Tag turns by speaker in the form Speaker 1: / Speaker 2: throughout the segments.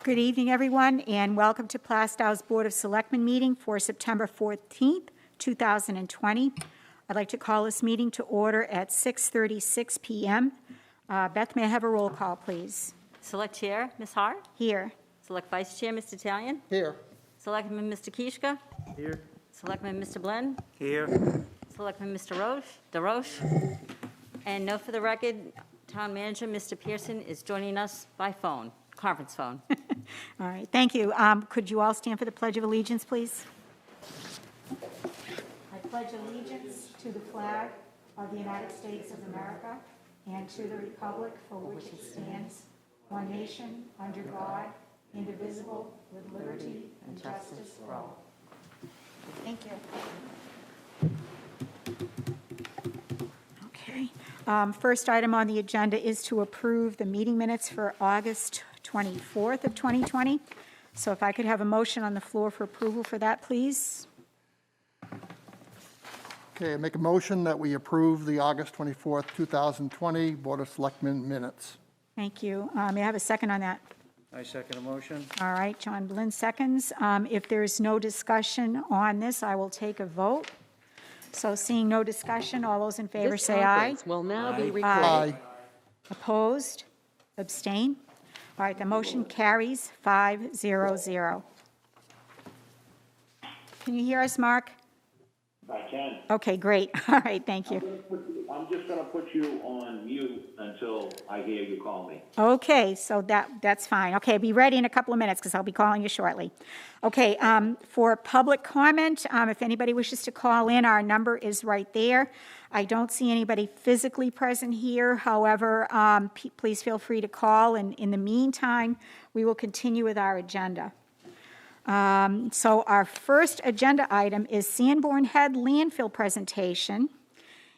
Speaker 1: Good evening, everyone, and welcome to Plaistow's Board of Selectmen meeting for September 14th, 2020. I'd like to call this meeting to order at 6:36 p.m. Beth, may I have a roll call, please?
Speaker 2: Select Chair, Ms. Hart.
Speaker 1: Here.
Speaker 2: Select Vice Chair, Mr. Talion.
Speaker 3: Here.
Speaker 2: Selectman Mr. Kishka.
Speaker 3: Here.
Speaker 2: Selectman Mr. Blen.
Speaker 3: Here.
Speaker 2: Selectman Mr. DeRoche. And note for the record, Town Manager Mr. Pearson is joining us by phone, conference phone.
Speaker 1: All right, thank you. Could you all stand for the Pledge of Allegiance, please? I pledge allegiance to the flag of the United States of America and to the republic for which it stands, one nation, under God, indivisible, with liberty and justice for all. Thank you. Okay. First item on the agenda is to approve the meeting minutes for August 24th of 2020. So if I could have a motion on the floor for approval for that, please.
Speaker 3: Okay, I make a motion that we approve the August 24th, 2020 Board of Selectmen minutes.
Speaker 1: Thank you. May I have a second on that?
Speaker 4: I second a motion.
Speaker 1: All right, John Blinn seconds. If there's no discussion on this, I will take a vote. So seeing no discussion, all those in favor
Speaker 5: This
Speaker 1: say aye.
Speaker 5: conference will now be
Speaker 4: Aye.
Speaker 5: recorded.
Speaker 3: Aye.
Speaker 1: Opposed? Abstain? All right, the motion carries 5-0-0. Can you hear us, Mark?
Speaker 6: I can.
Speaker 1: Okay, great. All right, thank you.
Speaker 6: I'm just going to put you on mute until I hear you call me.
Speaker 1: Okay, so that's fine. Okay, be ready in a couple of minutes because I'll be calling you shortly. Okay, for public comment, if anybody wishes to call in, our number is right there. I don't see anybody physically present here. However, please feel free to call, and in the meantime, we will continue with our agenda. So our first agenda item is Sanborn Head landfill presentation.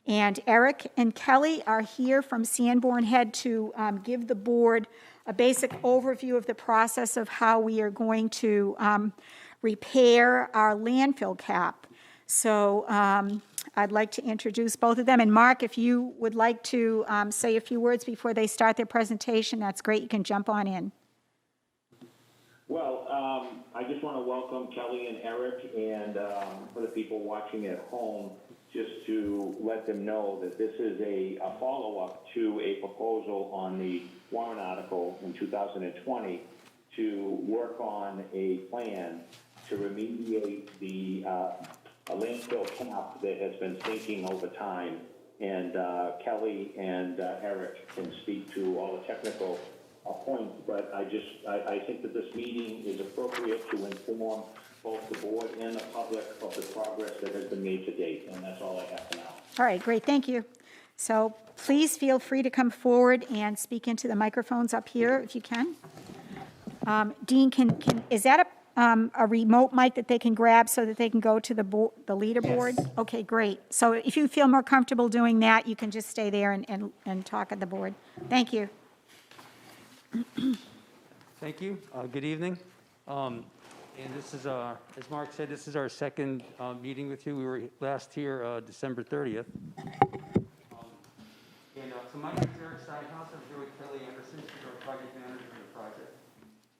Speaker 1: And Eric and Kelly are here from Sanborn Head to give the board a basic overview of the process of how we are going to repair our landfill cap. So I'd like to introduce both of them. And Mark, if you would like to say a few words before they start their presentation, that's great. You can jump on in.
Speaker 6: Well, I just want to welcome Kelly and Eric, and for the people watching at home, just to let them know that this is a follow-up to a proposal on the warrant article in 2020 to work on a plan to remediate the landfill cap that has been sinking over time. And Kelly and Eric can speak to all the technical points, but I think that this meeting is appropriate to inform both the board and the public of the progress that has been made to date, and that's all I have for now.
Speaker 1: All right, great, thank you. So please feel free to come forward and speak into the microphones up here if you can. Dean, is that a remote mic that they can grab so that they can go to the leaderboard? Yes. Okay, great. So if you feel more comfortable doing that, you can just stay there and talk at the board. Thank you.
Speaker 4: Thank you. Good evening. And this is, as Mark said, this is our second meeting with you. We were last here December 30th. So my name is Eric Steinhaus. I'm here with Kelly Anderson. She's our project manager for the project.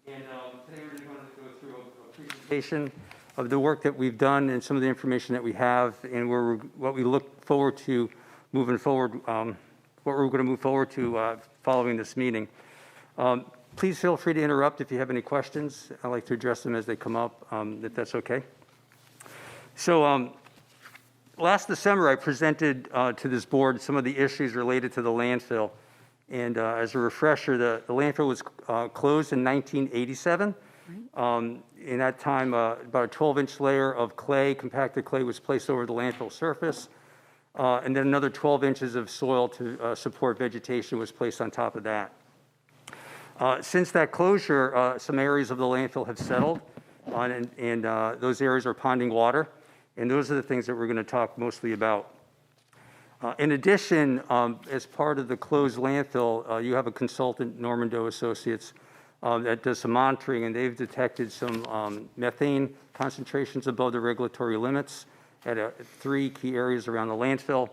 Speaker 4: And today we're going to go through a presentation of the work that we've done and some of the information that we have and what we look forward to moving forward, what we're going to move forward to following this meeting. Please feel free to interrupt if you have any questions. I like to address them as they come up, if that's okay. So last December, I presented to this board some of the issues related to the landfill. And as a refresher, the landfill was closed in 1987. In that time, about a 12-inch layer of clay, compacted clay, was placed over the landfill surface. And then another 12 inches of soil to support vegetation was placed on top of that. Since that closure, some areas of the landfill have settled, and those areas are ponding water, and those are the things that we're going to talk mostly about. In addition, as part of the closed landfill, you have a consultant, Norman Doe Associates, that does some monitoring, and they've detected some methane concentrations above the regulatory limits at 3 key areas around the landfill.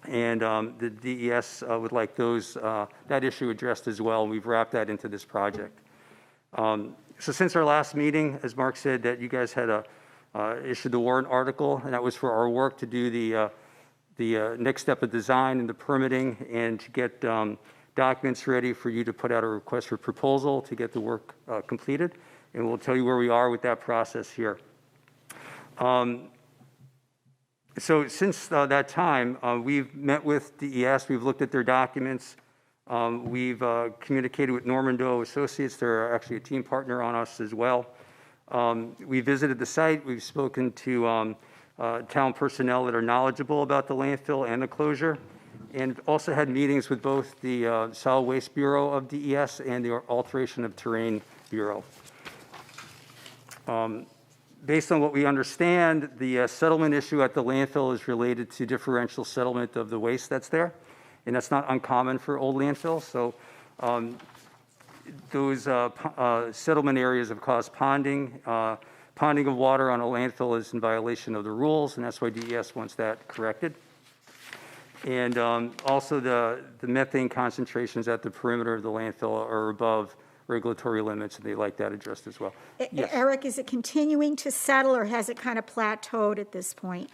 Speaker 4: And the DES would like that issue addressed as well. We've wrapped that into this project. So since our last meeting, as Mark said, that you guys had issued the warrant article, and that was for our work to do the next step of design and the permitting and to get documents ready for you to put out a request for proposal to get the work completed. And we'll tell you where we are with that process here. So since that time, we've met with DES, we've looked at their documents, we've communicated with Norman Doe Associates, they're actually a team partner on us as well. We visited the site, we've spoken to town personnel that are knowledgeable about the landfill and the closure, and also had meetings with both the Solid Waste Bureau of DES and the Alteration of Terrain Bureau. Based on what we understand, the settlement issue at the landfill is related to differential settlement of the waste that's there, and that's not uncommon for old landfills. So those settlement areas have caused ponding. Ponding of water on a landfill is in violation of the rules, and that's why DES wants that corrected. And also the methane concentrations at the perimeter of the landfill are above regulatory limits, and they like that addressed as well. Yes.
Speaker 1: Eric, is it continuing to settle, or has it kind of plateaued at this point?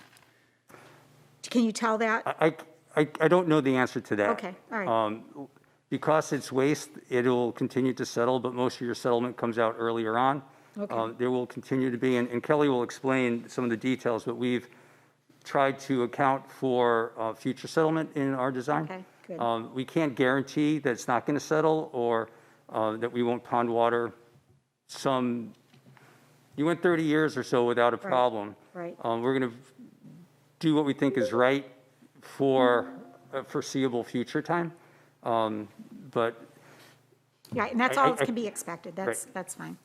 Speaker 1: Can you tell that?
Speaker 4: I don't know the answer to that.
Speaker 1: Okay, all right.
Speaker 4: Because it's waste, it'll continue to settle, but most of your settlement comes out earlier on.
Speaker 1: Okay.
Speaker 4: There will continue to be, and Kelly will explain some of the details, but we've tried to account for future settlement in our design.
Speaker 1: Okay, good.
Speaker 4: We can't guarantee that it's not going to settle or that we won't pond water. You went 30 years or so without a problem.
Speaker 1: Right.
Speaker 4: We're going to do what we think is right for a foreseeable future time. But
Speaker 1: Yeah, and that's all that can be expected. That's fine.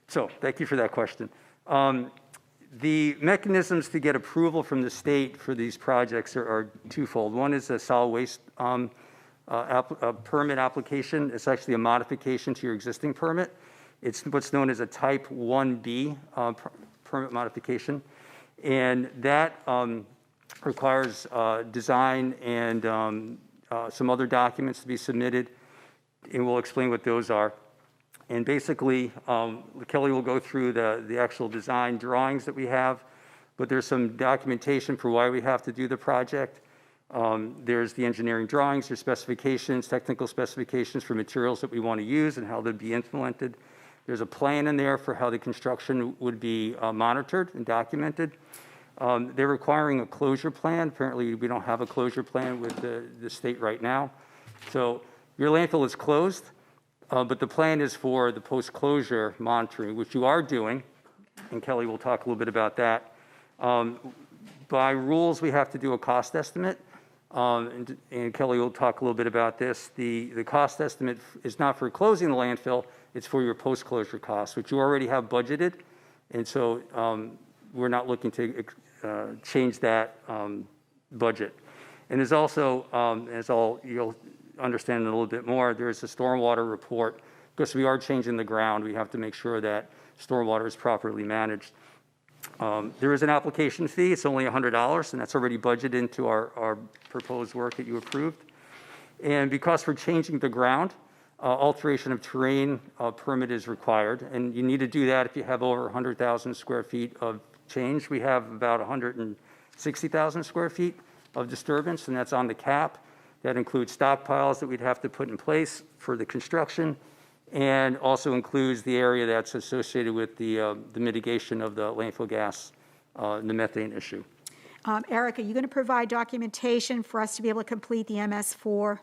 Speaker 4: So thank you for that question. The mechanisms to get approval from the state for these projects are twofold. One is a solid waste permit application. It's actually a modification to your existing permit. It's what's known as a Type 1B permit modification. And that requires design and some other documents to be submitted, and we'll explain what those are. And basically, Kelly will go through the actual design drawings that we have, but there's some documentation for why we have to do the project. There's the engineering drawings, there's specifications, technical specifications for materials that we want to use and how they'd be implemented. There's a plan in there for how the construction would be monitored and documented. They're requiring a closure plan. Apparently, we don't have a closure plan with the state right now. So your landfill is closed, but the plan is for the post-closure monitoring, which you are doing, and Kelly will talk a little bit about that. By rules, we have to do a cost estimate, and Kelly will talk a little bit about this. The cost estimate is not for closing the landfill, it's for your post-closure costs, which you already have budgeted, and so we're not looking to change that budget. And there's also, you'll understand a little bit more, there's a stormwater report. Because we are changing the ground, we have to make sure that stormwater is properly managed. There is an application fee. It's only $100, and that's already budgeted into our proposed work that you approved. And because we're changing the ground, alteration of terrain permit is required, and you need to do that if you have over 100,000 square feet of change. We have about 160,000 square feet of disturbance, and that's on the cap. That includes stockpiles that we'd have to put in place for the construction, and also includes the area that's associated with the mitigation of the landfill gas, the methane issue.
Speaker 1: Eric, are you going to provide documentation for us to be able to complete the MS4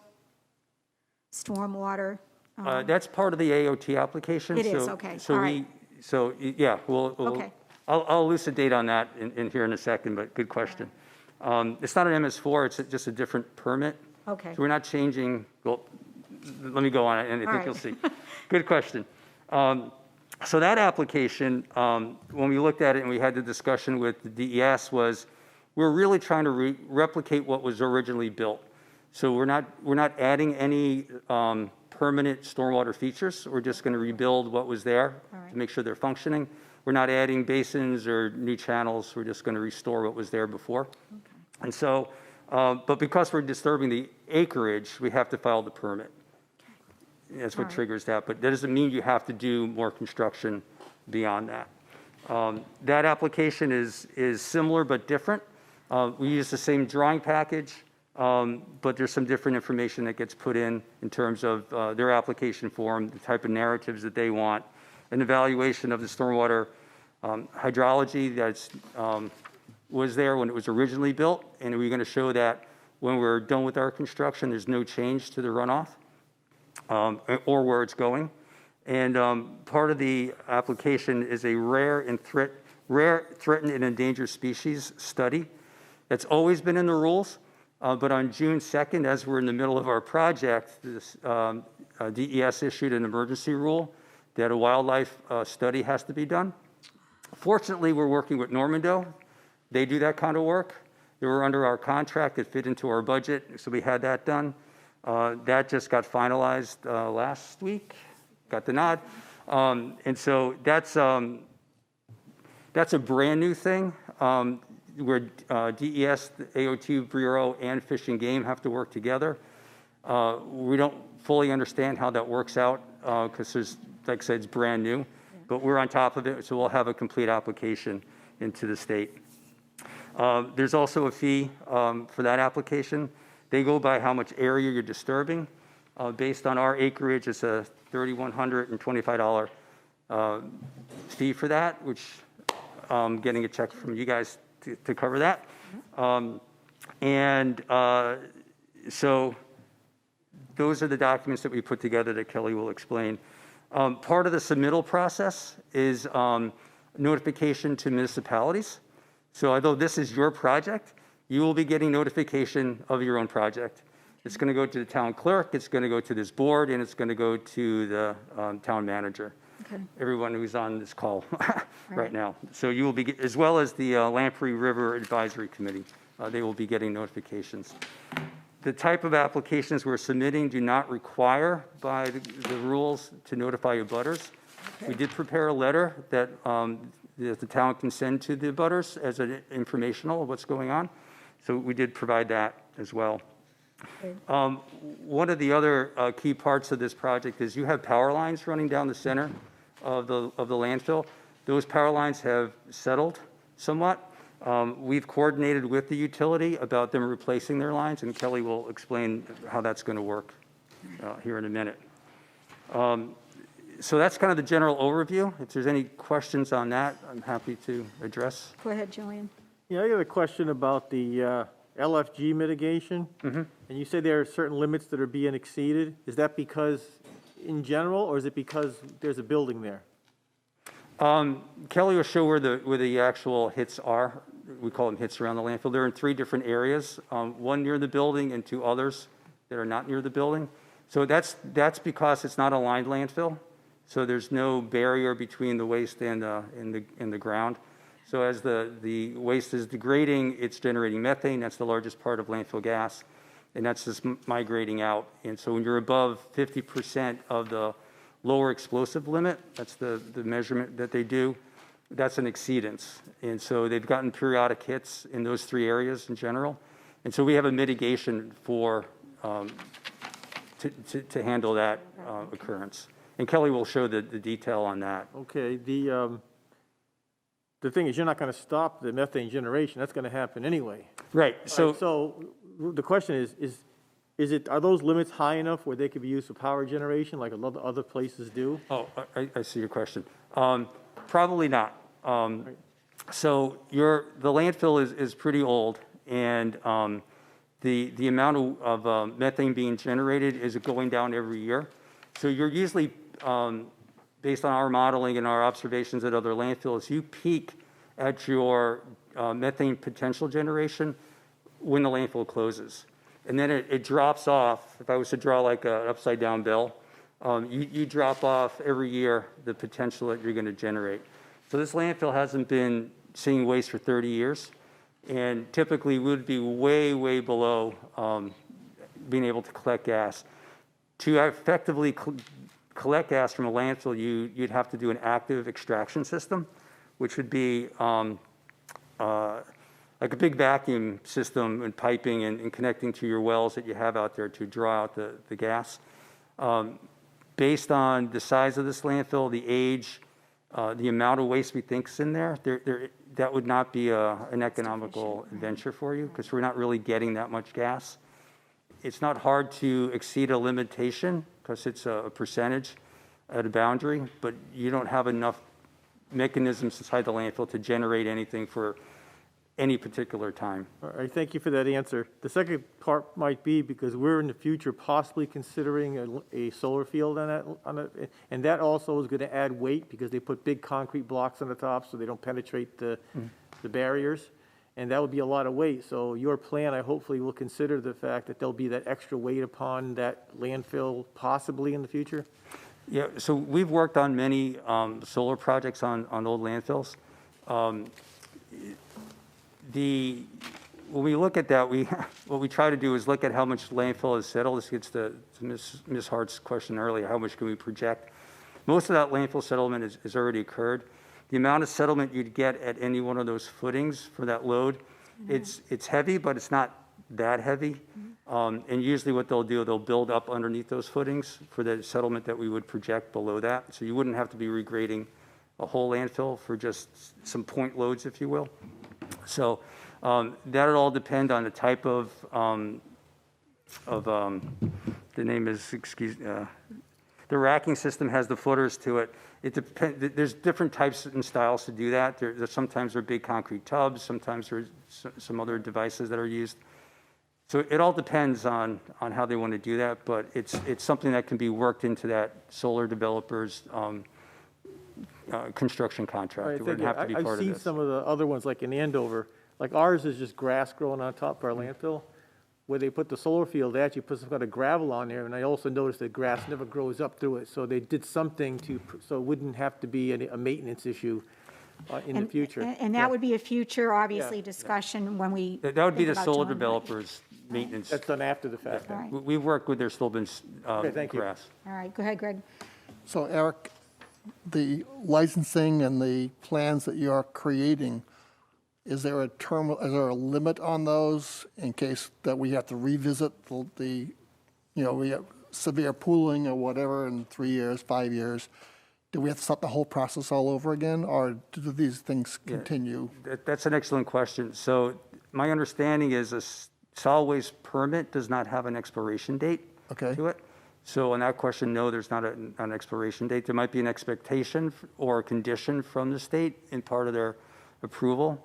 Speaker 1: stormwater?
Speaker 4: That's part of the AOT application.
Speaker 1: It is, okay,
Speaker 4: So
Speaker 1: all right.
Speaker 4: we'll I'll elucidate on that in here in a second, but good question. It's not an MS4, it's just a different permit.
Speaker 1: Okay.
Speaker 4: So we're not changing, well, let me go on it, and I think
Speaker 1: right.
Speaker 4: you'll see. Good question. So that application, when we looked at it and we had the discussion with the DES, was we're really trying to replicate what was originally built. So we're not adding any permanent stormwater features. We're just going to rebuild what was there to make sure they're functioning. We're not adding basins or new channels. We're just going to restore what was there before. Okay. And so, but because we're disturbing the acreage, we have to file the permit. That's what triggers that, but that doesn't mean you have to do more construction beyond that. That application is similar but different. We use the same drawing package, but there's some different information that gets put in terms of their application form, the type of narratives that they want, an evaluation of the stormwater hydrology that's was there when it was originally built, and we're going to show that when we're done with our construction, there's no change to the runoff or where it's going. And part of the application is a rare, threatened, and endangered species study. That's always been in the rules, but on June 2nd, as we're in the middle of our project, this, DES issued an emergency rule that a wildlife study has to be done. Fortunately, we're working with Normando. They do that kind of work. They were under our contract. It fit into our budget, so we had that done. That just got finalized last week, got the nod. And so that's a brand new thing where DES, the AOT Bureau, and Fish and Game have to work together. We don't fully understand how that works out because there's, like I said, it's brand new, but we're on top of it, so we'll have a complete application into the state. There's also a fee for that application. They go by how much area you're disturbing. Based on our acreage, it's a $3,125 fee for that, which I'm getting a check from you guys to cover that. So those are the documents that we put together that Kelly will explain. Part of the submittal process is notification to municipalities. So although this is your project, you will be getting notification of your own project. It's going to go to the town clerk, it's going to go to this board, and it's going to go to the town manager.
Speaker 1: Okay.
Speaker 4: Everyone who's on this call right now. So you will be, as well as the Lamprey River Advisory Committee, they will be getting notifications. The type of applications we're submitting do not require by the rules to notify abutters. We did prepare a letter that the town can send to the abutters as an informational of what's going on. So we did provide that as well. One of the other key parts of this project is you have power lines running down the center of the landfill. Those power lines have settled somewhat. We've coordinated with the utility about them replacing their lines, and Kelly will explain how that's going to work here in a minute. So that's kind of the general overview. If there's any questions on that, I'm happy to address.
Speaker 1: Go ahead, Julian.
Speaker 5: Yeah, I got a question about the LFG mitigation. And you say there are certain limits that are being exceeded. Is that because in general, or is it because there's a building there?
Speaker 4: Kelly will show where the actual hits are. We call them hits around the landfill. They're in 3 different areas, one near the building and 2 others that are not near the building. So that's because it's not a lined landfill. So there's no barrier between the waste and the ground. So as the waste is degrading, it's generating methane. That's the largest part of landfill gas, and that's just migrating out. And so when you're above 50% of the lower explosive limit, that's the measurement that they do, that's an exceedance. And so they've gotten periodic hits in those 3 areas in general. And so we have a mitigation for to handle that occurrence. And Kelly will show the detail on that.
Speaker 5: Okay, the thing is, you're not going to stop the methane generation. That's going to happen anyway.
Speaker 4: Right. So,
Speaker 5: So the question is are those limits high enough where they could be used for power generation like a lot of other places do?
Speaker 4: I see your question. Probably not. So the landfill is pretty old, and the amount of methane being generated is going down every year. So you're usually, based on our modeling and our observations at other landfills, you peak at your methane potential generation when the landfill closes. And then it drops off. If I was to draw like an upside down bell, you drop off every year the potential that you're going to generate. So this landfill hasn't been seeing waste for 30 years, and typically would be way, way below being able to collect gas. To effectively collect gas from a landfill, you'd have to do an active extraction system, which would be like a big vacuum system and piping and connecting to your wells that you have out there to draw out the gas. based on the size of this landfill, the age, the amount of waste we think's in there, that would not be an economical venture for you, because we're not really getting that much gas. It's not hard to exceed a limitation, because it's a percentage at a boundary, but you don't have enough mechanisms inside the landfill to generate anything for any particular time.
Speaker 5: All right, thank you for that answer. The second part might be because we're in the future possibly considering a solar field on it, and that also is going to add weight because they put big concrete blocks on the top so they don't penetrate the barriers, and that would be a lot of weight. So your plan, I hopefully will consider the fact that there'll be that extra weight upon that landfill possibly in the future.
Speaker 4: Yeah, so we've worked on many solar projects on old landfills. When we look at that, what we try to do is look at how much landfill is settled. This gets to Ms. Hart's question earlier, how much can we project? Most of that landfill settlement has already occurred. The amount of settlement you'd get at any one of those footings for that load, it's heavy, but it's not that heavy. And usually what they'll do, they'll build up underneath those footings for the settlement that we would project below that. So you wouldn't have to be regrading a whole landfill for just some point loads, if you will. So that would all depend on the type of the name is, the racking system has the footers to it. It depends. There's different types and styles to do that. Sometimes they're big concrete tubs. Sometimes there's some other devices that are used. So it all depends on how they want to do that, but it's something that can be worked into that solar developer's construction contract. It wouldn't have to be part of
Speaker 5: I've seen
Speaker 4: this.
Speaker 5: some of the other ones, like in Andover, like ours is just grass growing on top of our landfill. Where they put the solar field, they actually put some kind of gravel on there, and I also noticed that grass never grows up through it, so they did something so it wouldn't have to be a maintenance issue in the future.
Speaker 1: And that would be a future, obviously, discussion when we.
Speaker 4: That would be
Speaker 1: think
Speaker 4: the
Speaker 1: about
Speaker 4: solar
Speaker 1: doing that.
Speaker 4: developer's maintenance.
Speaker 5: That's done after the fact.
Speaker 1: All right.
Speaker 4: We've worked with their Stolben
Speaker 5: thank you.
Speaker 4: grass.
Speaker 1: All right, go ahead, Greg.
Speaker 3: So Eric, the licensing and the plans that you're creating, is there a limit on those in case that we have to revisit we have severe pooling or whatever in 3 years, 5 years? Do we have to start the whole process all over again, or do these things continue?
Speaker 4: That's an excellent question. So my understanding is a solid waste permit does not have an expiration date to it. So on that question, no, there's not an expiration date. There might be an expectation or a condition from the state in part of their approval,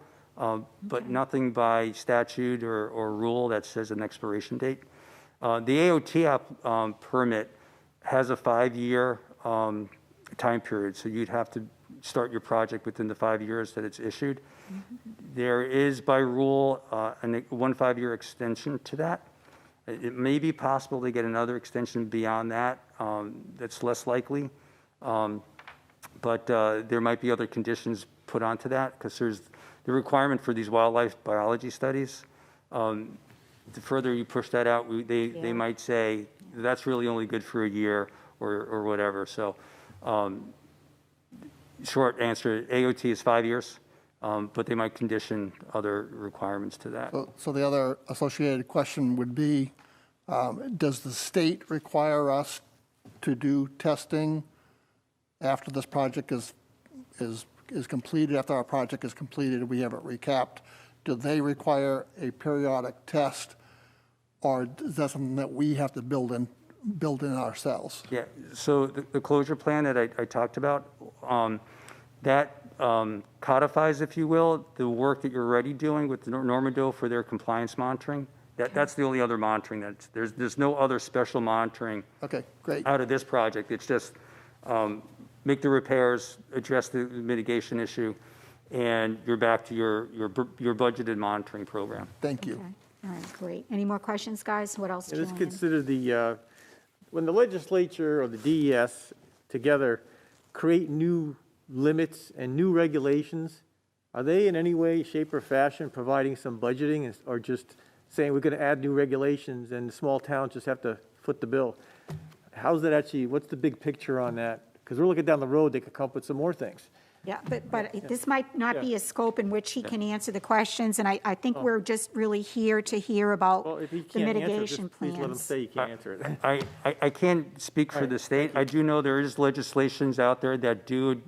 Speaker 4: but nothing by statute or rule that says an expiration date. The AOT permit has a 5-year time period, so you'd have to start your project within the 5 years that it's issued. There is, by rule, one 5-year extension to that. It may be possible to get another extension beyond that. That's less likely. But there might be other conditions put onto that, because there's the requirement for these wildlife biology studies. The further you push that out, they might say, that's really only good for a year or whatever. So short answer, AOT is 5 years, but they might condition other requirements to that.
Speaker 3: So the other associated question would be, does the state require us to do testing after this project is completed, after our project is completed, we have it recapped? Do they require a periodic test, or is that something that we have to build in ourselves?
Speaker 4: Yeah, so the closure plan that I talked about, that codifies, if you will, the work that you're already doing with Normandy for their compliance monitoring. That's the only other monitoring. There's no other special monitoring
Speaker 3: Okay, great.
Speaker 4: out of this project. It's just make the repairs, address the mitigation issue, and you're back to your budgeted monitoring program.
Speaker 3: Thank you.
Speaker 1: Okay. All right, great. Any more questions, guys? What else do you
Speaker 5: Just
Speaker 1: want to?
Speaker 5: consider when the legislature or the DES together create new limits and new regulations, are they in any way, shape, or fashion providing some budgeting, or just saying we're going to add new regulations and the small towns just have to foot the bill? How's that actually, what's the big picture on that? Because we're looking down the road, they could come up with some more things.
Speaker 1: Yeah, but this might not be a scope in which he can answer the questions, and I think we're just really here to hear
Speaker 5: Well,
Speaker 1: about
Speaker 5: if he
Speaker 1: the
Speaker 5: can't answer,
Speaker 1: mitigation
Speaker 5: just please let him
Speaker 1: plans.
Speaker 5: say he can't answer it.
Speaker 4: I can't speak for the state. I do know there is legislations out there that do,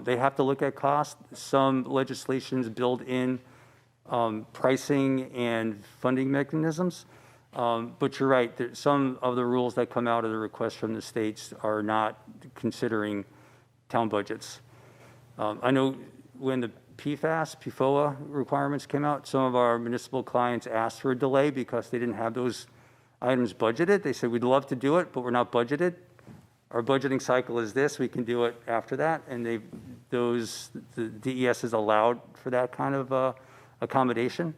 Speaker 4: they have to look at cost. Some legislations build in pricing and funding mechanisms. But you're right, some of the rules that come out of the request from the states are not considering town budgets. I know when the PFOA requirements came out, some of our municipal clients asked for a delay because they didn't have those items budgeted. They said, we'd love to do it, but we're not budgeted. Our budgeting cycle is this, we can do it after that. And the DES is allowed for that kind of accommodation.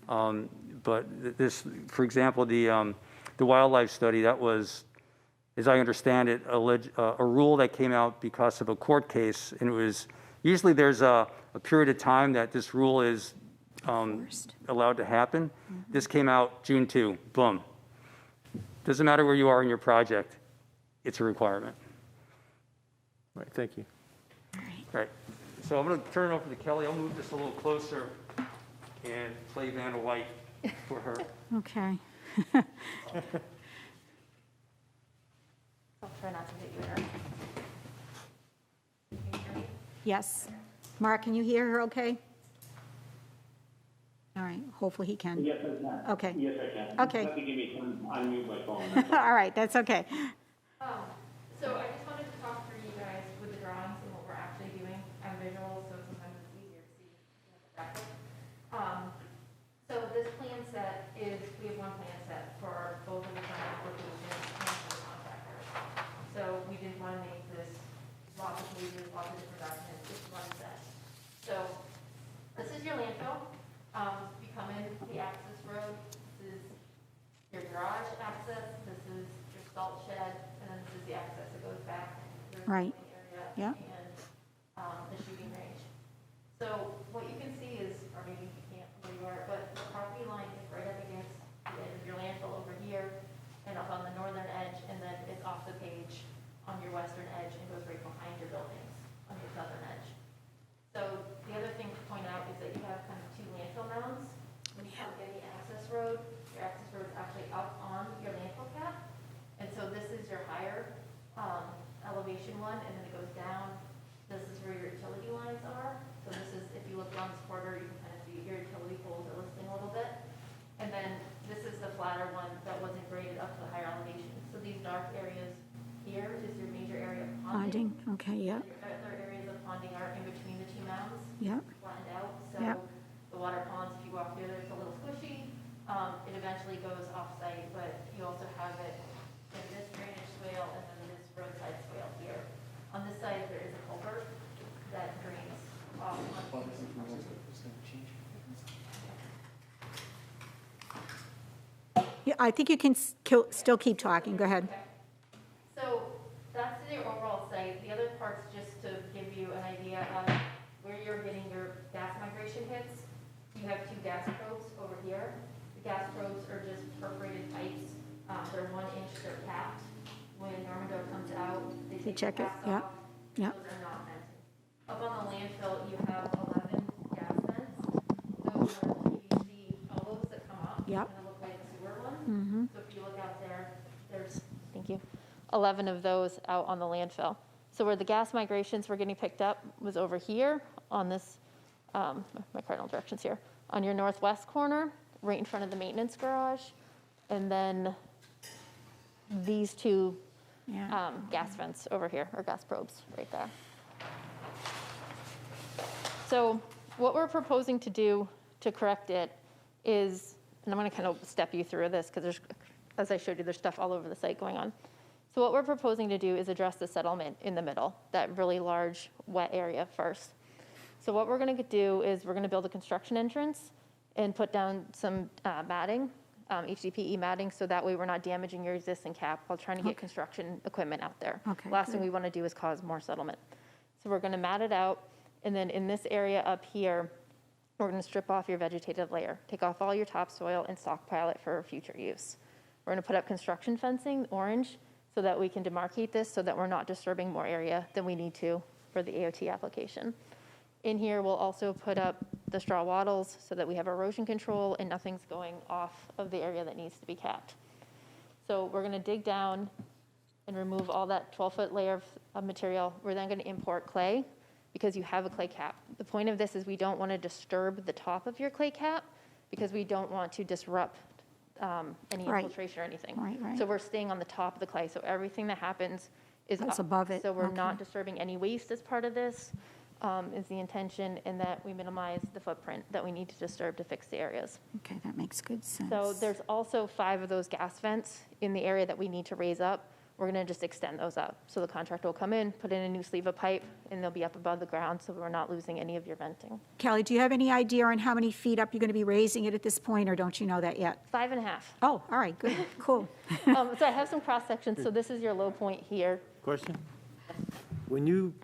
Speaker 4: But this, for example, the wildlife study, that was, as I understand it, a rule that came out because of a court case, and it was, usually there's a period of time that this rule is allowed to happen. This came out June 2, boom. Doesn't matter where you are in your project, it's a requirement.
Speaker 5: Right, thank you.
Speaker 4: Right, so I'm gonna turn it over to Kelly. I'll move this a little closer and play Vanna White for her.
Speaker 1: Okay.
Speaker 7: I'll try not to hit you in her.
Speaker 1: Yes. Mark, can you hear her okay? All right, hopefully he can.
Speaker 6: Yes, I can.
Speaker 1: Okay.
Speaker 6: Yes, I can.
Speaker 1: Okay.
Speaker 6: You have to give me time to unmute my phone.
Speaker 1: All right, that's okay.
Speaker 7: So I just wanted to talk through you guys with the drawings and what we're actually doing. I'm visual, so sometimes it's easier to see the graphic. So this plan set is, we have one plan set for both of the front applications and for the contractor. So we didn't want to make this lots of pages, lots of different documents, just one set. So this is your landfill. You come in the access road. This is your garage access. This is your salt shed, and then this is the access that goes back to the
Speaker 1: Right.
Speaker 7: area
Speaker 1: Yeah.
Speaker 7: and the shooting range. So what you can see is, or maybe you can't where you are, but the property line is right up against the edge of your landfill over here and up on the northern edge, and then it's off the page on your western edge and goes right behind your buildings on your southern edge. So the other thing to point out is that you have kind of two landfill mounds. When you come in the access road, your access road is actually up on your landfill cap. And so this is your higher elevation one, and then it goes down. This is where your utility lines are. So this is, if you look around this corridor, you can kind of see your utility poles are listing a little bit. And then this is the flatter one that wasn't graded up to the higher elevation. So these dark areas here is your major area of ponding.
Speaker 1: Bonding, okay, yeah,
Speaker 7: Your other areas of ponding are in between the two mounds,
Speaker 1: yeah,
Speaker 7: flattened out. So
Speaker 1: Yep.
Speaker 7: the water ponds, if you walk through there, it's a little squishy. It eventually goes off-site, but you also have it in this drainage swale and then this roadside swale here. On this side, there is a culvert that drains off.
Speaker 1: yeah. I think you can still keep talking. Go ahead.
Speaker 7: So that's your overall site. The other part's just to give you an idea of where you're getting your gas migration hits. You have two gas probes over here. The gas probes are just perforated pipes. They're 1 inch, they're capped. When Normando comes out, they take the
Speaker 1: check it,
Speaker 7: caps
Speaker 1: yeah,
Speaker 7: off.
Speaker 1: yeah.
Speaker 7: Those are not vented. Up on the landfill, you have 11 gas vents. Those are PVC elbows that come up.
Speaker 1: Yep.
Speaker 7: And they look like sewer ones. So if you look out there, there's, thank you, 11 of those out on the landfill. So where the gas migrations were getting picked up was over here on this, my cardinal directions here, on your northwest corner, right in front of the maintenance garage. And then these two
Speaker 1: Yeah.
Speaker 7: gas vents over here, or gas probes right there. So what we're proposing to do to correct it is, and I'm going to kind of step you through this because there's, as I showed you, there's stuff all over the site going on. So what we're proposing to do is address the settlement in the middle, that really large wet area first. So what we're going to do is we're going to build a construction entrance and put down some matting, HDPE matting, so that way we're not damaging your existing cap while trying to get construction equipment out there.
Speaker 1: Okay,
Speaker 7: Last thing
Speaker 1: good.
Speaker 7: we want to do is cause more settlement. So we're going to mat it out, and then in this area up here, we're going to strip off your vegetative layer, take off all your topsoil and stockpile it for future use. We're going to put up construction fencing, orange, so that we can demarcate this so that we're not disturbing more area than we need to for the AOT application. In here, we'll also put up the straw wattles so that we have erosion control and nothing's going off of the area that needs to be capped. So we're gonna dig down and remove all that 12-foot layer of material. We're then gonna import clay because you have a clay cap. The point of this is we don't wanna disturb the top of your clay cap because we don't want to disrupt any
Speaker 1: Right.
Speaker 7: infiltration or anything.
Speaker 1: Right.
Speaker 7: So we're staying on the top of the clay, so everything that happens is
Speaker 1: That's
Speaker 7: up.
Speaker 1: above it,
Speaker 7: So we're
Speaker 1: okay.
Speaker 7: not disturbing any waste as part of this, is the intention, and that we minimize the footprint that we need to disturb to fix the areas.
Speaker 1: Okay, that makes good sense.
Speaker 7: So there's also 5 of those gas vents in the area that we need to raise up. We're gonna just extend those up. So the contractor will come in, put in a new sleeve of pipe, and they'll be up above the ground, so we're not losing any of your venting.
Speaker 1: Kelly, do you have any idea on how many feet up you're going to be raising it at this point, or don't you know that yet?
Speaker 7: 5.5.
Speaker 1: Oh, all right, good, cool.
Speaker 7: So I have some cross sections, so this is your low point here.
Speaker 5: Question? When you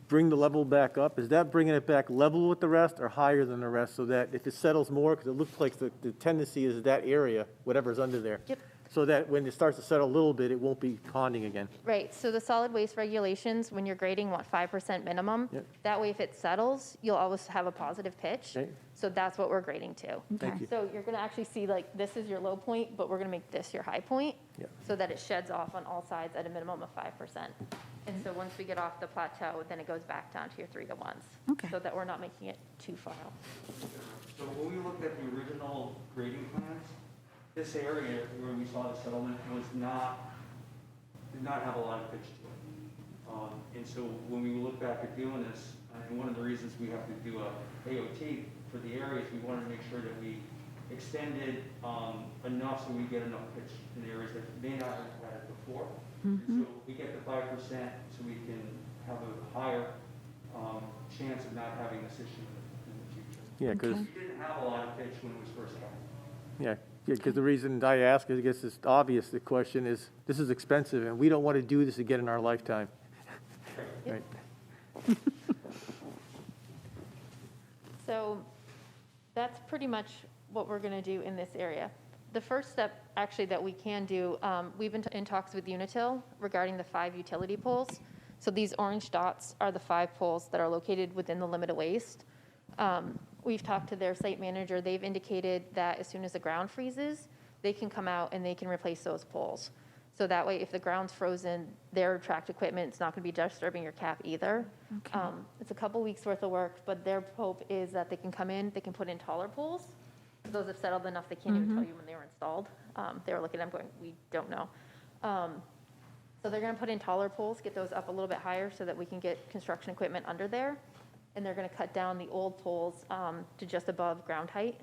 Speaker 5: bring the level back up, is that bringing it back level with the rest or higher than the rest, so that if it settles more, because it looks like the tendency is that area, whatever's under there?
Speaker 7: Yep.
Speaker 5: So that when it starts to settle a little bit, it won't be ponding again?
Speaker 7: Right, so the solid waste regulations, when you're grading, want 5% minimum.
Speaker 5: Yep.
Speaker 7: That way, if it settles, you'll always have a positive pitch.
Speaker 5: Okay.
Speaker 7: So that's what we're grading to.
Speaker 5: Thank you.
Speaker 7: So you're gonna actually see, like, this is your low point, but we're gonna make this your high point.
Speaker 5: Yep.
Speaker 7: So that it sheds off on all sides at a minimum of 5%. And so once we get off the plateau, then it goes back down to your 3 to 1s.
Speaker 1: Okay.
Speaker 7: So that we're not making it too far out.
Speaker 4: So when we looked at the original grading plans, this area where we saw the settlement did not have a lot of pitch to it. And so when we look back at doing this, and one of the reasons we have to do a AOT for the areas, we wanted to make sure that we extended enough so we get enough pitch in the areas that may not have had it before. And so we get the 5% so we can have a higher chance of not having this issue in the future.
Speaker 5: Yeah, because,
Speaker 1: Okay.
Speaker 4: We didn't have a lot of pitch when it was first happening.
Speaker 5: yeah, because the reason I ask is, I guess it's obvious, the question is, this is expensive, and we don't want to do this again in our lifetime. Right.
Speaker 7: So that's pretty much what we're going to do in this area. The first step, actually, that we can do, we've been in talks with Unitil regarding the 5 utility poles. So these orange dots are the 5 poles that are located within the limit of waste. We've talked to their site manager. They've indicated that as soon as the ground freezes, they can come out and they can replace those poles. So that way, if the ground's frozen, their tracked equipment, it's not going to be disturbing your cap either. It's a couple weeks worth of work, but their hope is that they can come in, they can put in taller poles. Those have settled enough, they can't even tell you when they were installed. They were looking at them going, we don't know. So they're going to put in taller poles, get those up a little bit higher so that we can get construction equipment under there. And they're going to cut down the old poles to just above ground height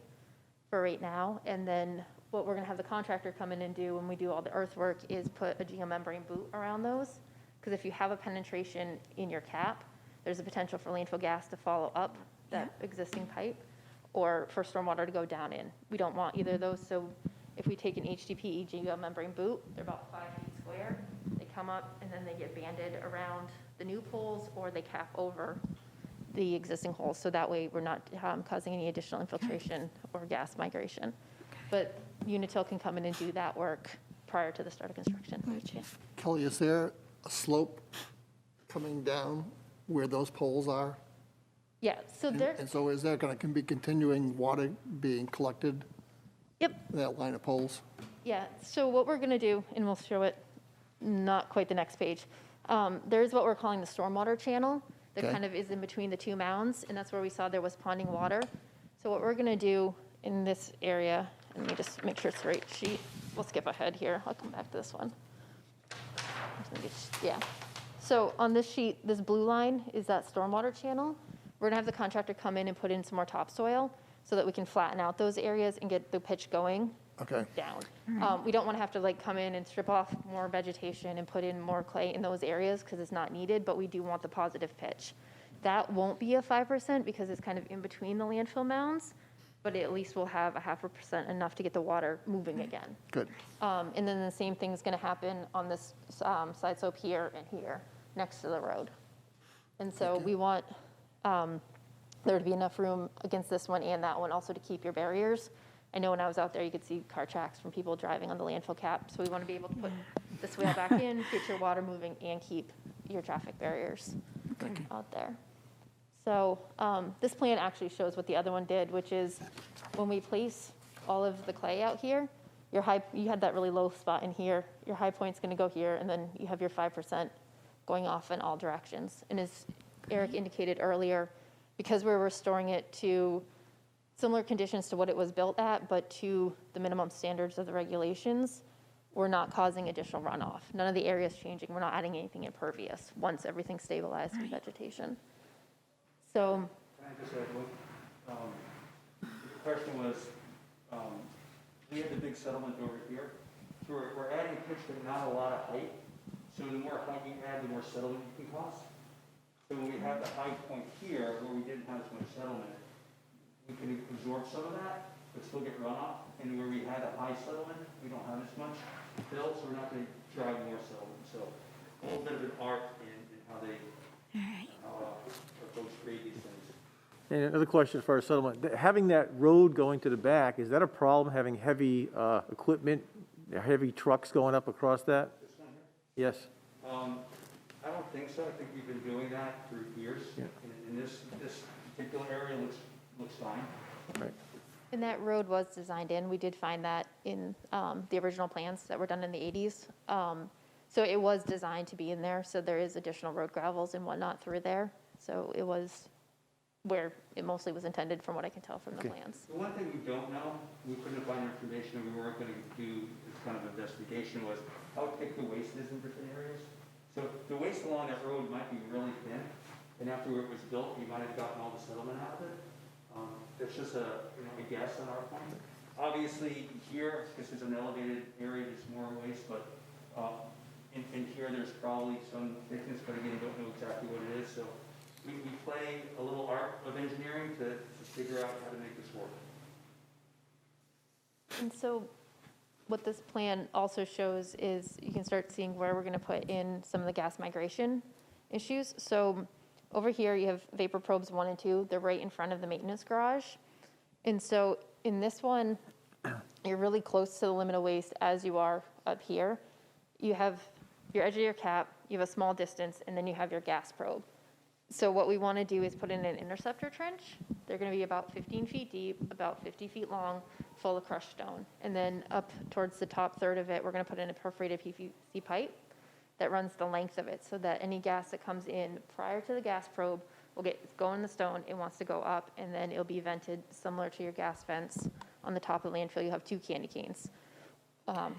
Speaker 7: for right now. And then what we're going to have the contractor come in and do when we do all the earthwork is put a geomembrane boot around those. Because if you have a penetration in your cap, there's a potential for landfill gas to follow up that existing pipe or for stormwater to go down in. We don't want either of those. So if we take an HDPE geomembrane boot, they're about 5 feet square. They come up and then they get banded around the new poles or they cap over the existing holes, so that way we're not causing any additional infiltration or gas migration. But Unitil can come in and do that work prior to the start of construction. Yeah.
Speaker 3: Kelly, is there a slope coming down where those poles are?
Speaker 7: Yeah, so there,
Speaker 3: And so is there going to be continuing water being collected
Speaker 7: yep,
Speaker 3: in that line of poles?
Speaker 7: yeah. So what we're gonna do, and we'll show it, not quite the next page, there's what we're calling the stormwater channel that
Speaker 3: Okay.
Speaker 7: kind of is in between the 2 mounds, and that's where we saw there was ponding water. So what we're gonna do in this area, and let me just make sure it's the right sheet. We'll skip ahead here. I'll come back to this one. Yeah. So on this sheet, this blue line is that stormwater channel. We're gonna have the contractor come in and put in some more topsoil so that we can flatten out those areas and get the pitch going
Speaker 3: Okay,
Speaker 7: down. We don't want to have to like come in and strip off more vegetation and put in more clay in those areas because it's not needed, but we do want the positive pitch. That won't be a 5% because it's kind of in between the landfill mounds, but at least we'll have a 0.5% enough to get the water moving again.
Speaker 3: good.
Speaker 7: And then the same thing is going to happen on this side slope here and here, next to the road. And so we want there to be enough room against this one and that one also to keep your barriers. I know when I was out there, you could see car tracks from people driving on the landfill cap. So we want to be able to put the swale back in, get your water moving, and keep your traffic barriers out there. So this plan actually shows what the other one did, which is when we place all of the clay out here, you had that really low spot in here, your high point's gonna go here, and then you have your 5% going off in all directions. And as Eric indicated earlier, because we're restoring it to similar conditions to what it was built at, but to the minimum standards of the regulations, we're not causing additional runoff. None of the area's changing. We're not adding anything impervious once everything's stabilized with vegetation. So,
Speaker 4: Can I just add one? The question was, we had the big settlement over here, so we're adding pitch but not a lot of height. So the more height you add, the more settlement you can cause. So when we have the high point here, where we didn't have as much settlement, we can absorb some of that, but still get runoff. And where we had a high settlement, we don't have as much fill, so we're not going to drive more settlement. So a little bit of an art in how they, how folks create these things.
Speaker 5: And another question as far as settlement, having that road going to the back, is that a problem, having heavy equipment, heavy trucks going up across that?
Speaker 4: This one here?
Speaker 5: Yes.
Speaker 4: I don't think so. I think we've been doing that for years.
Speaker 5: Yeah.
Speaker 4: And this particular area looks fine.
Speaker 5: Right.
Speaker 7: and that road was designed in. We did find that in the original plans that were done in the 80s. So it was designed to be in there, so there is additional road gravels and whatnot through there. So it was where it mostly was intended from what I can tell from the plans.
Speaker 4: The one thing we don't know, we couldn't find information, and we weren't going to do this kind of investigation, was how thick the waste is in different areas. So the waste along that road might be really thin, and after it was built, you might have gotten all the settlement out of it. It's just a guess on our point. Obviously, here, because it's an elevated area, there's more waste, but in here, there's probably some thickness, but again, don't know exactly what it is. So we play a little art of engineering to figure out how to make this work.
Speaker 7: And so what this plan also shows is you can start seeing where we're going to put in some of the gas migration issues. So over here, you have vapor probes 1 and 2. They're right in front of the maintenance garage. And so in this one, you're really close to the limit of waste as you are up here. You have your edge of your cap, you have a small distance, and then you have your gas probe. So what we want to do is put in an interceptor trench. They're going to be about 15 feet deep, about 50 feet long, full of crushed stone. And then up towards the top third of it, we're going to put in a perforated PVC pipe that runs the length of it so that any gas that comes in prior to the gas probe will go in the stone. It wants to go up, and then it'll be vented similar to your gas vents on the top of the landfill. You'll have 2 candy canes,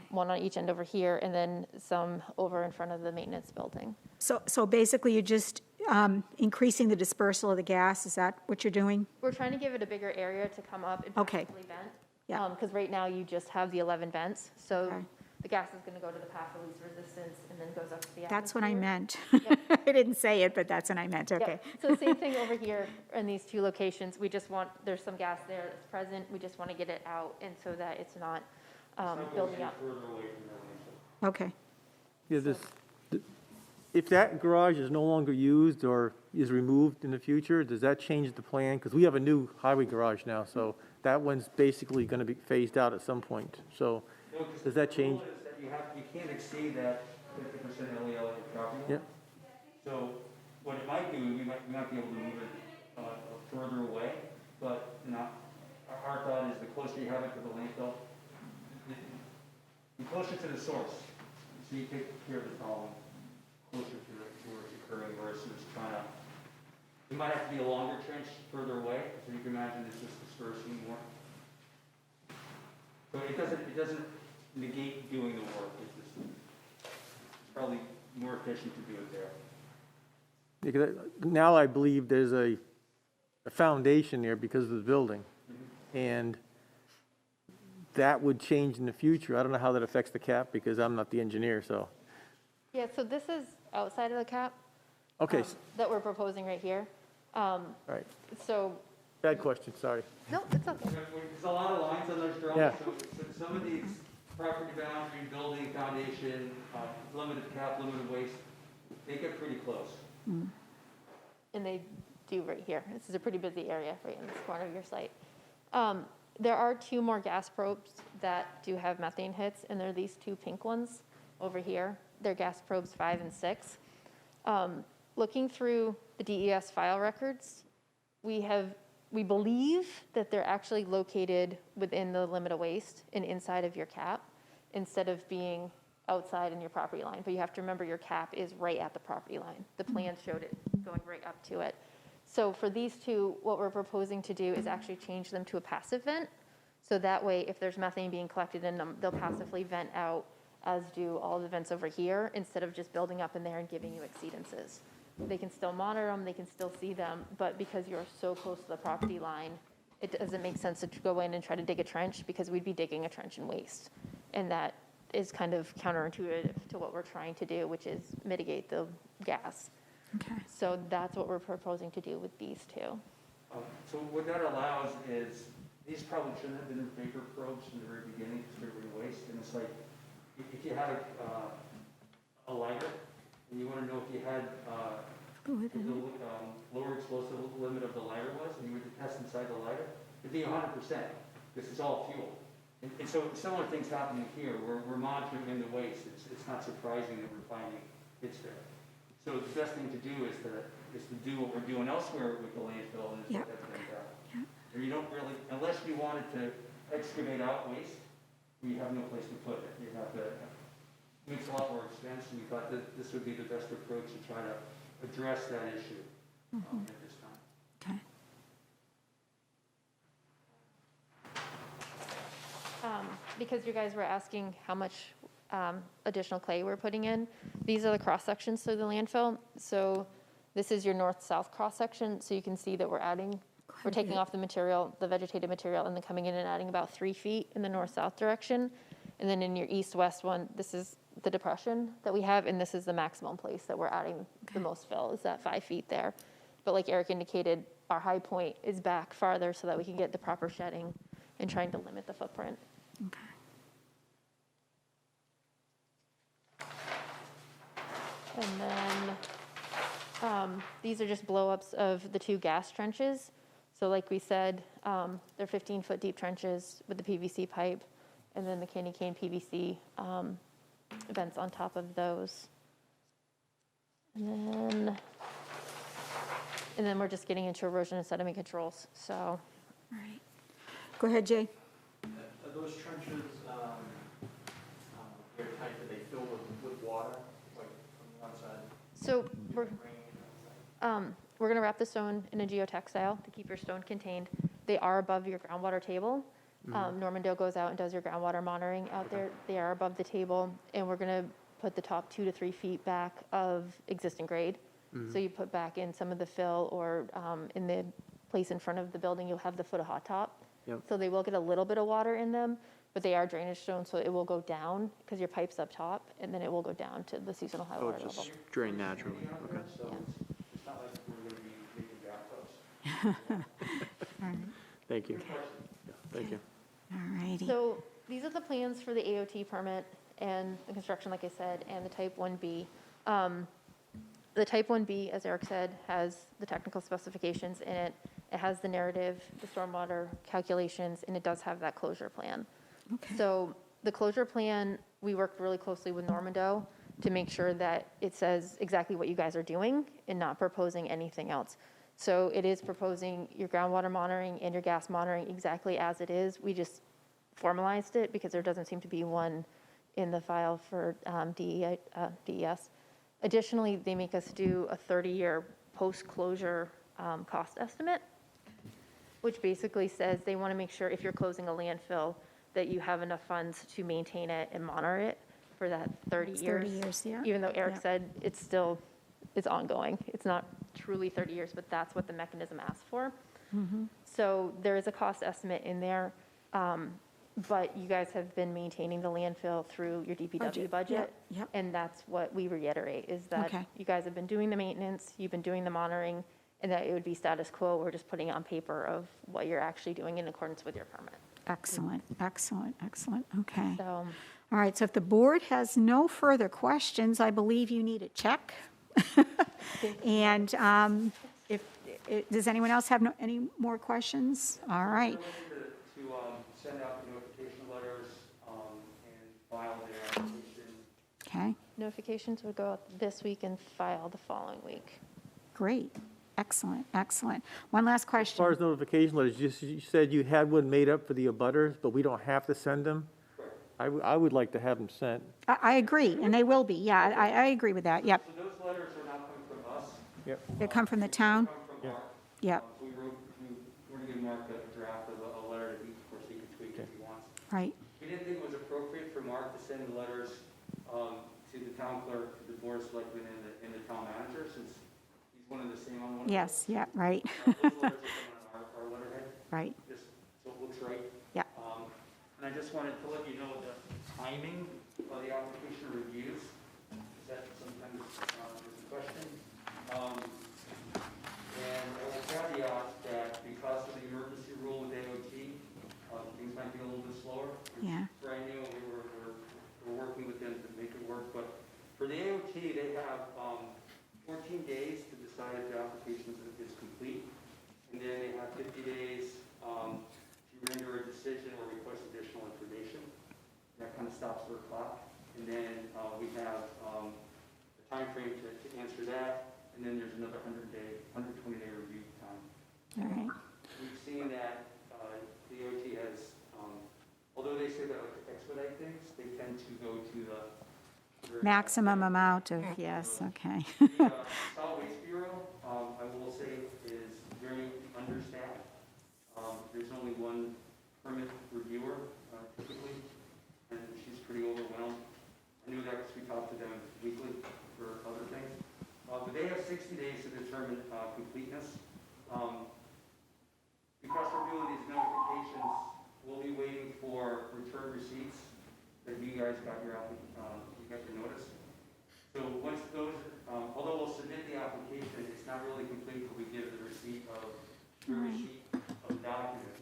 Speaker 7: one on each end over here, and then some over in front of the maintenance building.
Speaker 1: So basically, you're just increasing the dispersal of the gas, is that what you're doing?
Speaker 7: We're trying to give it a bigger area to come up and
Speaker 1: Okay.
Speaker 7: possibly vent.
Speaker 1: Yeah.
Speaker 7: Because right now you just have the 11 vents, so
Speaker 1: Okay.
Speaker 7: the gas is going to go to the path of least resistance and then goes up to the atmosphere.
Speaker 1: That's what I meant.
Speaker 7: Yep.
Speaker 1: I didn't say it, but that's what I meant,
Speaker 7: Yep.
Speaker 1: okay.
Speaker 7: So same thing over here in these 2 locations. We just want, there's some gas there that's present. We just want to get it out and so that it's not building up.
Speaker 4: Further away from the landfill.
Speaker 1: Okay.
Speaker 5: Yeah, if that garage is no longer used or is removed in the future, does that change the plan? Because we have a new highway garage now, so that one's basically going to be phased out at some point. So
Speaker 4: No, 'cause
Speaker 5: does that
Speaker 4: the
Speaker 5: change?
Speaker 4: rule is that you can't exceed that 50% LEL at your property line.
Speaker 5: Yeah.
Speaker 4: So what it might do, we might be able to move it further away, but our thought is the closer you have it to the landfill, the closer to the source, so you take care of the problem closer to where it's occurring versus trying to, it might have to be a longer trench further away, so you can imagine it's just dispersing more. So it doesn't negate doing the work, it's probably more efficient to do it there.
Speaker 5: Because now I believe there's a foundation there because of the building. And that would change in the future. I don't know how that affects the cap because I'm not the engineer, so.
Speaker 7: Yeah, so this is outside of the cap
Speaker 5: Okay,
Speaker 7: that we're proposing right here.
Speaker 5: all right.
Speaker 7: So,
Speaker 5: Bad question, sorry.
Speaker 7: no, it's okay.
Speaker 4: There's a lot of lines on those drawings,
Speaker 5: Yeah.
Speaker 4: so some of these property boundary, building, foundation, limited cap, limited waste, they get pretty close.
Speaker 7: And they do right here. This is a pretty busy area right in this corner of your site. There are 2 more gas probes that do have methane hits, and they're these 2 pink ones over here. They're gas probes 5 and 6. Looking through the DES file records, we believe that they're actually located within the limit of waste and inside of your cap instead of being outside in your property line. But you have to remember your cap is right at the property line. The plan showed it going right up to it. So for these two, what we're proposing to do is actually change them to a passive vent. So that way, if there's methane being collected in them, they'll passively vent out, as do all the vents over here, instead of just building up in there and giving you exceedances. They can still monitor them, they can still see them, but because you're so close to the property line, it doesn't make sense to go in and try to dig a trench, because we'd be digging a trench in waste. And that is kind of counterintuitive to what we're trying to do, which is mitigate the gas.
Speaker 1: Okay.
Speaker 7: So that's what we're proposing to do with these two.
Speaker 4: So what that allows is, these probably shouldn't have been in vapor probes from the very beginning because they were waste. And it's like, if you had a lighter, and you want to know if you had what the lower explosive limit of the lighter was, and you were to test inside the lighter, it'd be 100%, because it's all fuel. And so similar things happening here. We're monitoring in the waste. It's not surprising that we're finding it's there. So the best thing to do is to do what we're doing elsewhere with the landfill, and it's
Speaker 1: Yep.
Speaker 4: what that's been done.
Speaker 1: Yep.
Speaker 4: And you don't really, unless you wanted to excavate out waste, you have no place to put it. You have to, it's a lot more expensive. We thought that this would be the best approach to try to address that issue at this time.
Speaker 1: Okay.
Speaker 7: Because you guys were asking how much additional clay we're putting in, these are the cross sections to the landfill. So this is your north-south cross section, so you can see that we're taking off the material, the vegetated material, and then coming in and adding about 3 feet in the north-south direction. And then in your east-west one, this is the depression that we have, and this is the maximum place that we're adding the most fill, is that 5 feet there. But like Eric indicated, our high point is back farther so that we can get the proper shedding and trying to limit the footprint.
Speaker 1: Okay.
Speaker 7: And then these are just blow-ups of the 2 gas trenches. So like we said, they're 15-foot deep trenches with the PVC pipe, and then the candy cane PVC vents on top of those. And then we're just getting into erosion and sediment controls, so.
Speaker 1: All right. Go ahead, Jay.
Speaker 8: Are those trenches, airtight, that they fill with water, like from the outside?
Speaker 7: So we're going to wrap the stone in a geotextile to keep your stone contained. They are above your groundwater table. Normandale goes out and does your groundwater monitoring out there. They are above the table, and we're going to put the top 2 to 3 feet back of existing grade. So you put back in some of the fill, or in the place in front of the building, you'll have the foot of hot top.
Speaker 5: Yep.
Speaker 7: So they will get a little bit of water in them, but they are drainage stones, so it will go down because your pipe's up top, and then it will go down to the seasonal high
Speaker 9: Oh,
Speaker 7: water
Speaker 9: it
Speaker 7: level.
Speaker 9: just drain naturally, okay.
Speaker 4: So it's not like we're going to be making bathtubs.
Speaker 5: Thank you. Yeah, thank you.
Speaker 1: All righty.
Speaker 7: So these are the plans for the AOT permit and the construction, like I said, and the type 1B. The type 1B, as Eric said, has the technical specifications in it. It has the narrative, the stormwater calculations, and it does have that closure plan.
Speaker 1: Okay.
Speaker 7: So the closure plan, we worked really closely with Normando to make sure that it says exactly what you guys are doing and not proposing anything else. So it is proposing your groundwater monitoring and your gas monitoring exactly as it is. We just formalized it because there doesn't seem to be one in the file for DES. Additionally, they make us do a 30-year post-closure cost estimate, which basically says they want to make sure if you're closing a landfill that you have enough funds to maintain it and monitor it for that 30
Speaker 1: It's
Speaker 7: years.
Speaker 1: 30 years, yeah.
Speaker 7: Even though Eric
Speaker 1: Yeah.
Speaker 7: said it's ongoing. It's not truly 30 years, but that's what the mechanism asks for.
Speaker 1: Mm-hmm.
Speaker 7: So there is a cost estimate in there, but you guys have been maintaining the landfill through your DPW budget.
Speaker 1: Yep.
Speaker 7: And that's what we reiterate, is that
Speaker 1: Okay.
Speaker 7: you guys have been doing the maintenance, you've been doing the monitoring, and that it would be status quo. We're just putting it on paper of what you're actually doing in accordance with your permit.
Speaker 1: Excellent, excellent, excellent. Okay.
Speaker 7: So,
Speaker 1: All right, so if the board has no further questions, I believe you need a check. And does anyone else have any more questions? All right.
Speaker 4: We're looking to send out the notification letters and file their application.
Speaker 1: Okay,
Speaker 7: notifications would go out this week and file the following week.
Speaker 1: great. Excellent, excellent. One last
Speaker 5: As far
Speaker 1: question.
Speaker 5: as notification letters, you said you had one made up for the abutters, but we don't have to send them? I would like to have them sent.
Speaker 1: I agree, and they will be, yeah, I agree with that, yep.
Speaker 4: So those letters are not coming from us.
Speaker 5: Yep.
Speaker 1: They come from the town?
Speaker 4: Come from Mark.
Speaker 1: Yep,
Speaker 4: We're going to give Mark a draft of a letter that he, of course, he can tweak if he wants.
Speaker 1: right,
Speaker 4: We didn't think it was appropriate for Mark to send the letters to the town clerk, to the board of selectmen, and the town manager, since he's one of the same on one.
Speaker 1: yes, yeah, right,
Speaker 4: Those letters are on our letterhead,
Speaker 1: right,
Speaker 4: just so it looks right.
Speaker 1: yeah.
Speaker 4: And I just wanted to let you know the timing of the application reviews. Is that sometimes is a question? And I will caveat that because of the emergency rule with AOT, things might be a little bit slower.
Speaker 1: Yeah.
Speaker 4: It's brand new, and we're working with them to make it work. But for the AOT, they have 14 days to decide if the application is complete. And then they have 50 days to render a decision or request additional information. That kind of stops their clock. And then we have a timeframe to answer that. And then there's another 120-day review time.
Speaker 1: All right,
Speaker 4: We've seen that the OT has, although they say that to expedite things, they tend to go to the
Speaker 1: maximum amount of, yes, okay.
Speaker 4: The Solid Waste Bureau, I will say, is very understaffed. There's only one permit reviewer typically, and she's pretty overwhelmed. I knew that because we talked to them weekly for other things. But they have 60 days to determine completeness. Because we're doing these notifications, we'll be waiting for return receipts that you guys got your notice. So once those, although we'll submit the application, it's not really complete until we give the receipt of the document.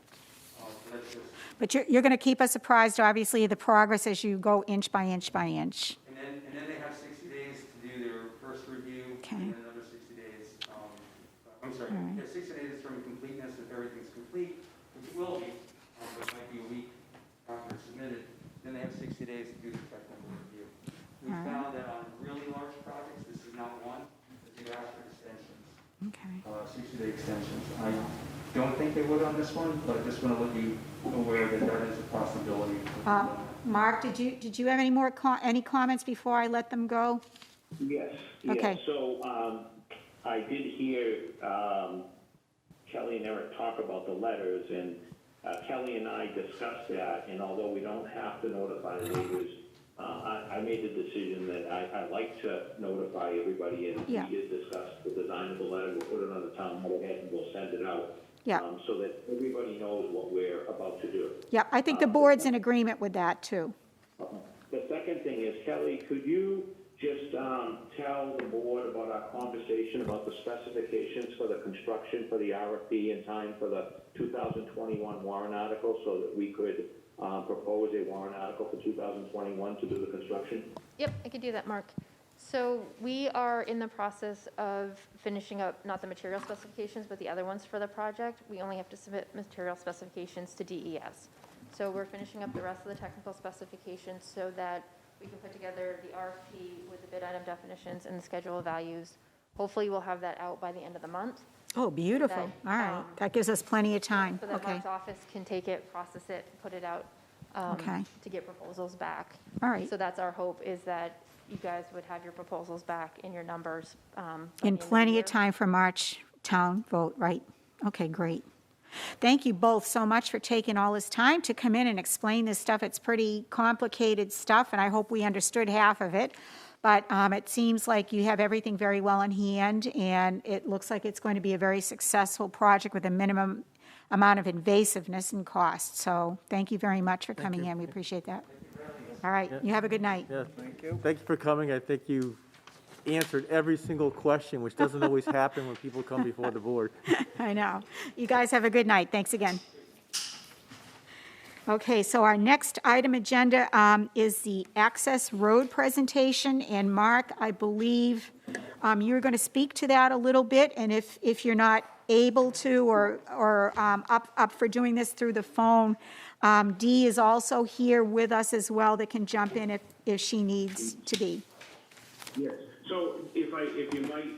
Speaker 4: So that's just,
Speaker 1: But you're going to keep us apprised, obviously, of the progress as you go inch by inch by inch.
Speaker 4: and then they have 60 days to do their first review,
Speaker 1: Okay.
Speaker 4: and then another 60 days. I'm sorry,
Speaker 1: All right.
Speaker 4: yeah, 60 days from completeness if everything's complete, which it will be, but it might be a week after it's submitted. Then they have 60 days to do the technical review. We
Speaker 1: All right.
Speaker 4: found that on really large projects, this is not one, but they've asked for extensions,
Speaker 1: Okay.
Speaker 4: 60-day extensions. I don't think they would on this one, but I just want to let you aware that that is a possibility.
Speaker 1: Mark, did you have any more, any comments before I let them go?
Speaker 6: Yes,
Speaker 1: Okay.
Speaker 6: yes. So I did hear Kelly and Eric talk about the letters, and Kelly and I discussed that, and although we don't have to notify the neighbors, I made the decision that I like to notify everybody, and
Speaker 1: Yeah.
Speaker 6: we did discuss the design of the letter. We'll put it on the town letterhead, and we'll send it out.
Speaker 1: Yeah.
Speaker 6: So that everybody knows what we're about to do.
Speaker 1: Yeah, I think the board's in agreement with that, too.
Speaker 6: The second thing is, Kelly, could you just tell the board about our conversation about the specifications for the construction for the RFP in time for the 2021 warrant article, so that we could propose a warrant article for 2021 to do the construction?
Speaker 7: Yep, I could do that, Mark. So we are in the process of finishing up, not the material specifications, but the other ones for the project. We only have to submit material specifications to DES. So we're finishing up the rest of the technical specifications so that we can put together the RFP with the bid item definitions and the schedule of values. Hopefully, we'll have that out by the end of the month,
Speaker 1: Oh, beautiful. All
Speaker 7: That,
Speaker 1: right. That gives us plenty of time.
Speaker 7: so that
Speaker 1: Okay.
Speaker 7: Mark's office can take it, process it, put it out
Speaker 1: Okay.
Speaker 7: to get proposals back.
Speaker 1: All right.
Speaker 7: So that's our hope, is that you guys would have your proposals back in your numbers. by the
Speaker 1: In
Speaker 7: end the
Speaker 1: plenty
Speaker 7: year.
Speaker 1: of time for March town vote, right? Okay, great. Thank you both so much for taking all this time to come in and explain this stuff. It's pretty complicated stuff, and I hope we understood half of it. But it seems like you have everything very well in hand, and it looks like it's going to be a very successful project with a minimum amount of invasiveness and cost. So thank you very much for coming in. We appreciate that. All right, you have a good night.
Speaker 5: Yeah. Thank you. Thank you for coming. I think you answered every single question, which doesn't always happen when people come before the board.
Speaker 1: I know. You guys have a good night. Thanks again. Okay, so our next item agenda is the Access Road presentation. And Mark, I believe you're going to speak to that a little bit. And if you're not able to or up for doing this through the phone, Dee is also here with us as well that can jump in if she needs to be.
Speaker 6: Yes. So if you might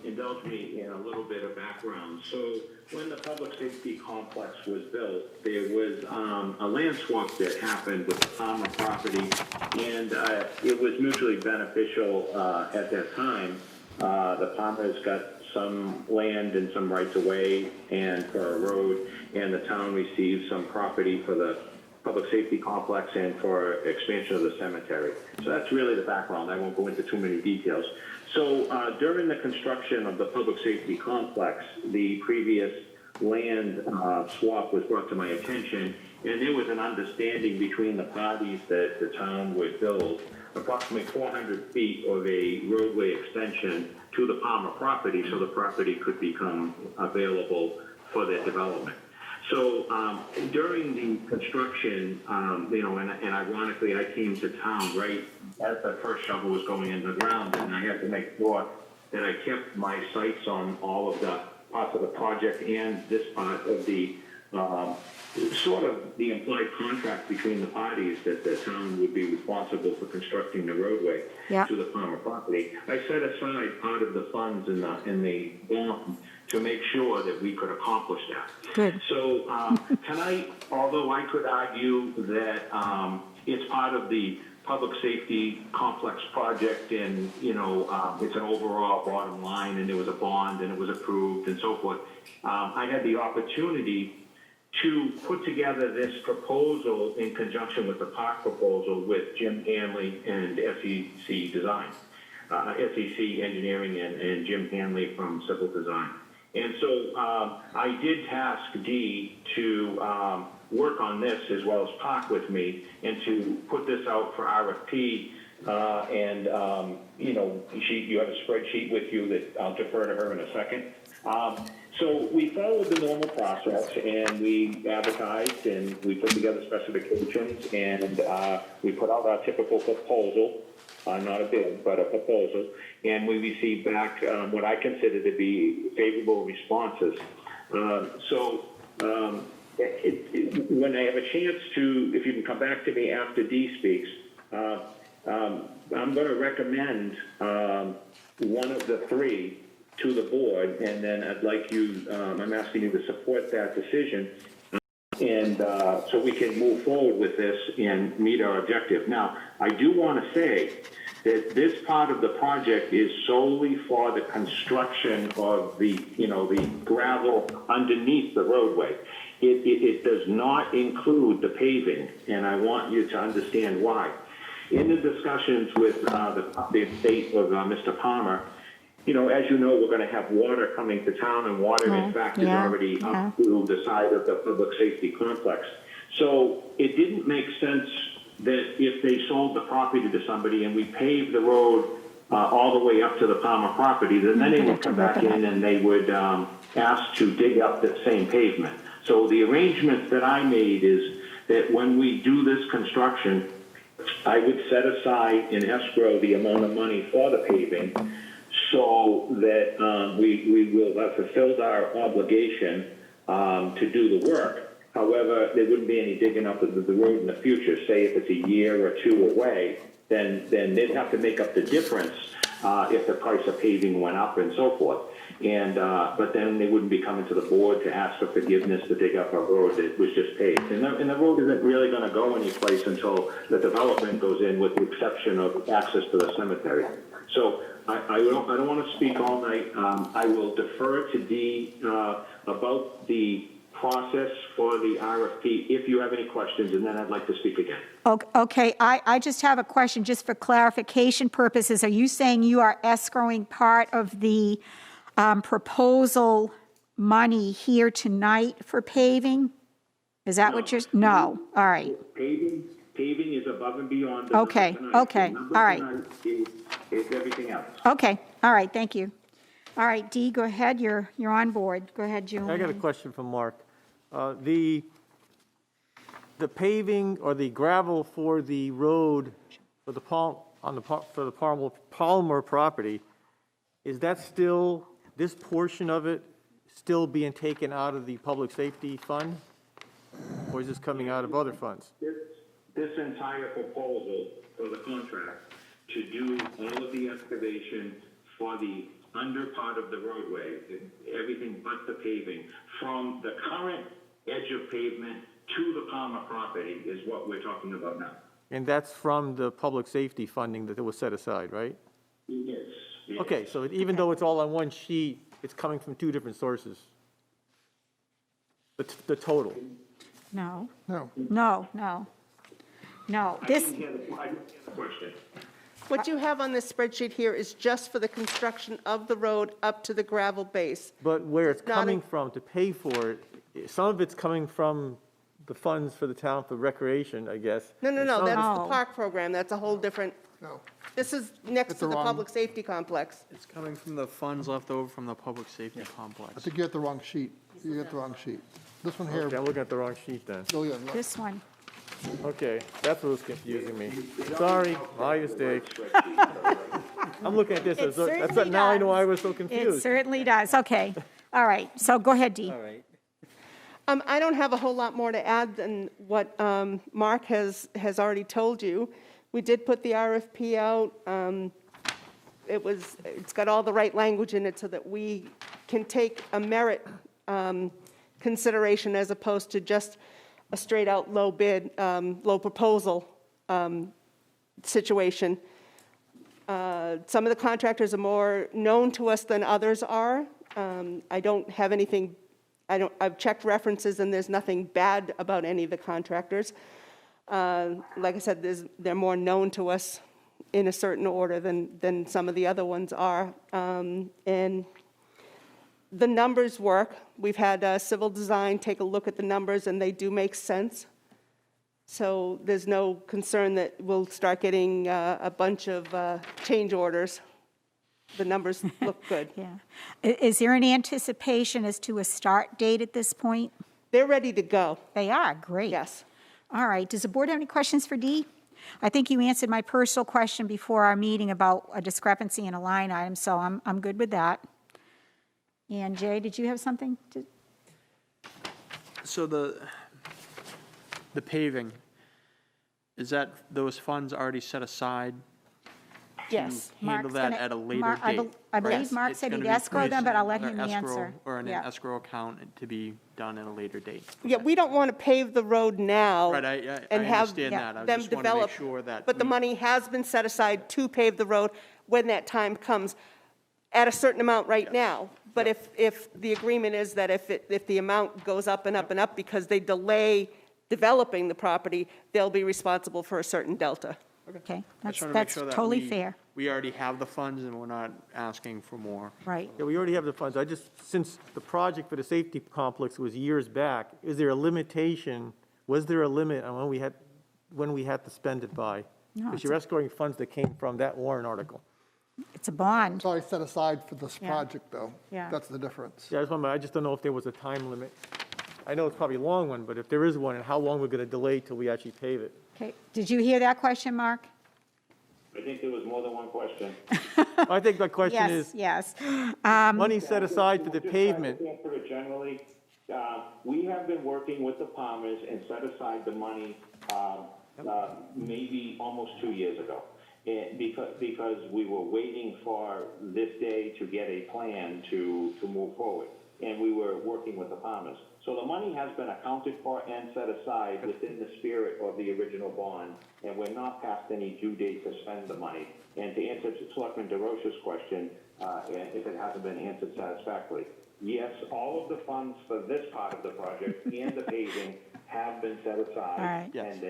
Speaker 6: indulge me in a little bit of background. So when the public safety complex was built, there was a land swap that happened with the Palmer property, and it was mutually beneficial at that time. The Palmers got some land and some rights of way and for a road, and the town received some property for the public safety complex and for expansion of the cemetery. So that's really the background. I won't go into too many details. So during the construction of the public safety complex, the previous land swap was brought to my attention, and there was an understanding between the parties that the town would build approximately 400 feet of a roadway extension to the Palmer property so the property could become available for their development. So during the construction, and ironically, I came to town right as the first shovel was going in the ground, and I had to make sure that I kept my sights on all of the parts of the project and this part of the sort of the implied contract between the parties that the town would be responsible for constructing the roadway to the Palmer property. I set aside part of the funds in the bond to make sure that we could accomplish that.
Speaker 1: Good.
Speaker 6: So tonight, although I could argue that it's part of the public safety complex project and, it's an overall bottom line and there was a bond and it was approved and so forth, I had the opportunity to put together this proposal in conjunction with the park proposal with Jim Hanley and SEC Design, SEC Engineering and Jim Hanley from Civil Design. And so I did task Dee to work on this as well as Park with me and to put this out for RFP. You have a spreadsheet with you that I'll defer to her in a second. So we followed the normal process and we advertised and we put together specifications and we put out our typical proposal, not a bid, but a proposal, and we received back what I consider to be favorable responses. When I have a chance to, if you can come back to me after Dee speaks, I'm going to recommend one of the three to the board, and then I'd like you, I'm asking you to support that decision, and so we can move forward with this and meet our objective. Now, I do want to say that this part of the project is solely for the construction of the gravel underneath the roadway. It does not include the paving, and I want you to understand why. In the discussions with the estate of Mr. Palmer, as you know, we're going to have water coming to town, and water, in fact, is already up to the side of the public safety complex. So it didn't make sense that if they sold the property to somebody and we paved the road all the way up to the Palmer property, then they would come back in and they would ask to dig up that same pavement. So the arrangements that I made is that when we do this construction, I would set aside in escrow the amount of money for the paving so that we will have fulfilled our obligation to do the work. However, there wouldn't be any digging up of the road in the future. Say if it's a year or two away, then they'd have to make up the difference if the price of paving went up and so forth. And but then they wouldn't be coming to the board to ask for forgiveness to dig up a road that was just paved. And the road isn't really going to go anyplace until the development goes in, with the exception of access to the cemetery. So I don't want to speak all night. I will defer to Dee about the process for the RFP if you have any questions, and then I'd like to speak again.
Speaker 1: Okay, I just have a question, just for clarification purposes. Are you saying you are escrowing part of the proposal money here tonight for paving? Is that what you're, no, all right.
Speaker 6: Paving is above and beyond. The
Speaker 1: Okay,
Speaker 6: tonight.
Speaker 1: okay,
Speaker 6: The
Speaker 1: all right.
Speaker 6: is everything else.
Speaker 1: Okay, all right, thank you. All right, Dee, go ahead, you're on board. Go ahead, Julian.
Speaker 5: I got a question from Mark. The paving or the gravel for the road for the Palmer property, is that still, this portion of it still being taken out of the public safety fund? Or is this coming out of other funds?
Speaker 6: This entire proposal for the contract to do all of the excavation for the under part of the roadway, everything but the paving, from the current edge of pavement to the Palmer property is what we're talking about now.
Speaker 5: And that's from the public safety funding that was set aside, right?
Speaker 6: Yes. Yes.
Speaker 5: Okay, so even though it's all on one sheet, it's coming from two different sources? The total?
Speaker 1: No,
Speaker 3: No.
Speaker 1: no, no. No,
Speaker 6: I
Speaker 1: this,
Speaker 6: didn't hear the question.
Speaker 9: What you have on this spreadsheet here is just for the construction of the road up to the gravel base.
Speaker 5: But where it's
Speaker 9: Not
Speaker 5: coming
Speaker 9: in-
Speaker 5: from to pay for it, some of it's coming from the funds for the town for recreation, I guess.
Speaker 9: No,
Speaker 5: And
Speaker 9: that's
Speaker 5: some-
Speaker 9: the
Speaker 1: No.
Speaker 9: park program, that's a whole different,
Speaker 3: No.
Speaker 9: this is next
Speaker 3: It's
Speaker 9: to
Speaker 3: the
Speaker 9: the
Speaker 3: wrong-
Speaker 9: public safety complex.
Speaker 8: It's coming from the funds left over from the public safety
Speaker 3: I
Speaker 8: complex.
Speaker 3: think you got the wrong sheet. You got the wrong sheet. This one here,
Speaker 5: Okay, I'm looking at the wrong sheet then.
Speaker 3: oh, yeah, look.
Speaker 1: this one.
Speaker 5: Okay, that's what was confusing me. Sorry, my mistake. I'm looking at this,
Speaker 1: It
Speaker 5: as though- that's,
Speaker 1: certainly
Speaker 5: now I know why I
Speaker 1: does.
Speaker 5: was so
Speaker 1: It
Speaker 5: confused.
Speaker 1: certainly does, okay. All right, so go ahead, Dee.
Speaker 4: All right.
Speaker 9: I don't have a whole lot more to add than what Mark has already told you. We did put the RFP out. It's got all the right language in it so that we can take a merit consideration as opposed to just a straight-out low bid, low proposal situation. Some of the contractors are more known to us than others are. I don't have anything, I've checked references and there's nothing bad about any of the contractors. Like I said, they're more known to us in a certain order than some of the other ones are. And the numbers work. We've had Civil Design take a look at the numbers, and they do make sense. So there's no concern that we'll start getting a bunch of change orders. The numbers look good.
Speaker 1: Yeah. Is there any anticipation as to a start date at this point?
Speaker 9: They're ready to go,
Speaker 1: They are, great.
Speaker 9: yes.
Speaker 1: All right, does the board have any questions for Dee? I think you answered my personal question before our meeting about a discrepancy in a line item, so I'm good with that. And Jay, did you have something to?
Speaker 8: So the paving, is that those funds already set aside?
Speaker 9: Yes.
Speaker 8: To handle
Speaker 1: Mark's
Speaker 8: that
Speaker 1: gonna-
Speaker 8: at a later
Speaker 1: Mar- I bel-
Speaker 8: date?
Speaker 1: I believe
Speaker 8: Right?
Speaker 1: Mark
Speaker 8: It's
Speaker 1: said
Speaker 8: gonna
Speaker 1: he'd
Speaker 8: be
Speaker 1: escrow them, but I'll let
Speaker 8: placed
Speaker 1: him
Speaker 8: in an escrow
Speaker 1: answer.
Speaker 8: Or in an
Speaker 1: Yeah.
Speaker 8: escrow account to be done at a later date?
Speaker 9: Yeah, we don't want to pave the road now.
Speaker 8: Right, I
Speaker 9: and have
Speaker 8: understand that. I
Speaker 9: them
Speaker 8: just want to make
Speaker 9: develop.
Speaker 8: sure that.
Speaker 9: But the
Speaker 8: we-
Speaker 9: money has been set aside to pave the road when that time comes, at a certain amount right now. But if the agreement is that if the amount goes up and up and up because they delay developing the property, they'll be responsible for a certain delta.
Speaker 1: Okay,
Speaker 8: I
Speaker 1: that's
Speaker 8: just want to make
Speaker 1: that's
Speaker 8: sure that
Speaker 1: totally
Speaker 8: we-
Speaker 1: fair,
Speaker 8: We already have the funds and we're not asking for more.
Speaker 1: right.
Speaker 5: Yeah, we already have the funds. Since the project for the safety complex was years back, is there a limitation, was there a limit on when we had to spend it by?
Speaker 1: No,
Speaker 5: Because
Speaker 1: it's
Speaker 5: you're escrowing funds that came from that warrant article.
Speaker 1: It's a bond.
Speaker 3: It's already set aside for this
Speaker 1: Yeah.
Speaker 3: project, though.
Speaker 1: Yeah.
Speaker 3: That's the difference.
Speaker 5: Yeah, I just don't know if there was a time limit. I know it's probably a long one, but if there is one, and how long we're going to delay till we actually pave it?
Speaker 1: Okay, did you hear that question, Mark?
Speaker 6: I think there was more than one question.
Speaker 5: I think the question
Speaker 1: Yes,
Speaker 5: is,
Speaker 1: yes.
Speaker 5: money set aside for the
Speaker 6: Just
Speaker 5: pavement.
Speaker 6: to answer it generally, we have been working with the Palmers and set aside the money maybe almost 2 years ago. And because we were waiting for this day to get a plan to move forward. And we were working with the Palmers. So the money has been accounted for and set aside within the spirit of the original bond, and we're not past any due date to spend the money. And to answer Selectman DeRoche's question, if it hasn't been answered satisfactorily, yes, all of the funds for this part of the project and the paving have been set aside.
Speaker 1: All right.
Speaker 8: Yes.
Speaker 6: And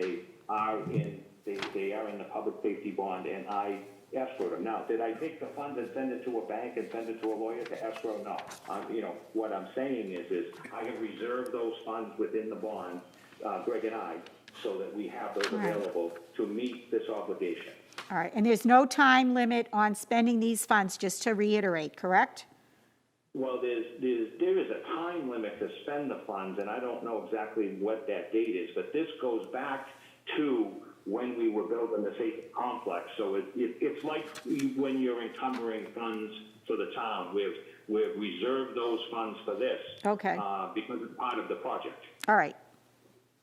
Speaker 6: they are in the public safety bond, and I escrowed them. Now, did I take the funds and send it to a bank and send it to a lawyer to escrow? No. What I'm saying is I have reserved those funds within the bond, Greg and I, so that we have those
Speaker 1: All right.
Speaker 6: available to meet this obligation.
Speaker 1: All right, and there's no time limit on spending these funds, just to reiterate, correct?
Speaker 6: Well, there is a time limit to spend the funds, and I don't know exactly what that date is, but this goes back to when we were building the safety complex. So it's like when you're encumbering funds for the town. We've reserved those funds for this.
Speaker 1: Okay.
Speaker 6: Because it's part of the project.
Speaker 1: All right.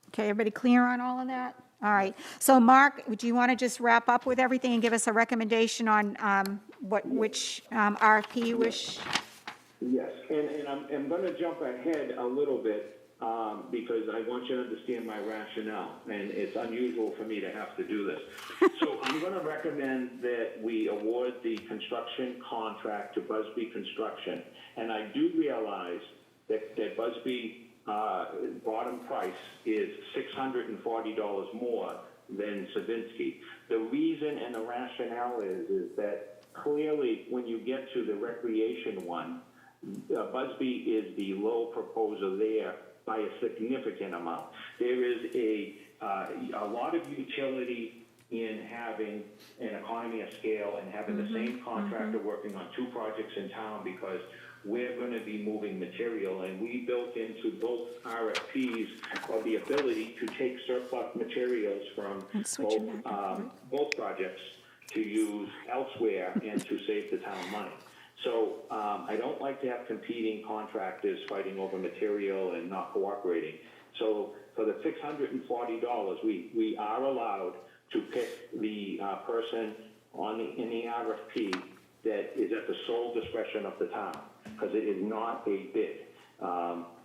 Speaker 1: Okay, everybody clear on all of that? All right. So Mark, do you want to just wrap up with everything and give us a recommendation on which RFP you wish?
Speaker 6: Yes, and I'm going to jump ahead a little bit because I want you to understand my rationale, and it's unusual for me to have to do this. So I'm going to recommend that we award the construction contract to Busby Construction, and I do realize that Busby bottom price is $640 more than Savinsky. The reason and the rationale is that clearly when you get to the recreation one, Busby is the low proposer there by a significant amount. There is a lot of utility in having an economy of scale and having the same contractor working on two projects in town, because we're going to be moving material, and we built into both RFPs of the ability to take surplus materials from both projects to use elsewhere and to save the town money. So I don't like to have competing contractors fighting over material and not cooperating. So for the $640, we are allowed to pick the person in the RFP that is at the sole discretion of the town, because it is not a bid.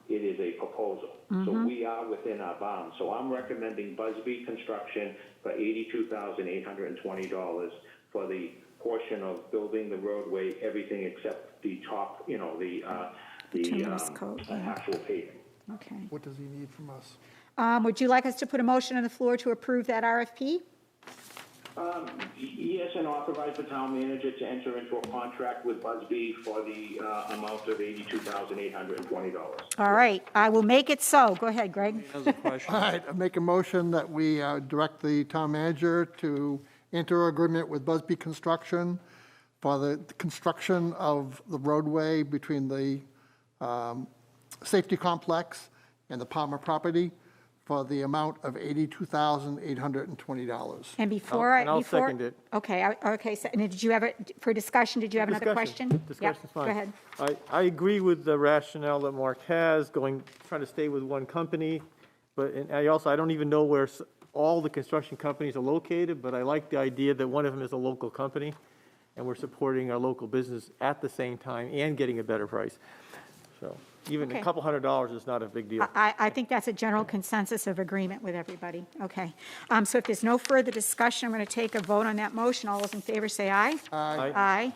Speaker 6: It is a proposal. So we are within our bounds. So I'm recommending Busby Construction for $82,820 for the portion of building the roadway, everything except the top, the actual paving.
Speaker 1: Okay.
Speaker 3: What does he need from us?
Speaker 1: Would you like us to put a motion on the floor to approve that RFP?
Speaker 6: Yes, and authorize the town manager to enter into a contract with Busby for the amount of $82,820.
Speaker 1: All right, I will make it so. Go ahead, Greg.
Speaker 3: All right, I make a motion that we direct the town manager to enter agreement with Busby Construction for the construction of the roadway between the safety complex and the Palmer property for the amount of $82,820.
Speaker 1: And before I...
Speaker 5: And I'll second it.
Speaker 1: Okay, okay, so, and did you have, for discussion, did you have another question?
Speaker 5: Discussion's
Speaker 1: Yep,
Speaker 5: fine.
Speaker 1: go ahead.
Speaker 5: I agree with the rationale that Mark has, trying to stay with one company, but and I don't even know where all the construction companies are located, but I like the idea that one of them is a local company, and we're supporting our local business at the same time and getting a better price. So even
Speaker 1: Okay.
Speaker 5: a couple $100 is not a big deal.
Speaker 1: I think that's a general consensus of agreement with everybody. Okay. So if there's no further discussion, I'm going to take a vote on that motion. All those in favor say aye.
Speaker 5: Aye.
Speaker 1: Aye.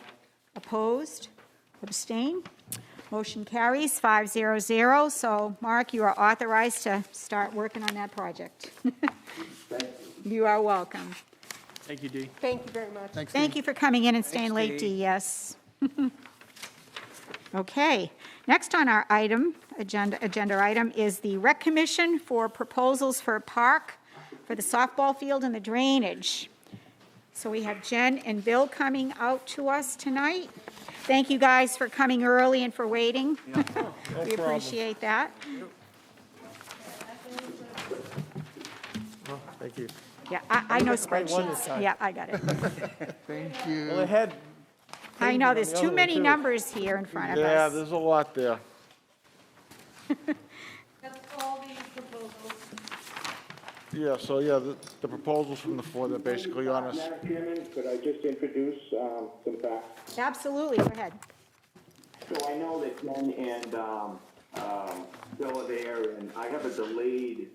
Speaker 1: Opposed? Abstained? Motion carries 500. So, Mark, you are authorized to start working on that project. You are welcome.
Speaker 5: Thank you, Dee.
Speaker 9: Thank you very much.
Speaker 1: Thank you for coming in and staying late, Dee, yes. Okay, next on our agenda item is the Rec Commission for proposals for a park for the softball field and the drainage. So we have Jen and Bill coming out to us tonight. Thank you guys for coming early and for waiting. We appreciate that.
Speaker 5: Oh, thank you.
Speaker 1: Yeah, I know
Speaker 5: right one this
Speaker 1: spreadsheets.
Speaker 5: time.
Speaker 1: Yeah, I got it.
Speaker 3: Thank
Speaker 5: Well,
Speaker 3: you.
Speaker 5: it had.
Speaker 1: I know, there's
Speaker 5: pages on the
Speaker 1: too
Speaker 5: other
Speaker 1: many
Speaker 5: one, too.
Speaker 1: numbers here in front of
Speaker 10: Yeah,
Speaker 1: us.
Speaker 10: there's a lot there.
Speaker 7: That's all the proposals.
Speaker 10: Yeah, so yeah, the proposals from the floor, they're basically on us.
Speaker 6: Madam Chairman, could I just introduce some facts?
Speaker 1: Absolutely, go ahead.
Speaker 6: So I know that Jen and Bill are there, and I have a delayed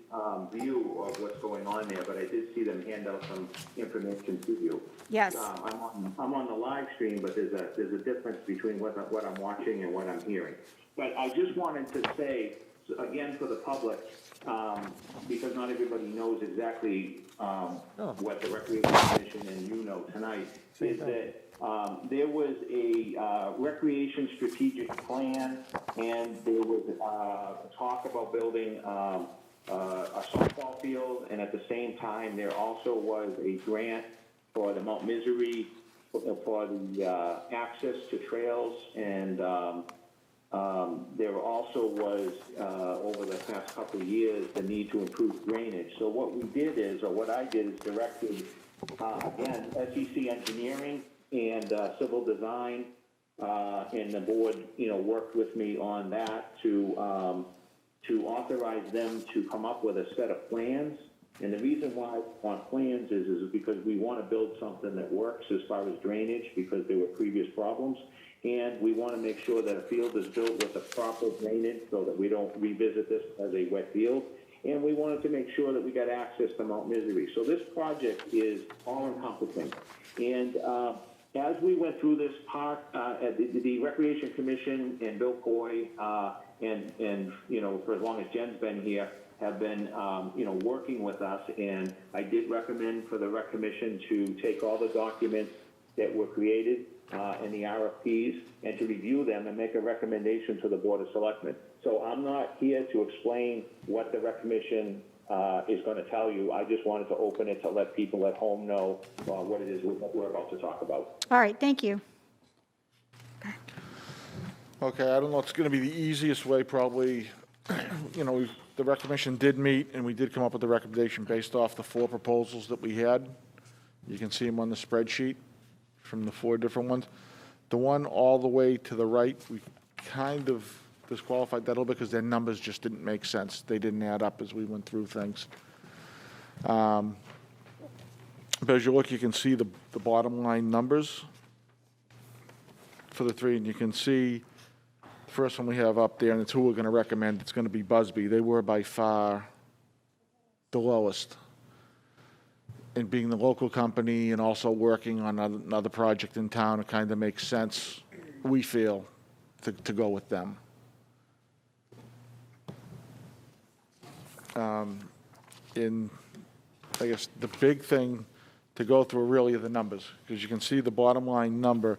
Speaker 6: view of what's going on there, but I did see them hand out some information to you.
Speaker 1: Yes.
Speaker 6: I'm on the live stream, but there's a difference between what I'm watching and what I'm hearing. But I just wanted to say, again, for the public, because not everybody knows exactly what the Recreation Commission and you know tonight, is that there was a recreation strategic plan, and there was talk about building a softball field, and at the same time, there also was a grant for the Mount Misery for the access to trails, and there also was, over the past couple of years, the need to improve drainage. So what we did is, or what I did is directed, again, SEC Engineering and Civil Design, and the board, worked with me on that to authorize them to come up with a set of plans And the reason why on plans is because we want to build something that works as far as drainage, because there were previous problems. And we want to make sure that a field is built with the proper drainage so that we don't revisit this as a wet field. And we wanted to make sure that we got access to Mount Misery. So this project is all-encompassing. And as we went through this park, the Recreation Commission and Bill Coy, and you know, for as long as Jen's been here, have been, you know, working with us. And I did recommend for the Rec Commission to take all the documents that were created and the RFPs and to review them and make a recommendation to the Board of Selectmen. So I'm not here to explain what the Rec Commission is going to tell you. I just wanted to open it to let people at home know what it is we're about to talk about.
Speaker 1: All right, thank you.
Speaker 10: Okay, I don't know, it's going to be the easiest way, probably, you know, the Rec Commission did meet, and we did come up with a recommendation based off the 4 proposals that we had. You can see them on the spreadsheet from the 4 different ones. The one all the way to the right, we kind of disqualified that a little bit because their numbers just didn't make sense. They didn't add up as we went through things. But as you look, you can see the bottom line numbers for the 3, and you can see the first one we have up there, and it's who we're going to recommend. It's going to be Busby. They were by far the lowest. And being the local company and also working on another project in town, it kind of makes sense, we feel, to go with them. In, I guess, the big thing to go through really are the numbers, because you can see the bottom line number,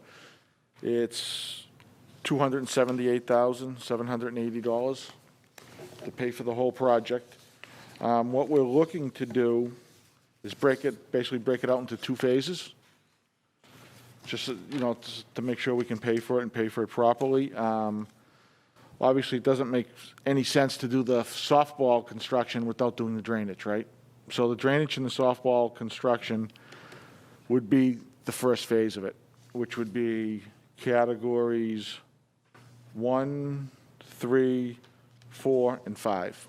Speaker 10: it's $278,780 to pay for the whole project. What we're looking to do is basically break it out into 2 phases, just, you know, to make sure we can pay for it and pay for it properly. Obviously, it doesn't make any sense to do the softball construction without doing the drainage, right? So the drainage and the softball construction would be the first phase of it, which would be categories 1, 3, 4, and 5.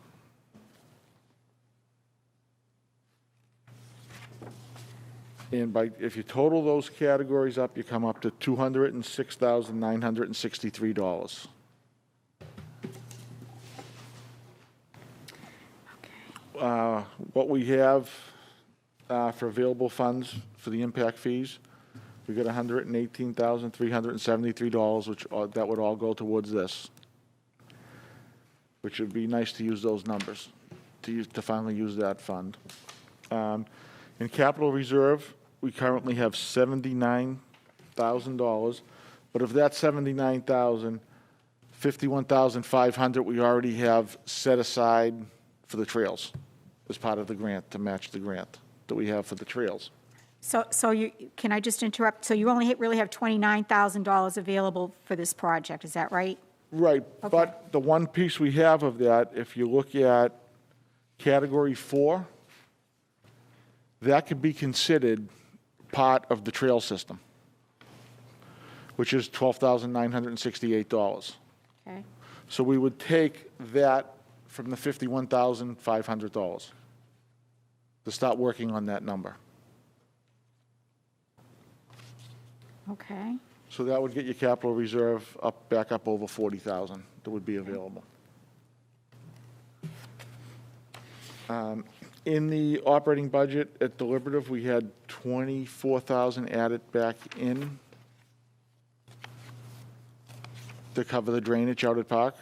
Speaker 10: And if you total those categories up, you come up to $206,963. What we have for available funds for the impact fees, we got $118,373, which that would all go towards this, which would be nice to use those numbers, to finally use that fund. In capital reserve, we currently have $79,000, but of that $79,000, $51,500 we already have set aside for the trails as part of the grant, to match the grant that we have for the trails.
Speaker 1: So you, can I just interrupt? So you only really have $29,000 available for this project, is that right?
Speaker 10: Right,
Speaker 1: Okay.
Speaker 10: but the one piece we have of that, if you look at category 4, that could be considered part of the trail system, which is $12,968.
Speaker 1: Okay.
Speaker 10: So we would take that from the $51,500 to start working on that number.
Speaker 1: Okay.
Speaker 10: So that would get your capital reserve back up over 40,000 that would be available. In the operating budget at deliberative, we had 24,000 added back in to cover the drainage out at Park.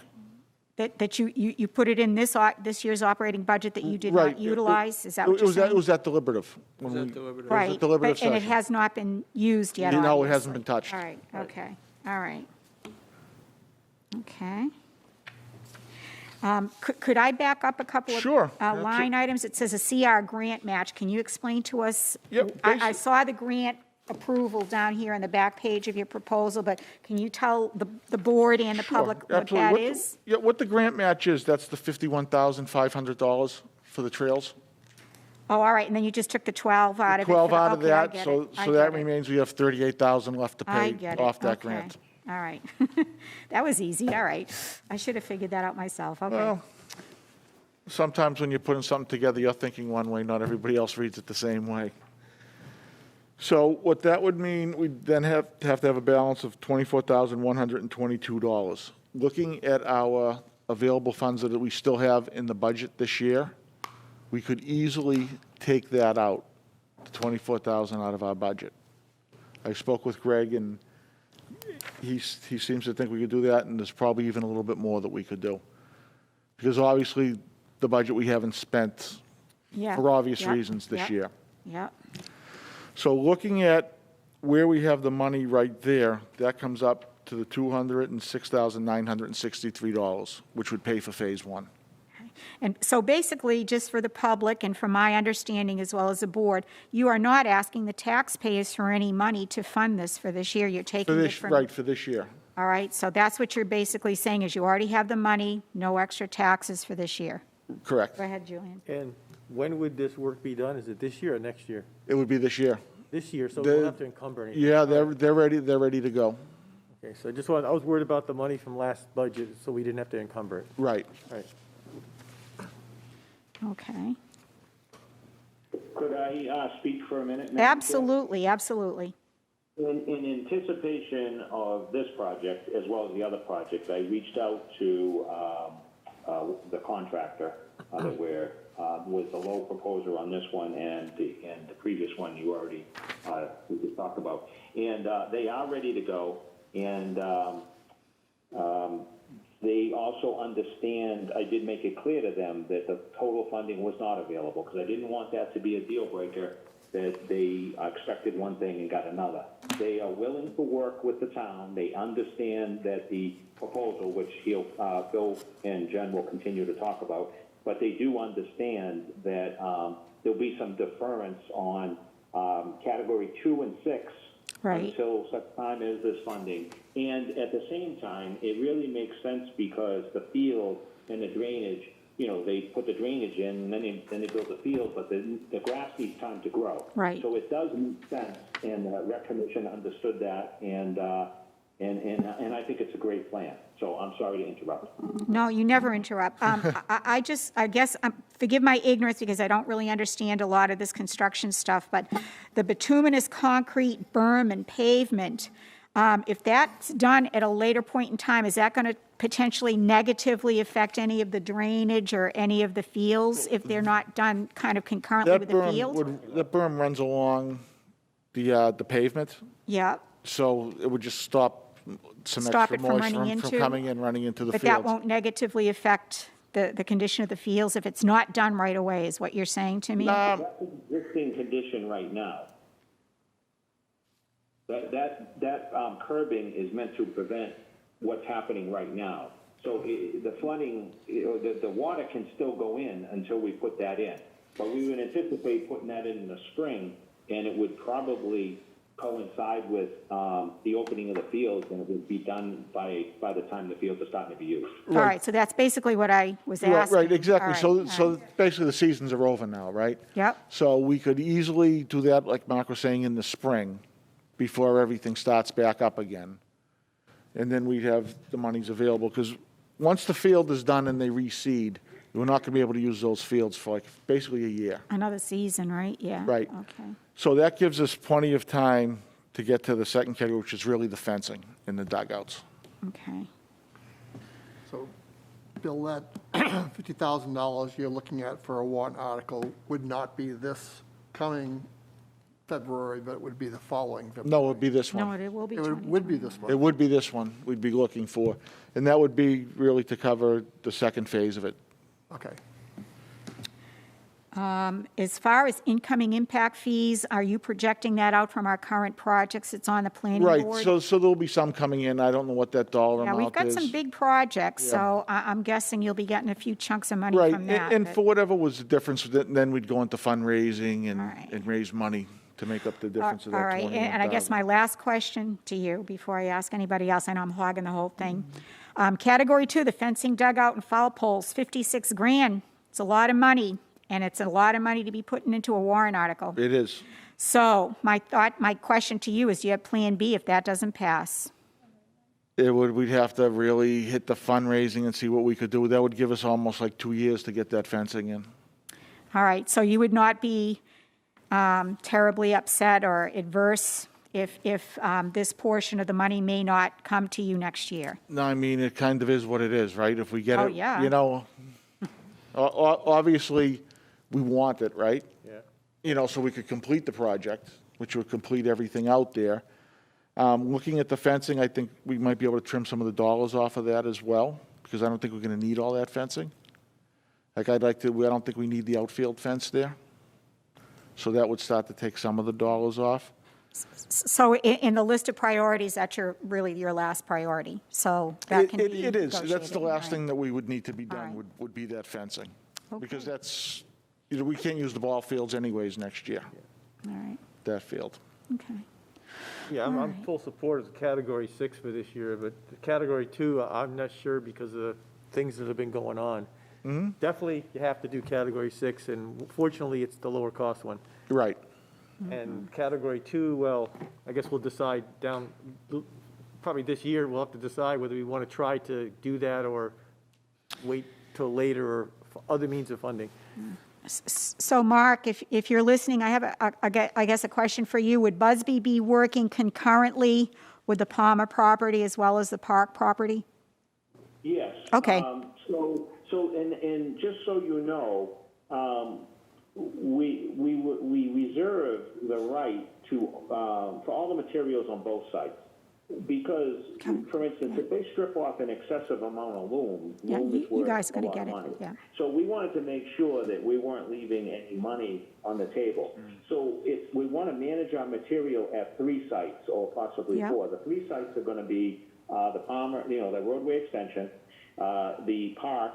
Speaker 1: That you put it in this year's operating budget that you did
Speaker 10: Right.
Speaker 1: not utilize? Is that what you're
Speaker 10: It
Speaker 1: saying?
Speaker 10: was at deliberative.
Speaker 8: Was that deliberative?
Speaker 1: Right,
Speaker 10: a deliberative
Speaker 1: and it
Speaker 10: session.
Speaker 1: has not been used yet,
Speaker 10: No, it
Speaker 1: obviously.
Speaker 10: hasn't been touched.
Speaker 1: All right, okay, all right. Okay. Could I back up a couple of
Speaker 10: Sure,
Speaker 1: line items? It says a CR grant match. Can you explain to us?
Speaker 10: Yep,
Speaker 1: I saw the grant approval down here on the back page of your proposal, but can you tell the board and the
Speaker 10: Sure,
Speaker 1: public what
Speaker 10: absolutely.
Speaker 1: that is?
Speaker 10: Yeah, what the grant match is, that's the $51,500 for the trails.
Speaker 1: Oh, all right, and then you just took the 12 out of it?
Speaker 10: 12 out of
Speaker 1: Okay, I
Speaker 10: that,
Speaker 1: get
Speaker 10: so
Speaker 1: it, I
Speaker 10: so that
Speaker 1: get it.
Speaker 10: remains, we have 38,000 left to
Speaker 1: I
Speaker 10: pay
Speaker 1: get it.
Speaker 10: off that
Speaker 1: Okay.
Speaker 10: grant.
Speaker 1: All right. That was easy, all right. I should have figured that out myself, okay.
Speaker 10: Well, sometimes when you're putting something together, you're thinking one way, not everybody else reads it the same way. So what that would mean, we'd then have to have a balance of $24,122. Looking at our available funds that we still have in the budget this year, we could easily take that out, the $24,000 out of our budget. I spoke with Greg, and he seems to think we could do that, and there's probably even a little bit more that we could do. Because obviously, the budget we haven't spent
Speaker 1: Yeah.
Speaker 10: for obvious
Speaker 1: Yep.
Speaker 10: reasons this
Speaker 1: Yep.
Speaker 10: year.
Speaker 1: Yep.
Speaker 10: So looking at where we have the money right there, that comes up to the $206,963, which would pay for Phase 1.
Speaker 1: And so basically, just for the public and from my understanding as well as the board, you are not asking the taxpayers for any money to fund this for this year. You're
Speaker 10: For
Speaker 1: taking it
Speaker 10: this,
Speaker 1: from.
Speaker 10: right, for this year.
Speaker 1: All right, so that's what you're basically saying is you already have the money, no extra taxes for this year.
Speaker 10: Correct.
Speaker 1: Go ahead, Julian.
Speaker 5: And when would this work be done? Is it this year or next year?
Speaker 10: It would be this year.
Speaker 5: This year, so we don't have to encumber anything.
Speaker 10: Yeah, they're ready to go.
Speaker 5: Okay, so I was worried about the money from last budget, so we didn't have to encumber it.
Speaker 10: Right.
Speaker 5: Right.
Speaker 1: Okay.
Speaker 6: Could I speak for a minute? Madam Chair?
Speaker 1: Absolutely, absolutely.
Speaker 6: In anticipation of this project, as well as the other projects, I reached out to the contractor that was the low proposer on this one, and the previous one you already we just talked about. And they are ready to go, and they also understand, I did make it clear to them that the total funding was not available, because I didn't want that to be a deal breaker, that they expected one thing and got another. They are willing to work with the town. They understand that the proposal, which Bill and Jen will continue to talk about, but they do understand that there'll be some deference on Category 2 and 6
Speaker 1: Right.
Speaker 6: until such time as this funding. And at the same time, it really makes sense because the field and the drainage, they put the drainage in, and then they build the field, but the grass needs time to grow.
Speaker 1: Right.
Speaker 6: So it does make sense, and the Rec Commission understood that, and I think it's a great plan. So I'm sorry to interrupt.
Speaker 1: No, you never interrupt. I guess, forgive my ignorance because I don't really understand a lot of this construction stuff, but the bituminous concrete berm and pavement, if that's done at a later point in time, is that going to potentially negatively affect any of the drainage or any of the fields if they're not done kind of concurrently with the field?
Speaker 10: That berm runs along the pavement,
Speaker 1: Yeah,
Speaker 10: so it would just stop some
Speaker 1: Stop
Speaker 10: extra
Speaker 1: it from
Speaker 10: moisture
Speaker 1: running
Speaker 10: from
Speaker 1: into-
Speaker 10: coming in, running into the
Speaker 1: but
Speaker 10: fields.
Speaker 1: that won't negatively affect the condition of the fields if it's not done right away, is what you're saying to me?
Speaker 6: That's an existing condition right now. That curbing is meant to prevent what's happening right now. So the flooding, the water can still go in until we put that in. But we would anticipate putting that in the spring, and it would probably coincide with the opening of the fields, and it would be done by the time the fields are starting to be used.
Speaker 1: All right, so that's basically what I was
Speaker 10: Right,
Speaker 1: asking.
Speaker 10: right, exactly.
Speaker 1: All right,
Speaker 10: So
Speaker 1: all right.
Speaker 10: basically, the seasons are over now, right?
Speaker 1: Yep.
Speaker 10: So we could easily do that, like Mark was saying, in the spring, before everything starts back up again. And then we'd have the monies available, because once the field is done and they reseed, we're not going to be able to use those fields for like basically a year.
Speaker 1: Another season, right? Yeah.
Speaker 10: Right.
Speaker 1: Okay.
Speaker 10: So that gives us plenty of time to get to the second category, which is really the fencing and the dugouts.
Speaker 1: Okay.
Speaker 3: So, Bill, that $50,000 you're looking at for a warrant article would not be this coming February, but it would be the following February.
Speaker 10: No, it would be this
Speaker 1: No,
Speaker 10: one.
Speaker 1: it will be
Speaker 3: It would
Speaker 1: 2020.
Speaker 3: be this
Speaker 10: It
Speaker 3: one.
Speaker 10: would be this one we'd be looking for. And that would be really to cover the second phase of it.
Speaker 3: Okay.
Speaker 1: As far as incoming impact fees, are you projecting that out from our current projects? It's on the planning
Speaker 10: Right,
Speaker 1: board?
Speaker 10: so there'll be some coming in. I don't know what that dollar
Speaker 1: Yeah,
Speaker 10: amount is.
Speaker 1: we've got some big projects, so I'm guessing you'll be getting a few chunks of money
Speaker 10: Right,
Speaker 1: from that.
Speaker 10: and
Speaker 1: but-
Speaker 10: for whatever was the difference, then we'd go into fundraising
Speaker 1: All right.
Speaker 10: and raise money to make up the difference of that
Speaker 1: All right, and I guess
Speaker 10: 21,000.
Speaker 1: my last question to you, before I ask anybody else, I know I'm hogging the whole thing. Category 2, the fencing, dugout, and foul poles, 56 grand. It's a lot of money, and it's a lot of money to be putting into a warrant article.
Speaker 10: It is.
Speaker 1: So my question to you is, do you have Plan B if that doesn't pass?
Speaker 10: we'd have to really hit the fundraising and see what we could do. That would give us almost like 2 years to get that fencing in.
Speaker 1: All right, so you would not be terribly upset or adverse if this portion of the money may not come to you next year?
Speaker 10: No, I mean, it kind of is what it is, right? If we get
Speaker 1: Oh,
Speaker 10: it,
Speaker 1: yeah.
Speaker 10: you know, obviously, we want it, right?
Speaker 5: Yeah.
Speaker 10: You know, so we could complete the project, which would complete everything out there. Looking at the fencing, I think we might be able to trim some of the dollars off of that as well, because I don't think we're going to need all that fencing. Like, I don't think we need the outfield fence there. So that would start to take some of the dollars off.
Speaker 1: So in the list of priorities, that's really your last priority, so that can be
Speaker 10: It is. That's the
Speaker 1: negotiated,
Speaker 10: last
Speaker 1: right.
Speaker 10: thing that we would need to be
Speaker 1: All
Speaker 10: done,
Speaker 1: right.
Speaker 10: would be that fencing. Because
Speaker 1: Okay.
Speaker 10: that's, you know, we can't use the ball fields anyways next year,
Speaker 1: All right,
Speaker 10: that field.
Speaker 1: okay.
Speaker 5: Yeah, I'm full support of the Category 6 for this year, but the Category 2, I'm not sure because of the things that have been going on. Definitely, you have to do Category 6, and fortunately, it's the lower cost one.
Speaker 10: Right.
Speaker 5: And Category 2, well, I guess we'll decide probably this year, we'll have to decide whether we want to try to do that or wait till later or other means of funding.
Speaker 1: So Mark, if you're listening, I have, I guess, a question for you. Would Busby be working concurrently with the Palmer property as well as the Park property?
Speaker 6: Yes.
Speaker 1: Okay.
Speaker 6: And just so you know, we reserve the right to, for all the materials on both sites. Because, for instance, if they strip off an excessive amount of loom,
Speaker 1: Yeah,
Speaker 6: loom is
Speaker 1: you
Speaker 6: worth
Speaker 1: guys are
Speaker 6: a
Speaker 1: gonna
Speaker 6: lot
Speaker 1: get
Speaker 6: of
Speaker 1: it,
Speaker 6: money.
Speaker 1: yeah.
Speaker 6: So we wanted to make sure that we weren't leaving any money on the table. So we want to manage our material at 3 sites, or possibly
Speaker 1: Yeah.
Speaker 6: 4. The 3 sites are going to be the Palmer, the roadway extension, the park,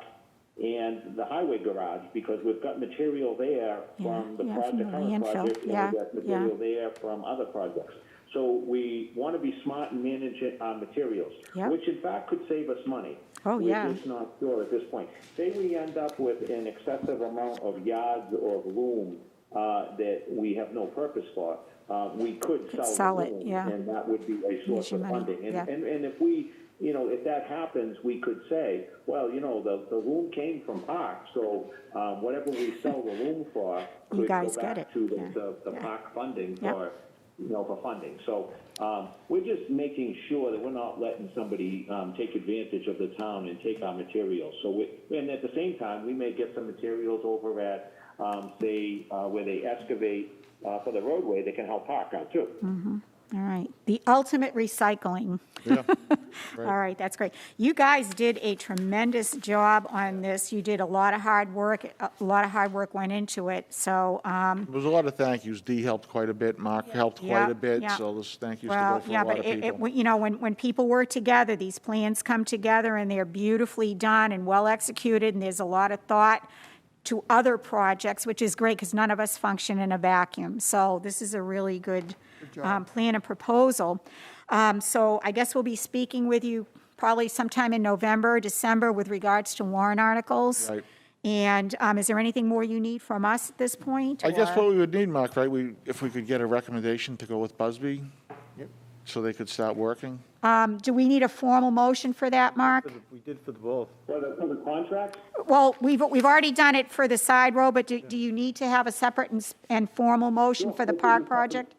Speaker 6: and the highway garage, because we've got material there from the
Speaker 1: Yeah, from the
Speaker 6: current
Speaker 1: landfill,
Speaker 6: project, and
Speaker 1: yeah,
Speaker 6: we've got material there from other projects. So we want to be smart and manage our materials,
Speaker 1: Yep.
Speaker 6: which in fact could save us money.
Speaker 1: Oh, yeah.
Speaker 6: We're just not sure at this point. Say we end up with an excessive amount of yards of loom that we have no purpose for, we could
Speaker 1: sell
Speaker 6: the
Speaker 1: it,
Speaker 6: loom,
Speaker 1: yeah.
Speaker 6: and that would be a source
Speaker 1: your
Speaker 6: of
Speaker 1: money,
Speaker 6: funding.
Speaker 1: yeah.
Speaker 6: And if we, if that happens, we could say, well, the loom came from Park, so whatever we sell the loom for
Speaker 1: You
Speaker 6: could
Speaker 1: guys
Speaker 6: go
Speaker 1: get
Speaker 6: back
Speaker 1: it,
Speaker 6: to
Speaker 1: yeah,
Speaker 6: the
Speaker 1: yeah.
Speaker 6: Park funding
Speaker 1: Yep.
Speaker 6: for funding. So we're just making sure that we're not letting somebody take advantage of the town and take our materials. So and at the same time, we may get some materials over at, say, where they excavate for the roadway that can help Park out too.
Speaker 1: All right, the ultimate recycling.
Speaker 10: Yeah.
Speaker 1: All right, that's great. You guys did a tremendous job on this. You did a lot of hard work. A lot of hard work went into it, so,
Speaker 10: There was a lot of thank yous. Dee helped quite a bit, Mark helped quite a bit,
Speaker 1: yeah.
Speaker 10: so there's thank yous to
Speaker 1: well,
Speaker 10: go for
Speaker 1: yeah,
Speaker 10: a lot
Speaker 1: but
Speaker 10: of people.
Speaker 1: when people work together, these plans come together and they're beautifully done and well executed, and there's a lot of thought to other projects, which is great because none of us function in a vacuum. So this is a really good plan and proposal. So I guess we'll be speaking with you probably sometime in November, December with regards to warrant articles.
Speaker 10: Right.
Speaker 1: And is there anything more you need from us at this point?
Speaker 10: I guess
Speaker 1: or-
Speaker 10: what we would need, Mark, right, if we could get a recommendation to go with Busby, so they could start working.
Speaker 1: Do we need a formal motion for that, Mark?
Speaker 5: We did for the both.
Speaker 6: For the contract?
Speaker 1: Well, we've already done it for the side road, but do you need to have a separate and formal motion for the park project?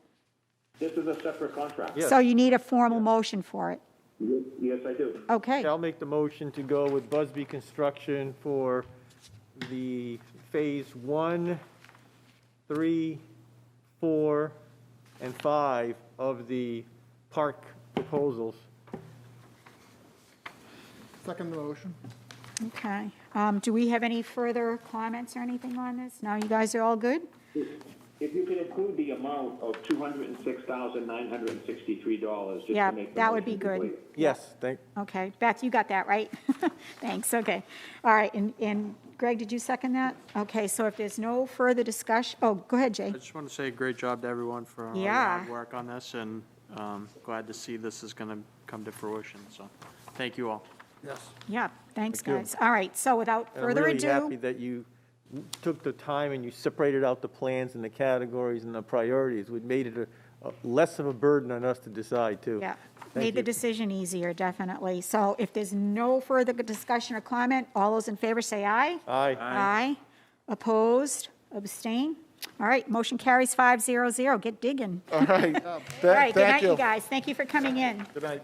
Speaker 6: This is a separate contract.
Speaker 5: Yes.
Speaker 1: So you need a formal motion for it?
Speaker 6: Yes, I do.
Speaker 1: Okay,
Speaker 5: I'll make the motion to go with Busby Construction for the Phase 1, 3, 4, and 5 of the park proposals.
Speaker 3: Second motion.
Speaker 1: okay. Do we have any further comments or anything on this? No, you guys are all good?
Speaker 6: If you could include the amount of $206,963, just
Speaker 1: Yeah,
Speaker 6: to make the
Speaker 1: that would be
Speaker 6: motion
Speaker 1: good.
Speaker 6: complete.
Speaker 5: Yes,
Speaker 1: Okay, Beth, you got that, right? Thanks, okay. All right, and Greg, did you second that? Okay, so if there's no further discussion, oh, go ahead, Jay.
Speaker 8: I just want to say great job to everyone for all the
Speaker 1: Yeah.
Speaker 8: hard work on this, and glad to see this is going to come to fruition, so thank you all.
Speaker 10: Yes.
Speaker 1: Yeah, thanks,
Speaker 5: Thank you.
Speaker 1: guys. All right, so without
Speaker 5: and I'm
Speaker 1: further
Speaker 5: really happy
Speaker 1: ado,
Speaker 5: that you took the time and you separated out the plans and the categories and the priorities. We made it less of a burden on us to decide, too.
Speaker 1: Yeah,
Speaker 5: Thank
Speaker 1: made the
Speaker 5: you.
Speaker 1: decision easier, definitely. So if there's no further discussion or comment, all those in favor say aye.
Speaker 5: Aye.
Speaker 1: Aye. Opposed, abstain? All right, motion carries 500. Get digging.
Speaker 10: All right.
Speaker 1: All right, good night,
Speaker 10: Thank
Speaker 1: you
Speaker 10: you.
Speaker 1: guys. Thank you for coming in.
Speaker 5: Good night.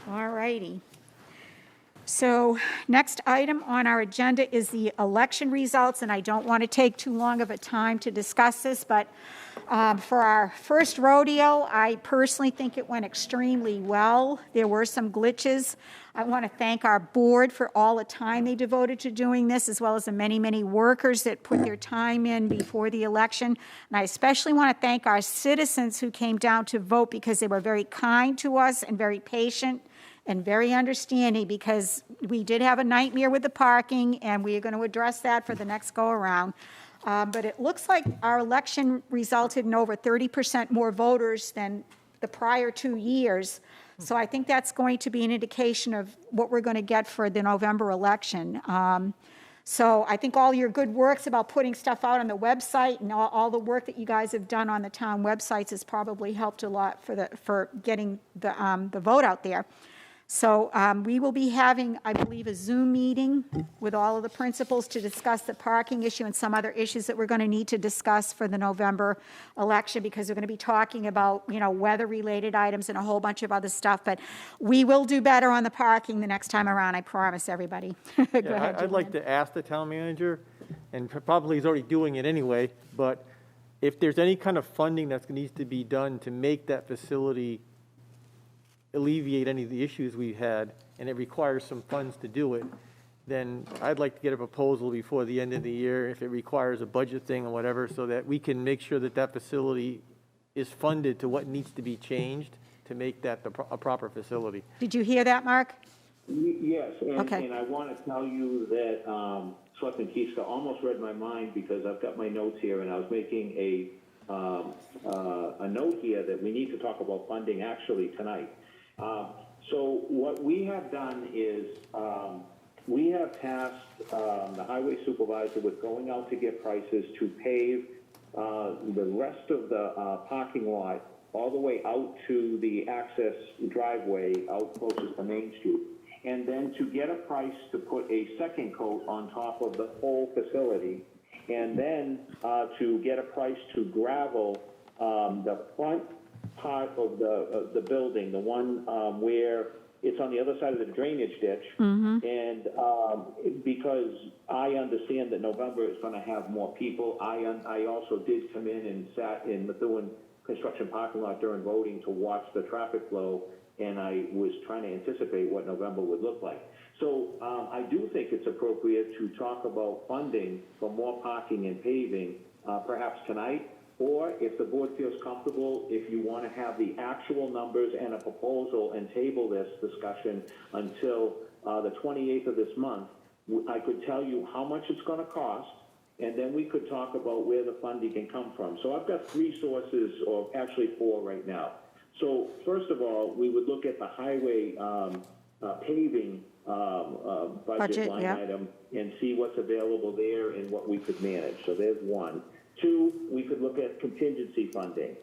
Speaker 1: All righty. So next item on our agenda is the election results, and I don't want to take too long of a time to discuss this, but for our first rodeo, I personally think it went extremely well. There were some glitches. I want to thank our board for all the time they devoted to doing this, as well as the many, many workers that put their time in before the election. And I especially want to thank our citizens who came down to vote, because they were very kind to us and very patient and very understanding, because we did have a nightmare with the parking, and we are going to address that for the next go-around. But it looks like our election resulted in over 30% more voters than the prior 2 years. So I think that's going to be an indication of what we're going to get for the November election. So I think all your good works about putting stuff out on the website and all the work that you guys have done on the town websites has probably helped a lot for getting the vote out there. So we will be having, I believe, a Zoom meeting with all of the principals to discuss the parking issue and some other issues that we're going to need to discuss for the November election, because we're going to be talking about, weather-related items and a whole bunch of other stuff. But we will do better on the parking the next time around, I promise everybody. Go
Speaker 5: Yeah,
Speaker 1: ahead,
Speaker 5: I'd like
Speaker 1: Julian.
Speaker 5: to ask the town manager, and probably he's already doing it anyway, but if there's any kind of funding that needs to be done to make that facility alleviate any of the issues we've had, and it requires some funds to do it, then I'd like to get a proposal before the end of the year, if it requires a budget thing or whatever, so that we can make sure that that facility is funded to what needs to be changed to make that a proper facility.
Speaker 1: Did you hear that, Mark?
Speaker 6: Yes,
Speaker 1: Okay.
Speaker 6: and I want to tell you that Selectman Keiska almost read my mind, because I've got my notes here, and I was making a note here that we need to talk about funding actually tonight. So what we have done is we have tasked the highway supervisor with going out to get prices to pave the rest of the parking lot all the way out to the access driveway out closest to Main Street, and then to get a price to put a second coat on top of the whole facility, and then to get a price to gravel the front part of the building, the one where it's on the other side of the drainage ditch. And because I understand that November is going to have more people, I also did come in and sat in Methuen construction parking lot during voting to watch the traffic flow, and I was trying to anticipate what November would look like. So I do think it's appropriate to talk about funding for more parking and paving, perhaps tonight, or if the board feels comfortable, if you want to have the actual numbers and a proposal and table this discussion until the 28th of this month, I could tell you how much it's going to cost, and then we could talk about where the funding can come from. So I've got 3 sources, or actually 4 right now. So first of all, we would look at the highway paving budget line item and see what's available there and what we could manage. So there's one. 2, we could look at contingency funding,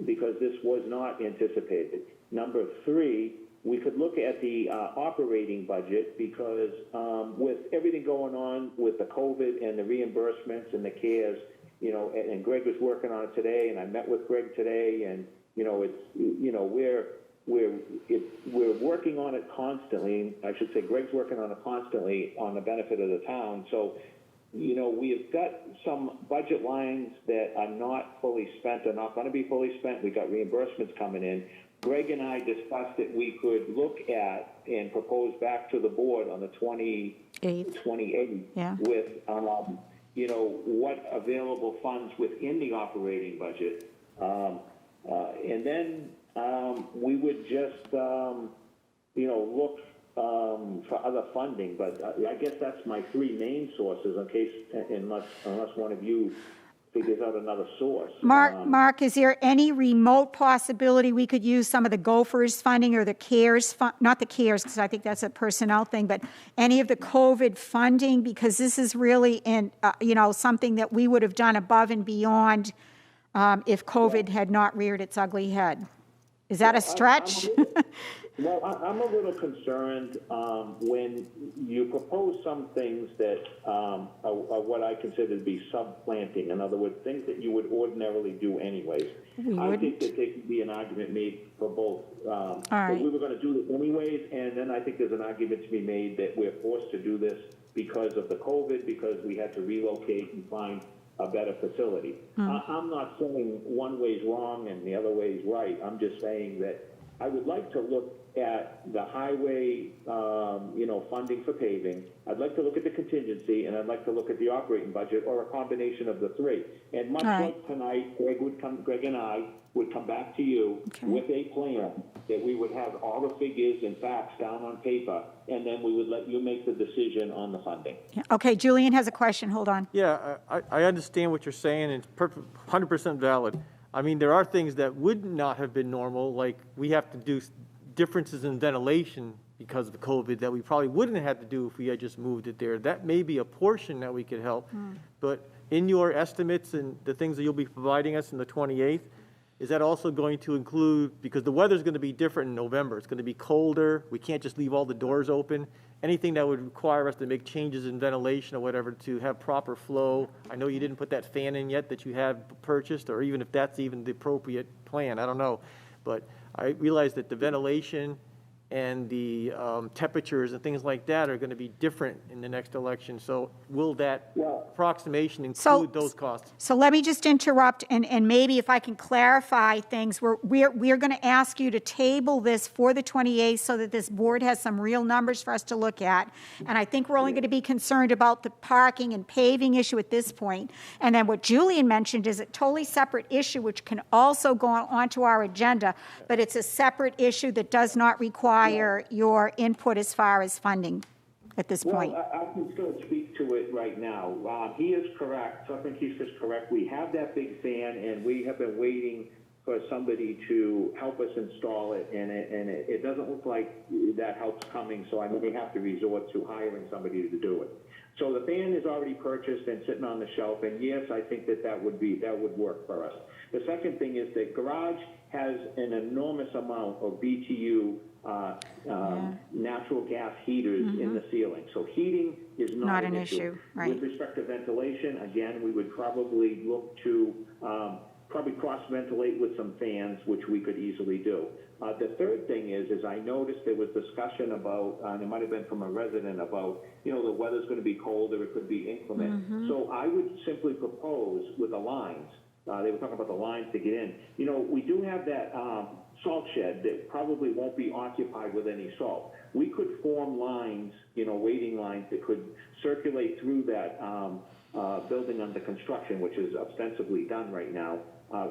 Speaker 6: because this was not anticipated. Number 3, we could look at the operating budget, because with everything going on with the COVID and the reimbursements and the CARES, and Greg was working on it today, and I met with Greg today, and we're working on it constantly. I should say Greg's working on it constantly on the benefit of the town. So, we've got some budget lines that are not fully spent, are not going to be fully spent. We've got reimbursements coming in. Greg and I discussed that we could look at and propose back to the board on the 28th
Speaker 1: Yeah.
Speaker 6: with, what available funds within the operating budget. And then we would just, look for other funding, but I guess that's my 3 main sources, unless one of you figures out another source.
Speaker 1: Mark, is there any remote possibility we could use some of the Gophers funding or the CARES, not the CARES, because I think that's a personnel thing, but any of the COVID funding? Because this is really something that we would have done above and beyond if COVID had not reared its ugly head. Is that a stretch?
Speaker 6: Well, I'm a little concerned when you propose some things that are what I consider to be subplanting. In other words, things that you would ordinarily do anyways. I think that there could be an argument made for both.
Speaker 1: right.
Speaker 6: We were going to do this anyways, and then I think there's an argument to be made that we're forced to do this because of the COVID, because we had to relocate and find a better facility. I'm not saying one way's wrong and the other way's right. I'm just saying that I would like to look at the highway, funding for paving. I'd like to look at the contingency, and I'd like to look at the operating budget, or a combination of the three. And much like tonight, Greg and I would come back to you with a plan that we would have all the figures and facts down on paper, and then we would let you make the decision on the funding.
Speaker 1: Yeah. Okay, Julian has a question. Hold on.
Speaker 5: Yeah, I understand what you're saying, and it's 100% valid. I mean, there are things that would not have been normal, like we have to do differences in ventilation because of the COVID that we probably wouldn't have had to do if we had just moved it there. That may be a portion that we could help. But in your estimates and the things that you'll be providing us in the 28th, is that also going to include, because the weather's going to be different in November, it's going to be colder, we can't just leave all the doors open, anything that would require us to make changes in ventilation or whatever to have proper flow. I know you didn't put that fan in yet that you have purchased, or even if that's even the appropriate plan, I don't know. But I realize that the ventilation and the temperatures and things like that are going to be different in the next election. So will that approximation include those costs?
Speaker 1: So let me just interrupt, and maybe if I can clarify things, we're going to ask you to table this for the 28th so that this board has some real numbers for us to look at. And I think we're only going to be concerned about the parking and paving issue at this point. And then what Julian mentioned is a totally separate issue, which can also go onto our agenda, but it's a separate issue that does not require your input as far as funding at this point.
Speaker 6: Well, I can still speak to it right now. He is correct. Selectman Keith is correct. We have that big fan, and we have been waiting for somebody to help us install it, and it doesn't look like that help's coming, so I may have to resort to hiring somebody to do it. So the fan is already purchased and sitting on the shelf, and yes, I think that would work for us. The second thing is that garage has an enormous amount of BTU natural gas heaters in the ceiling. So heating is not an issue.
Speaker 1: Right.
Speaker 6: With respect to ventilation, again, we would probably look to cross-ventilate with some fans, which we could easily do. The third thing is I noticed there was discussion about, and it might have been from a resident, about, the weather's going to be colder, it could be inclement. So I would simply propose with the lines, they were talking about the lines to get in. We do have that salt shed that probably won't be occupied with any salt. We could form lines, waiting lines that could circulate through that building under construction, which is ostensibly done right now,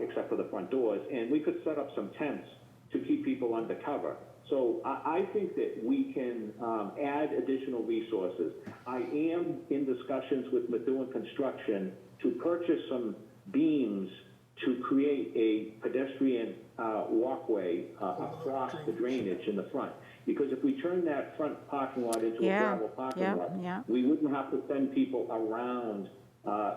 Speaker 6: except for the front doors. And we could set up some tents to keep people under cover. So I think that we can add additional resources. I am in discussions with Methuen Construction to purchase some beams to create a pedestrian walkway across the drainage in the front. Because if we turn that front parking lot into a gravel parking lot, we wouldn't have to send people around.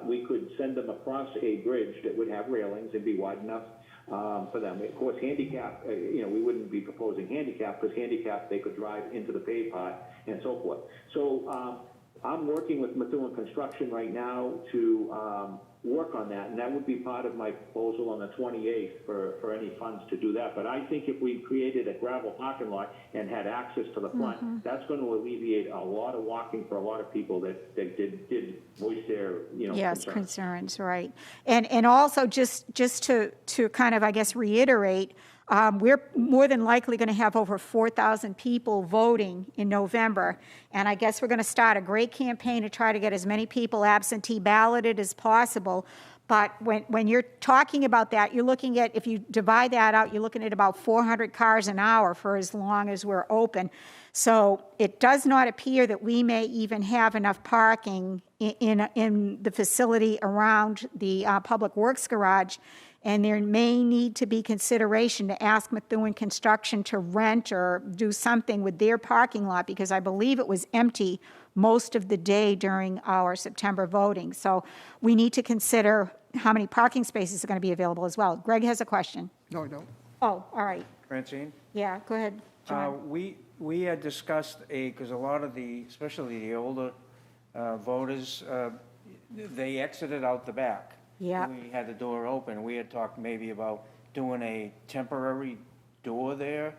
Speaker 6: We could send them across a bridge that would have railings and be wide enough for them. Of course, handicap, we wouldn't be proposing handicap, because handicap, they could drive into the paved part and so forth. So I'm working with Methuen Construction right now to work on that, and that would be part of my proposal on the 28th for any funds to do that. But I think if we created a gravel parking lot and had access to the front, that's going to alleviate a lot of walking for a lot of people that did voice their
Speaker 1: concerns, right. And also just to kind of, I guess, reiterate, we're more than likely going to have over 4,000 people voting in November, and I guess we're going to start a great campaign to try to get as many people absentee balloted as possible. But when you're talking about that, you're looking at, if you divide that out, you're looking at about 400 cars an hour for as long as we're open. So it does not appear that we may even have enough parking in the facility around the Public Works garage. And there may need to be consideration to ask Methuen Construction to rent or do something with their parking lot, because I believe it was empty most of the day during our September voting. So we need to consider how many parking spaces are going to be available as well. Greg has a question.
Speaker 3: No, I don't.
Speaker 1: Oh, all right.
Speaker 11: Francine?
Speaker 1: Yeah, go ahead, John.
Speaker 11: We had discussed because a lot of the, especially the older voters, they exited out the back.
Speaker 1: Yeah.
Speaker 11: We had the door open. We had talked maybe about doing a temporary door there.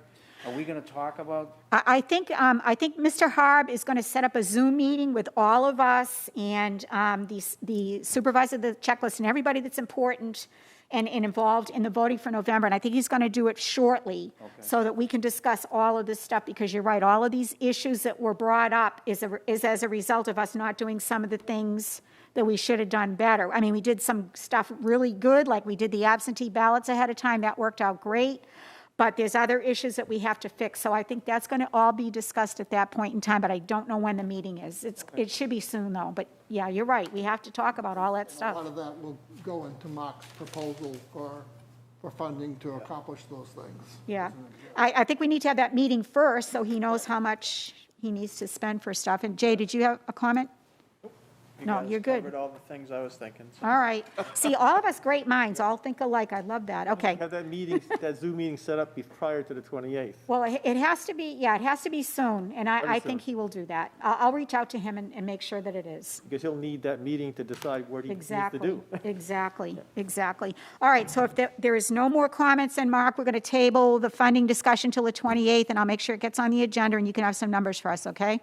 Speaker 11: Are we going to talk about?
Speaker 1: I think Mr. Harb is going to set up a Zoom meeting with all of us and the supervisor of the checklist and everybody that's important and involved in the voting for November. And I think he's going to do it shortly so that we can discuss all of this stuff, because you're right, all of these issues that were brought up is as a result of us not doing some of the things that we should have done better. I mean, we did some stuff really good, like we did the absentee ballots ahead of time. That worked out great. But there's other issues that we have to fix. So I think that's going to all be discussed at that point in time, but I don't know when the meeting is. It should be soon, though. But, yeah, you're right. We have to talk about all that
Speaker 3: A
Speaker 1: stuff.
Speaker 3: lot of that will go into Mark's proposal for funding to accomplish those things.
Speaker 1: Yeah. I think we need to have that meeting first so he knows how much he needs to spend for stuff. And, Jay, did you have a comment?
Speaker 8: You
Speaker 1: No,
Speaker 8: guys
Speaker 1: you're good.
Speaker 8: Covered all the things I was thinking. So.
Speaker 1: All right. See, all of us great minds, all think alike. I love that. Okay.
Speaker 5: Have that meeting, that Zoom meeting set up prior to the 28th.
Speaker 1: Well, it has to be, yeah, it has to be soon, and I think
Speaker 5: soon.
Speaker 1: he will do that. I'll reach out to him and make sure that it is.
Speaker 5: Because he'll need that meeting to decide what he needs to
Speaker 1: Exactly,
Speaker 5: do.
Speaker 1: exactly. All right, so if there is no more comments, then Mark, we're going to table the funding discussion till the 28th, and I'll make sure it gets on the agenda, and you can have some numbers for us, okay?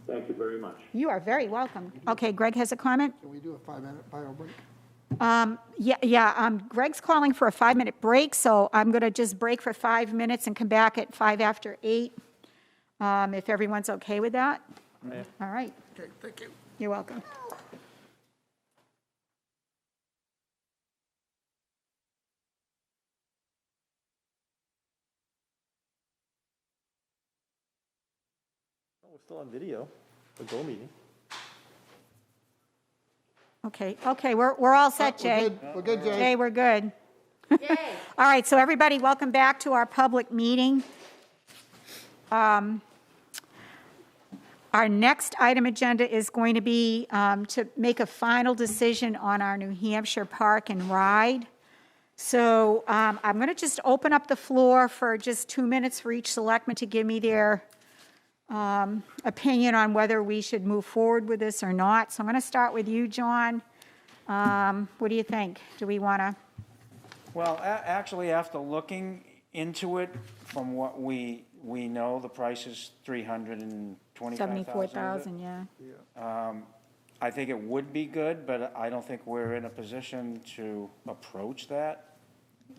Speaker 6: Thank you very much.
Speaker 1: You are very welcome. Okay, Greg has a comment?
Speaker 3: Can we do a 5-minute bio break?
Speaker 1: Greg's calling for a 5-minute break, so I'm going to just break for 5 minutes and come back at 5 after 8, if everyone's okay with that.
Speaker 5: Yeah.
Speaker 1: All right.
Speaker 3: Okay, thank you.
Speaker 1: You're welcome.
Speaker 5: Oh, we're still on video, the Go meeting.
Speaker 1: Okay, we're all set, Jay.
Speaker 3: We're good, Jay.
Speaker 1: Jay, we're good.
Speaker 2: Yay.
Speaker 1: All right, so everybody, welcome back to our public meeting. Our next item agenda is going to be to make a final decision on our New Hampshire Park and Ride. So I'm going to just open up the floor for just 2 minutes for each selectman to give me their opinion on whether we should move forward with this or not. So I'm going to start with you, John. What do you think? Do we want to?
Speaker 11: Well, actually, after looking into it, from what we know, the price is $325,000.
Speaker 1: 74,000, yeah.
Speaker 11: I think it would be good, but I don't think we're in a position to approach that,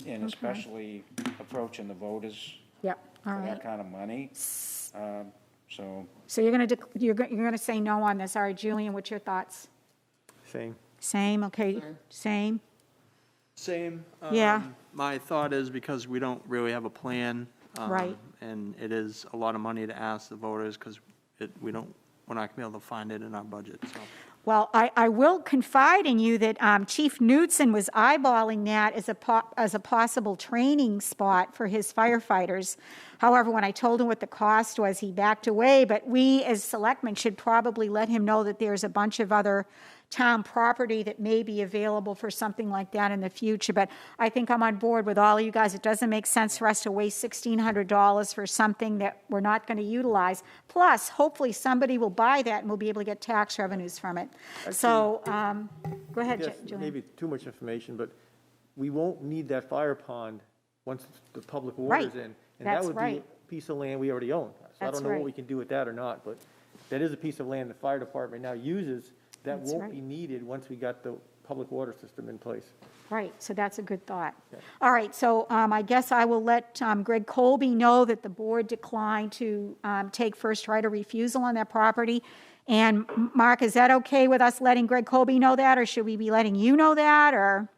Speaker 11: and especially approaching the voters
Speaker 1: Yep, all
Speaker 11: for
Speaker 1: right.
Speaker 11: that kind of money. So,
Speaker 1: So you're going to say no on this. All right, Julian, what's your thoughts?
Speaker 5: Same.
Speaker 1: Same, okay, same?
Speaker 8: Same.
Speaker 1: Yeah.
Speaker 8: My thought is because we don't really have a plan.
Speaker 1: Right.
Speaker 8: And it is a lot of money to ask the voters because we're not going to be able to find it in our budget, so.
Speaker 1: Well, I will confide in you that Chief Knudsen was eyeballing that as a possible training spot for his firefighters. However, when I told him what the cost was, he backed away. But we, as selectmen, should probably let him know that there's a bunch of other town property that may be available for something like that in the future. But I think I'm on board with all of you guys. It doesn't make sense for us to waste $1,600 for something that we're not going to utilize. Plus, hopefully, somebody will buy that and we'll be able to get tax revenues from it. So, go ahead,
Speaker 5: Yes,
Speaker 1: Julian.
Speaker 5: maybe too much information, but we won't need that fire pond once the public
Speaker 1: Right.
Speaker 5: water's in. And
Speaker 1: That's
Speaker 5: that would
Speaker 1: right.
Speaker 5: be a piece of land we already own. So I
Speaker 1: That's
Speaker 5: don't know
Speaker 1: right.
Speaker 5: what we can do with that or not, but that is a piece of land the fire department now uses that
Speaker 1: That's
Speaker 5: won't
Speaker 1: right.
Speaker 5: be needed once we got the public water system in place.
Speaker 1: Right, so that's a good thought. All right, so I guess I will let Greg Colby know that the board declined to take first right of refusal on that property. And Mark, is that okay with us letting Greg Colby know that, or should we be letting you know that, or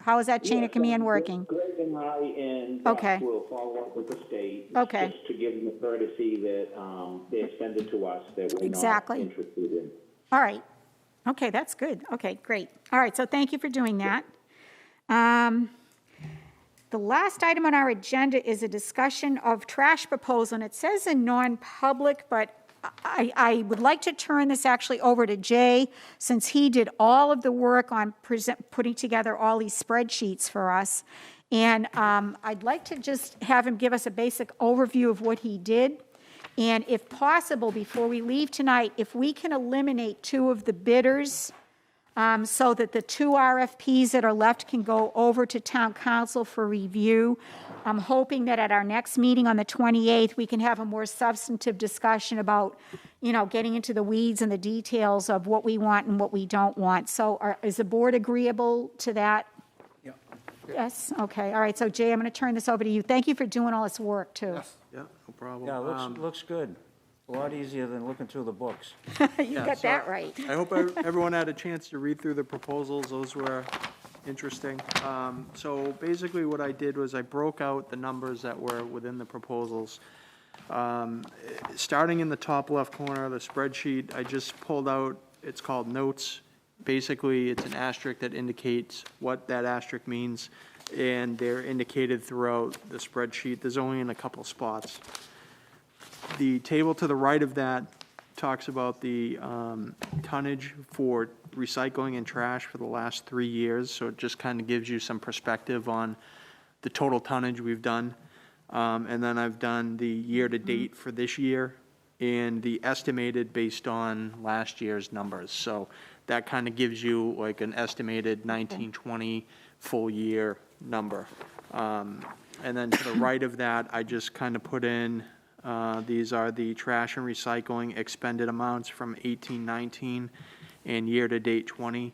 Speaker 1: how is that chain of command working?
Speaker 6: Greg and I and
Speaker 1: Okay.
Speaker 6: Josh will follow up with the state.
Speaker 1: Okay.
Speaker 6: Just to give them the courtesy that they extended to us that we're not
Speaker 1: Exactly.
Speaker 6: interested in.
Speaker 1: All right, okay, that's good. Okay, great. All right, so thank you for doing that. The last item on our agenda is a discussion of trash proposal, and it says in non-public, but I would like to turn this actually over to Jay, since he did all of the work on putting together all these spreadsheets for us. And I'd like to just have him give us a basic overview of what he did. And if possible, before we leave tonight, if we can eliminate 2 of the bidders, so that the 2 RFPs that are left can go over to town council for review. I'm hoping that at our next meeting on the 28th, we can have a more substantive discussion about, getting into the weeds and the details of what we want and what we don't want. So is the board agreeable to that?
Speaker 11: Yeah.
Speaker 1: Yes? Okay, all right. So Jay, I'm going to turn this over to you. Thank you for doing all this work, too.
Speaker 8: Yeah, no problem.
Speaker 11: Yeah, looks good. A lot easier than looking through the books.
Speaker 1: You got that right.
Speaker 8: I hope everyone had a chance to read through the proposals. Those were interesting. So basically what I did was I broke out the numbers that were within the proposals. Starting in the top left corner of the spreadsheet, I just pulled out, it's called notes. Basically, it's an asterisk that indicates what that asterisk means, and they're indicated throughout the spreadsheet. There's only in a couple spots. The table to the right of that talks about the tonnage for recycling and trash for the last 3 years, so it just kind of gives you some perspective on the total tonnage we've done. And then I've done the year-to-date for this year and the estimated based on last year's numbers. So that kind of gives you like an estimated 1920 full year number. And then to the right of that, I just kind of put in, these are the trash and recycling expended amounts from 18-19 and year-to-date 20,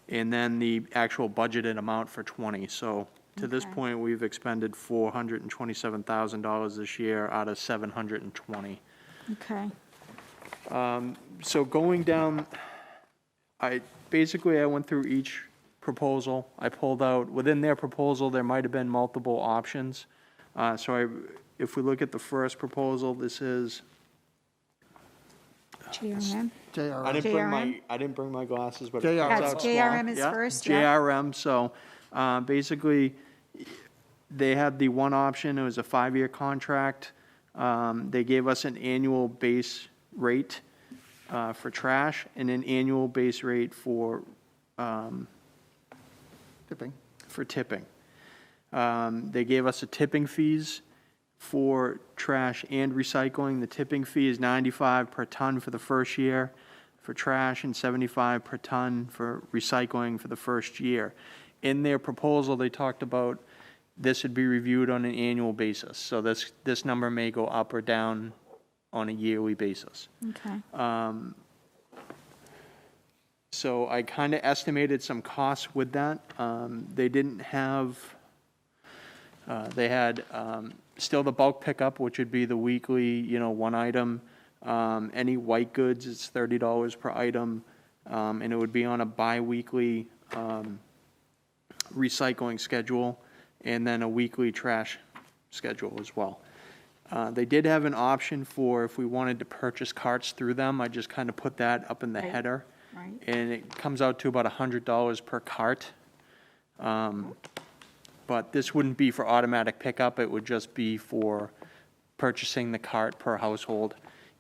Speaker 8: and then the actual budgeted amount for 20. So to this point, we've expended $427,000 this year out of 720.
Speaker 1: Okay.
Speaker 8: So going down, I went through each proposal. I pulled out, within their proposal, there might have been multiple options. If we look at the first proposal, this is,
Speaker 1: JRM?
Speaker 3: JRM.
Speaker 8: I didn't bring my glasses, but.
Speaker 3: JRM.
Speaker 8: it comes
Speaker 1: That's
Speaker 8: out small.
Speaker 1: JRM is
Speaker 8: Yeah,
Speaker 1: first, yeah.
Speaker 8: JRM, so basically, they had the one option, it was a 5-year contract. They gave us an annual base rate for trash and an annual base rate for
Speaker 3: Tipping.
Speaker 8: tipping. They gave us a tipping fees for trash and recycling. The tipping fee is $95 per ton for the first year for trash and $75 per ton for recycling for the first year. In their proposal, they talked about this would be reviewed on an annual basis. So this number may go up or down on a yearly basis.
Speaker 1: Okay.
Speaker 8: So I kind of estimated some costs with that. They didn't have, they had still the bulk pickup, which would be the weekly, one item. Any white goods, it's $30 per item, and it would be on a bi-weekly recycling schedule, and then a weekly trash schedule as well. They did have an option for if we wanted to purchase carts through them. I just kind of put that up in the header.
Speaker 1: Right.
Speaker 8: And it comes out to about $100 per cart. But this wouldn't be for automatic pickup, it would just be for purchasing the cart per household.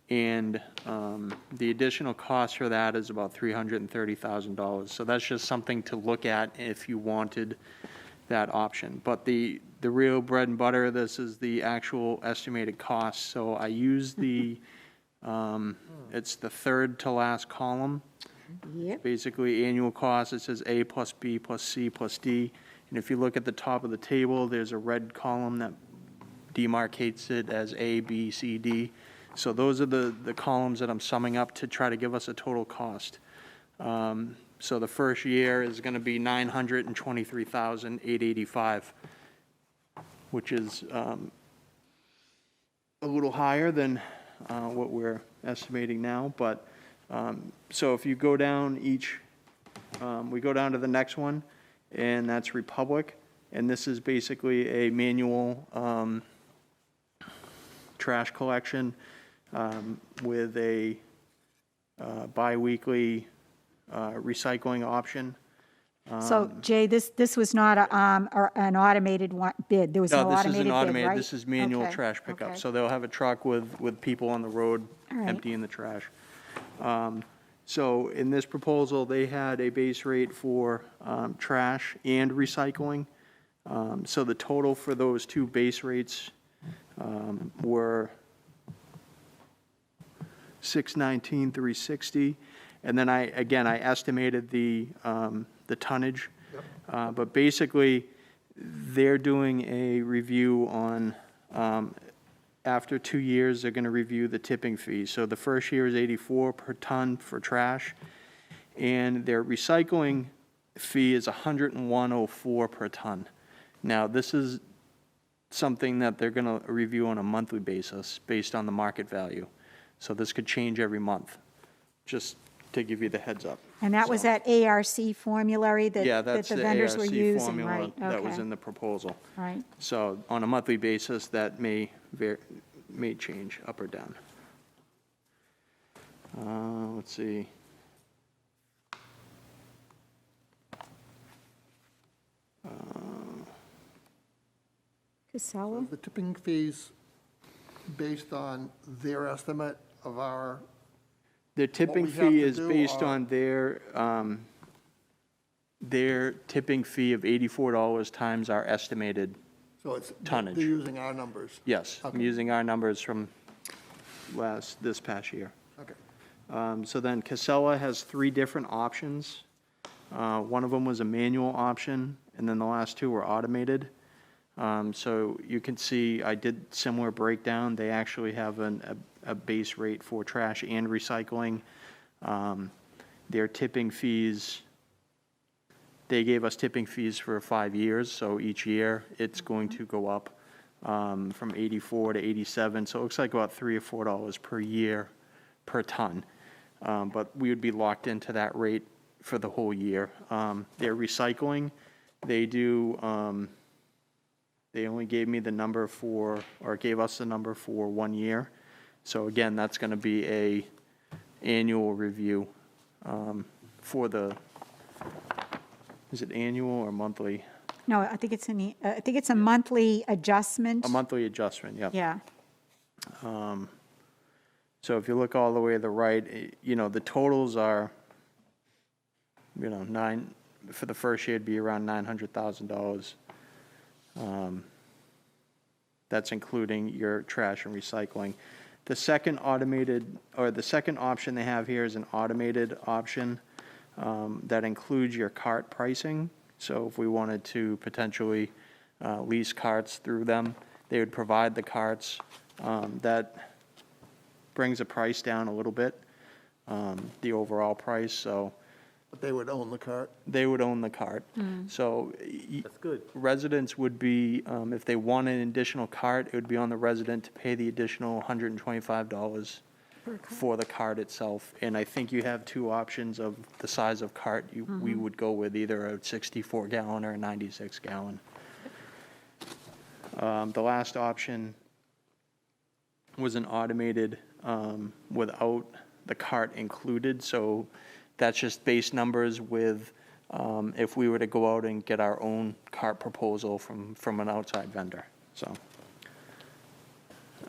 Speaker 8: And the additional cost for that is about $330,000. So that's just something to look at if you wanted that option. But the real bread and butter of this is the actual estimated cost. So I use the, it's the third to last column.
Speaker 1: Yep.
Speaker 8: Basically, annual cost, it says A plus B plus C plus D. And if you look at the top of the table, there's a red column that demarcates it as A, B, C, D. So those are the columns that I'm summing up to try to give us a total cost. So the first year is going to be $923,885, which is a little higher than what we're estimating now. But so if you go down we go down to the next one, and that's Republic. And this is basically a manual trash collection with a bi-weekly recycling option.
Speaker 1: So Jay, this was not an automated bid? There was no
Speaker 8: No, this
Speaker 1: automated
Speaker 8: isn't
Speaker 1: bid,
Speaker 8: automated,
Speaker 1: right?
Speaker 8: this is manual
Speaker 1: Okay,
Speaker 8: trash pickup.
Speaker 1: okay.
Speaker 8: So they'll have a truck with people on the road
Speaker 1: All right.
Speaker 8: emptying the trash. So in this proposal, they had a base rate for trash and recycling. So the total for those two base rates were $619, $360. And then I estimated the tonnage. But basically, they're doing a review on, after 2 years, they're gonna review the tipping fee. So the first year is 84 per ton for trash, and their recycling fee is 101.04 per ton. Now, this is something that they're gonna review on a monthly basis, based on the market value. So this could change every month, just to give you the heads up.
Speaker 1: And that was
Speaker 8: So-
Speaker 1: that ARC formulary
Speaker 8: Yeah,
Speaker 1: that
Speaker 8: that's
Speaker 1: the
Speaker 8: the
Speaker 1: vendors were
Speaker 8: ARC
Speaker 1: using,
Speaker 8: formula
Speaker 1: right?
Speaker 8: that was
Speaker 1: Okay.
Speaker 8: in the proposal.
Speaker 1: Right.
Speaker 8: So on a monthly basis, that may change up or down. Let's see.
Speaker 1: Casella?
Speaker 3: The tipping fees based on their estimate of our,
Speaker 8: Their tipping
Speaker 3: we have
Speaker 8: fee
Speaker 3: to
Speaker 8: is
Speaker 3: do
Speaker 8: based
Speaker 3: are-
Speaker 8: on their tipping fee of $84 times our estimated,
Speaker 3: so it's,
Speaker 8: Tonnage.
Speaker 3: they're using our numbers.
Speaker 8: yes, I'm
Speaker 3: Okay.
Speaker 8: using our numbers from this past year.
Speaker 3: Okay.
Speaker 8: So then Casella has 3 different options. One of them was a manual option, and then the last 2 were automated. So you can see I did similar breakdown. They actually have a base rate for trash and recycling. Their tipping fees, they gave us tipping fees for 5 years, so each year it's going to go up from 84 to 87. So it looks like about $3 or $4 per year per ton. But we would be locked into that rate for the whole year. Their recycling, they do, they only gave me the number for, or gave us the number for 1 year. So again, that's going to be a annual review for the, is it annual or monthly?
Speaker 1: No, I think it's a monthly adjustment.
Speaker 8: A monthly adjustment, yep.
Speaker 1: Yeah.
Speaker 8: So if you look all the way to the right, the totals are, for the first year, it'd be around $900,000. That's including your trash and recycling. The second option they have here is an automated option that includes your cart pricing. So if we wanted to potentially lease carts through them, they would provide the carts. That brings the price down a little bit, the overall price, so
Speaker 3: But they would own the cart.
Speaker 8: they would own the cart. So
Speaker 5: That's good.
Speaker 8: residents would be, if they want an additional cart, it would be on the resident to pay the additional $125 for the cart itself. And I think you have 2 options of the size of cart we would go with, either a 64-gallon or a 96-gallon. The last option was an automated without the cart included, so that's just base numbers with, if we were to go out and get our own cart proposal from an outside vendor, so.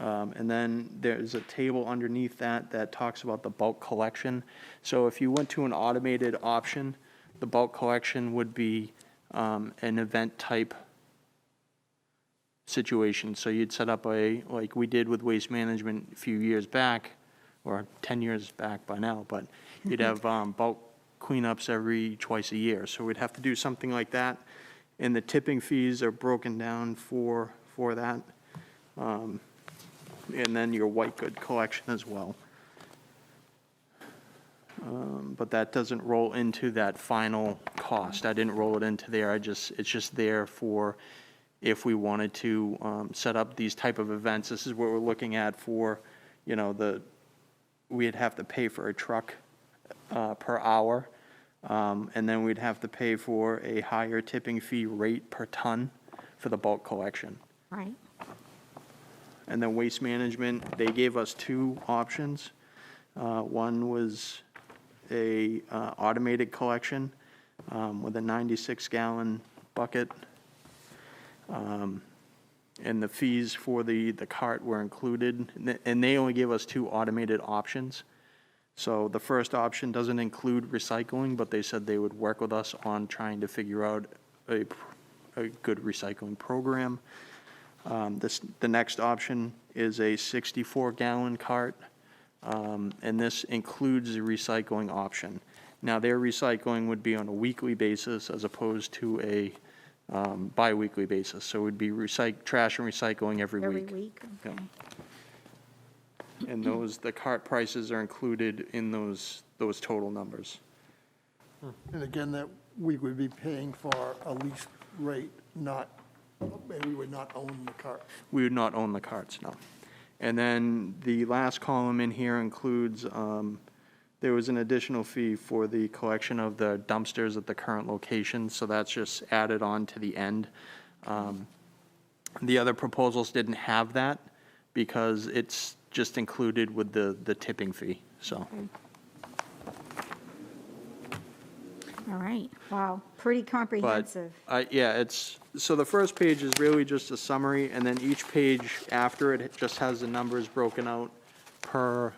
Speaker 8: And then there's a table underneath that talks about the bulk collection. So if you went to an automated option, the bulk collection would be an event type situation. So you'd set up like we did with Waste Management a few years back, or 10 years back by now, but you'd have bulk cleanups twice a year. So we'd have to do something like that. And the tipping fees are broken down for that. And then your white good collection as well. But that doesn't roll into that final cost. I didn't roll it into there. It's just there for if we wanted to set up these type of events. This is what we're looking at for, we'd have to pay for a truck per hour. And then we'd have to pay for a higher tipping fee rate per ton for the bulk collection.
Speaker 1: Right.
Speaker 8: And then Waste Management, they gave us 2 options. One was a automated collection. with a 96-gallon bucket. And the fees for the cart were included, and they only gave us 2 automated options. So the first option doesn't include recycling, but they said they would work with us on trying to figure out a good recycling program. The next option is a 64-gallon cart, and this includes the recycling option. Now, their recycling would be on a weekly basis as opposed to a bi-weekly basis, so it would be trash and recycling every week.
Speaker 1: Every week,
Speaker 8: Yeah.
Speaker 1: okay.
Speaker 8: And the cart prices are included in those total numbers.
Speaker 3: And again, that we would be paying for a lease rate, not, we would not own the cart.
Speaker 8: We would not own the carts, no. And then the last column in here includes, there was an additional fee for the collection of the dumpsters at the current location, so that's just added on to the end. The other proposals didn't have that because it's just included with the tipping fee, so.
Speaker 1: All right, wow, pretty comprehensive.
Speaker 8: Yeah, so the first page is really just a summary, and then each page after it just has the numbers broken out per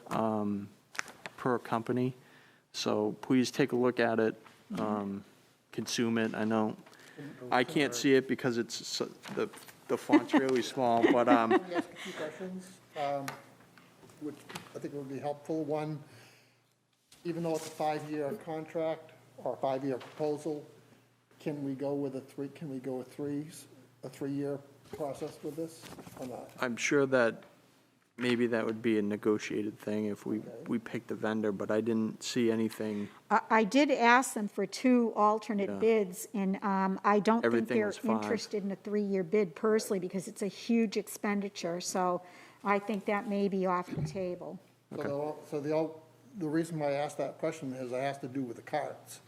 Speaker 8: company. So please take a look at it, consume it. I know, I can't see it because the font's really small, but,
Speaker 3: Let me ask a few questions, which I think would be helpful. One, even though it's a 5-year contract or a 5-year proposal, can we go with a 3-year process with this or not?
Speaker 8: I'm sure that maybe that would be a negotiated thing if we picked the vendor, but I didn't see anything.
Speaker 1: I did ask them for 2 alternate bids, and I don't think
Speaker 8: Everything
Speaker 1: they're
Speaker 8: was 5.
Speaker 1: interested in a 3-year bid personally, because it's a huge expenditure, so I think that may be off the table.
Speaker 3: So the reason why I asked that question is it has to do with the carts,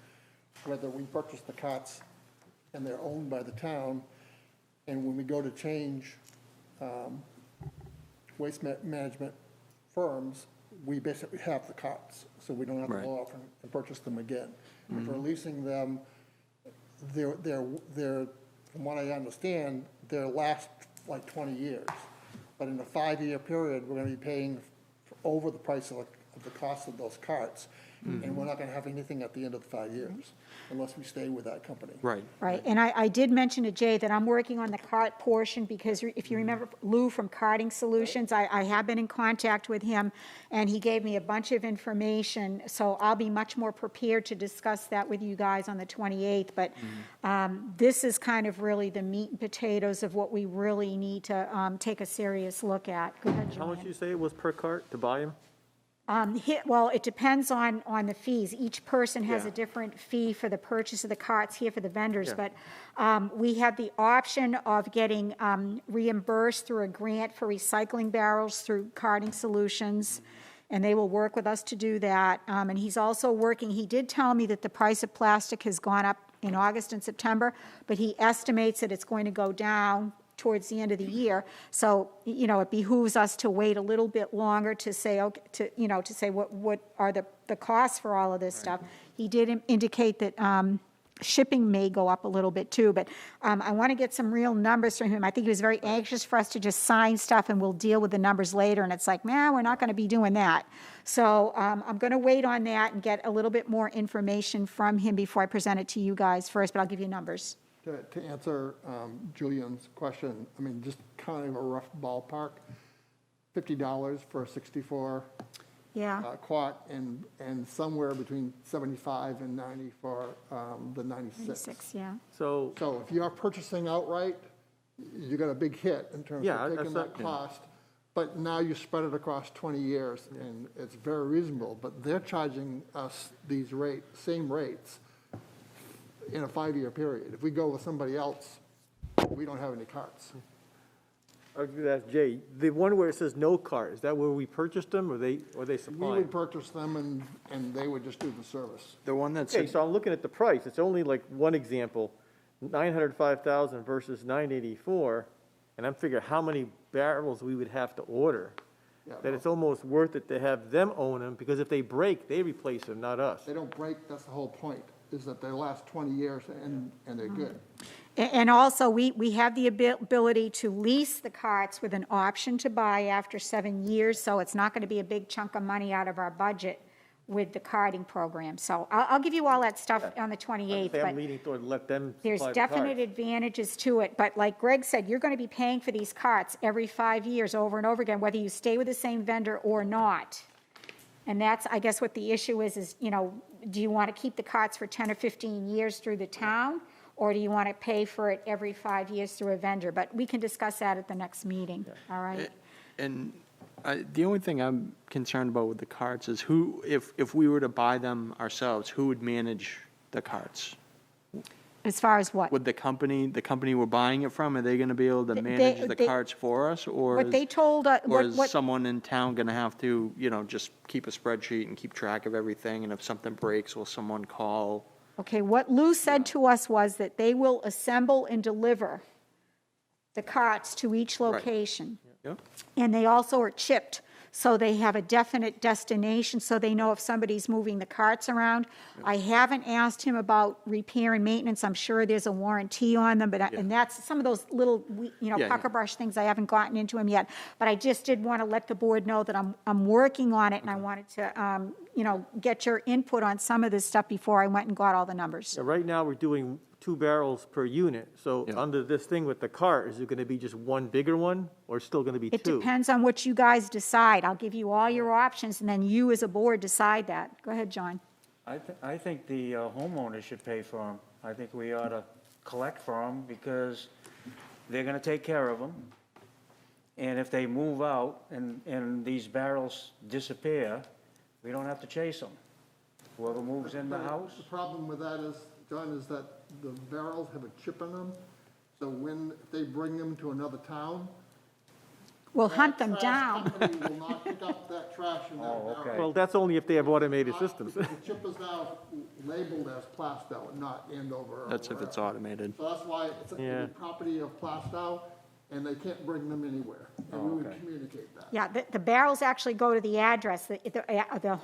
Speaker 3: whether we purchase the carts and they're owned by the town, and when we go to change waste management firms, we basically have the carts, so we don't have to
Speaker 8: Right.
Speaker 3: go off and purchase them again. If we're leasing them, they're, from what I understand, they'll last like 20 years. But in a 5-year period, we're gonna be paying over the price of the cost of those carts, and we're not gonna have anything at the end of the 5 years, unless we stay with that company.
Speaker 8: Right.
Speaker 1: Right, and I did mention to Jay that I'm working on the cart portion, because if you remember Lou from Carting Solutions, I have been in contact with him, and he gave me a bunch of information, so I'll be much more prepared to discuss that with you guys on the 28th, but this is kind of really the meat and potatoes of what we really need to take a serious look at. Go ahead,
Speaker 5: How much
Speaker 1: Joanne.
Speaker 5: you say it was per cart to buy them?
Speaker 1: Well, it depends on the fees. Each person has
Speaker 5: Yeah.
Speaker 1: a different fee for the purchase of the carts here for the vendors,
Speaker 5: Yeah.
Speaker 1: but we have the option of getting reimbursed through a grant for recycling barrels through Carting Solutions, and they will work with us to do that. And he's also working, he did tell me that the price of plastic has gone up in August and September, but he estimates that it's going to go down towards the end of the year. So, it behooves us to wait a little bit longer to say, okay, to say what are the costs for all of this stuff. He did indicate that shipping may go up a little bit too, but I want to get some real numbers from him. I think he was very anxious for us to just sign stuff and we'll deal with the numbers later, and it's like, man, we're not going to be doing that. So I'm going to wait on that and get a little bit more information from him before I present it to you guys first, but I'll give you numbers.
Speaker 3: To answer Julian's question, I mean, just kind of a rough ballpark, $50 for a 64
Speaker 1: Yeah.
Speaker 3: quart, and somewhere between 75 and 90 for the 96.
Speaker 1: 96, yeah.
Speaker 5: So,
Speaker 3: So if you are purchasing outright, you got a big hit in terms
Speaker 5: Yeah,
Speaker 3: of taking
Speaker 5: that's
Speaker 3: that cost, but now you spread it across 20 years, and it's very reasonable, but they're charging us these same rates in a 5-year period. If we go with somebody else, we don't have any carts.
Speaker 5: I was going to ask Jay, the one where it says no cart, is that where we purchased them, or they
Speaker 3: We
Speaker 5: supply
Speaker 3: would
Speaker 5: them?
Speaker 3: purchase them, and they would just do the service.
Speaker 8: The one that's,
Speaker 5: Okay, so I'm looking at the price, it's only like one example, 905,000 versus 984, and I'm figuring how many barrels we would have to order,
Speaker 3: Yeah,
Speaker 5: that it's almost worth it to have them own them, because if they break, they replace them, not us.
Speaker 3: They don't break, that's the whole point. is that they last 20 years and they're good.
Speaker 1: And also, we have the ability to lease the carts with an option to buy after 7 years, so it's not going to be a big chunk of money out of our budget with the carting program. So I'll give you all that stuff on the 28th,
Speaker 5: I'm
Speaker 1: but
Speaker 5: leaning toward let them
Speaker 1: there's
Speaker 5: supply the
Speaker 1: definite
Speaker 5: cards.
Speaker 1: advantages to it. But like Greg said, you're going to be paying for these carts every 5 years, over and over again, whether you stay with the same vendor or not. And that's, I guess, what the issue is, you know, do you want to keep the carts for 10 or 15 years through the town? Or do you want to pay for it every 5 years through a vendor? But we can discuss that at the next meeting, all right?
Speaker 8: And the only thing I'm concerned about with the carts is who, if we were to buy them ourselves, who would manage the carts?
Speaker 1: As far as what?
Speaker 8: Would the company we're buying it from, are they going to be able to manage the carts for us? Or
Speaker 1: What they told,
Speaker 8: or is
Speaker 1: what,
Speaker 8: someone in town going to have to, you know, just keep a spreadsheet and keep track of everything? And if something breaks, will someone call?
Speaker 1: okay, what Lou said to us was that they will assemble and deliver the carts to each location.
Speaker 8: Yep.
Speaker 1: And they also are chipped, so they have a definite destination, so they know if somebody's moving the carts around. I haven't asked him about repair and maintenance. I'm sure there's a warranty on them, but, and that's some of those little, you know,
Speaker 8: Yeah,
Speaker 1: pucker brush things I haven't gotten into him yet. But I just did want to let the board know that I'm working on it, and I wanted to, you know, get your input on some of this stuff before I went and got all the numbers.
Speaker 5: So right now, we're doing 2 barrels per unit. So
Speaker 8: Yeah.
Speaker 5: under this thing with the cart, is it going to be just one bigger one, or still going to be 2?
Speaker 1: It depends on what you guys decide. I'll give you all your options, and then you as a board decide that. Go ahead, John.
Speaker 11: I think the homeowner should pay for them. I think we ought to collect for them because they're gonna take care of them. And if they move out and these barrels disappear, we don't have to chase them. Whoever moves in the house.
Speaker 3: The problem with that is, John, is that the barrels have a chip in them, so when they bring them to another town.
Speaker 1: We'll hunt them
Speaker 3: that
Speaker 1: down.
Speaker 3: trash company will not pick up that trash in that
Speaker 11: Oh,
Speaker 3: barrel.
Speaker 11: okay.
Speaker 5: Well, that's only if they have automated systems.
Speaker 3: The chip is now labeled as Plaistow and not Andover or
Speaker 8: That's if it's
Speaker 3: wherever.
Speaker 8: automated.
Speaker 3: So that's why it's
Speaker 5: Yeah.
Speaker 3: the property of Plaistow, and they can't bring them anywhere. And we would communicate that.
Speaker 1: Yeah, the barrels actually go to the address, the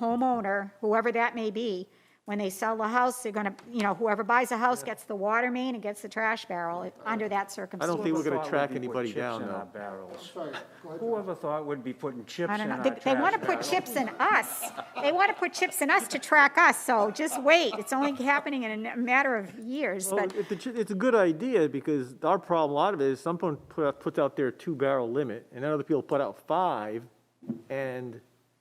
Speaker 1: homeowner, whoever that may be. When they sell the house, they're gonna, you know, whoever buys a house gets the water main and gets the trash barrel under that
Speaker 5: I
Speaker 1: circumstance.
Speaker 5: don't think we're going to
Speaker 11: Whoever
Speaker 5: track
Speaker 11: thought we'd put
Speaker 5: anybody
Speaker 11: chips
Speaker 5: down,
Speaker 11: in our
Speaker 5: though.
Speaker 11: barrels?
Speaker 3: Sorry, go ahead.
Speaker 11: Whoever thought we'd be putting chips
Speaker 1: I
Speaker 11: in
Speaker 1: don't
Speaker 11: our
Speaker 1: know.
Speaker 11: trash
Speaker 1: They want to put
Speaker 11: barrels?
Speaker 1: chips in us. They want to put chips in us to track us, so just wait. It's only happening in a matter of years,
Speaker 5: Well,
Speaker 1: but
Speaker 5: it's a good idea, because our problem, a lot of it is someone puts out their 2-barrel limit, and then other people put out 5, and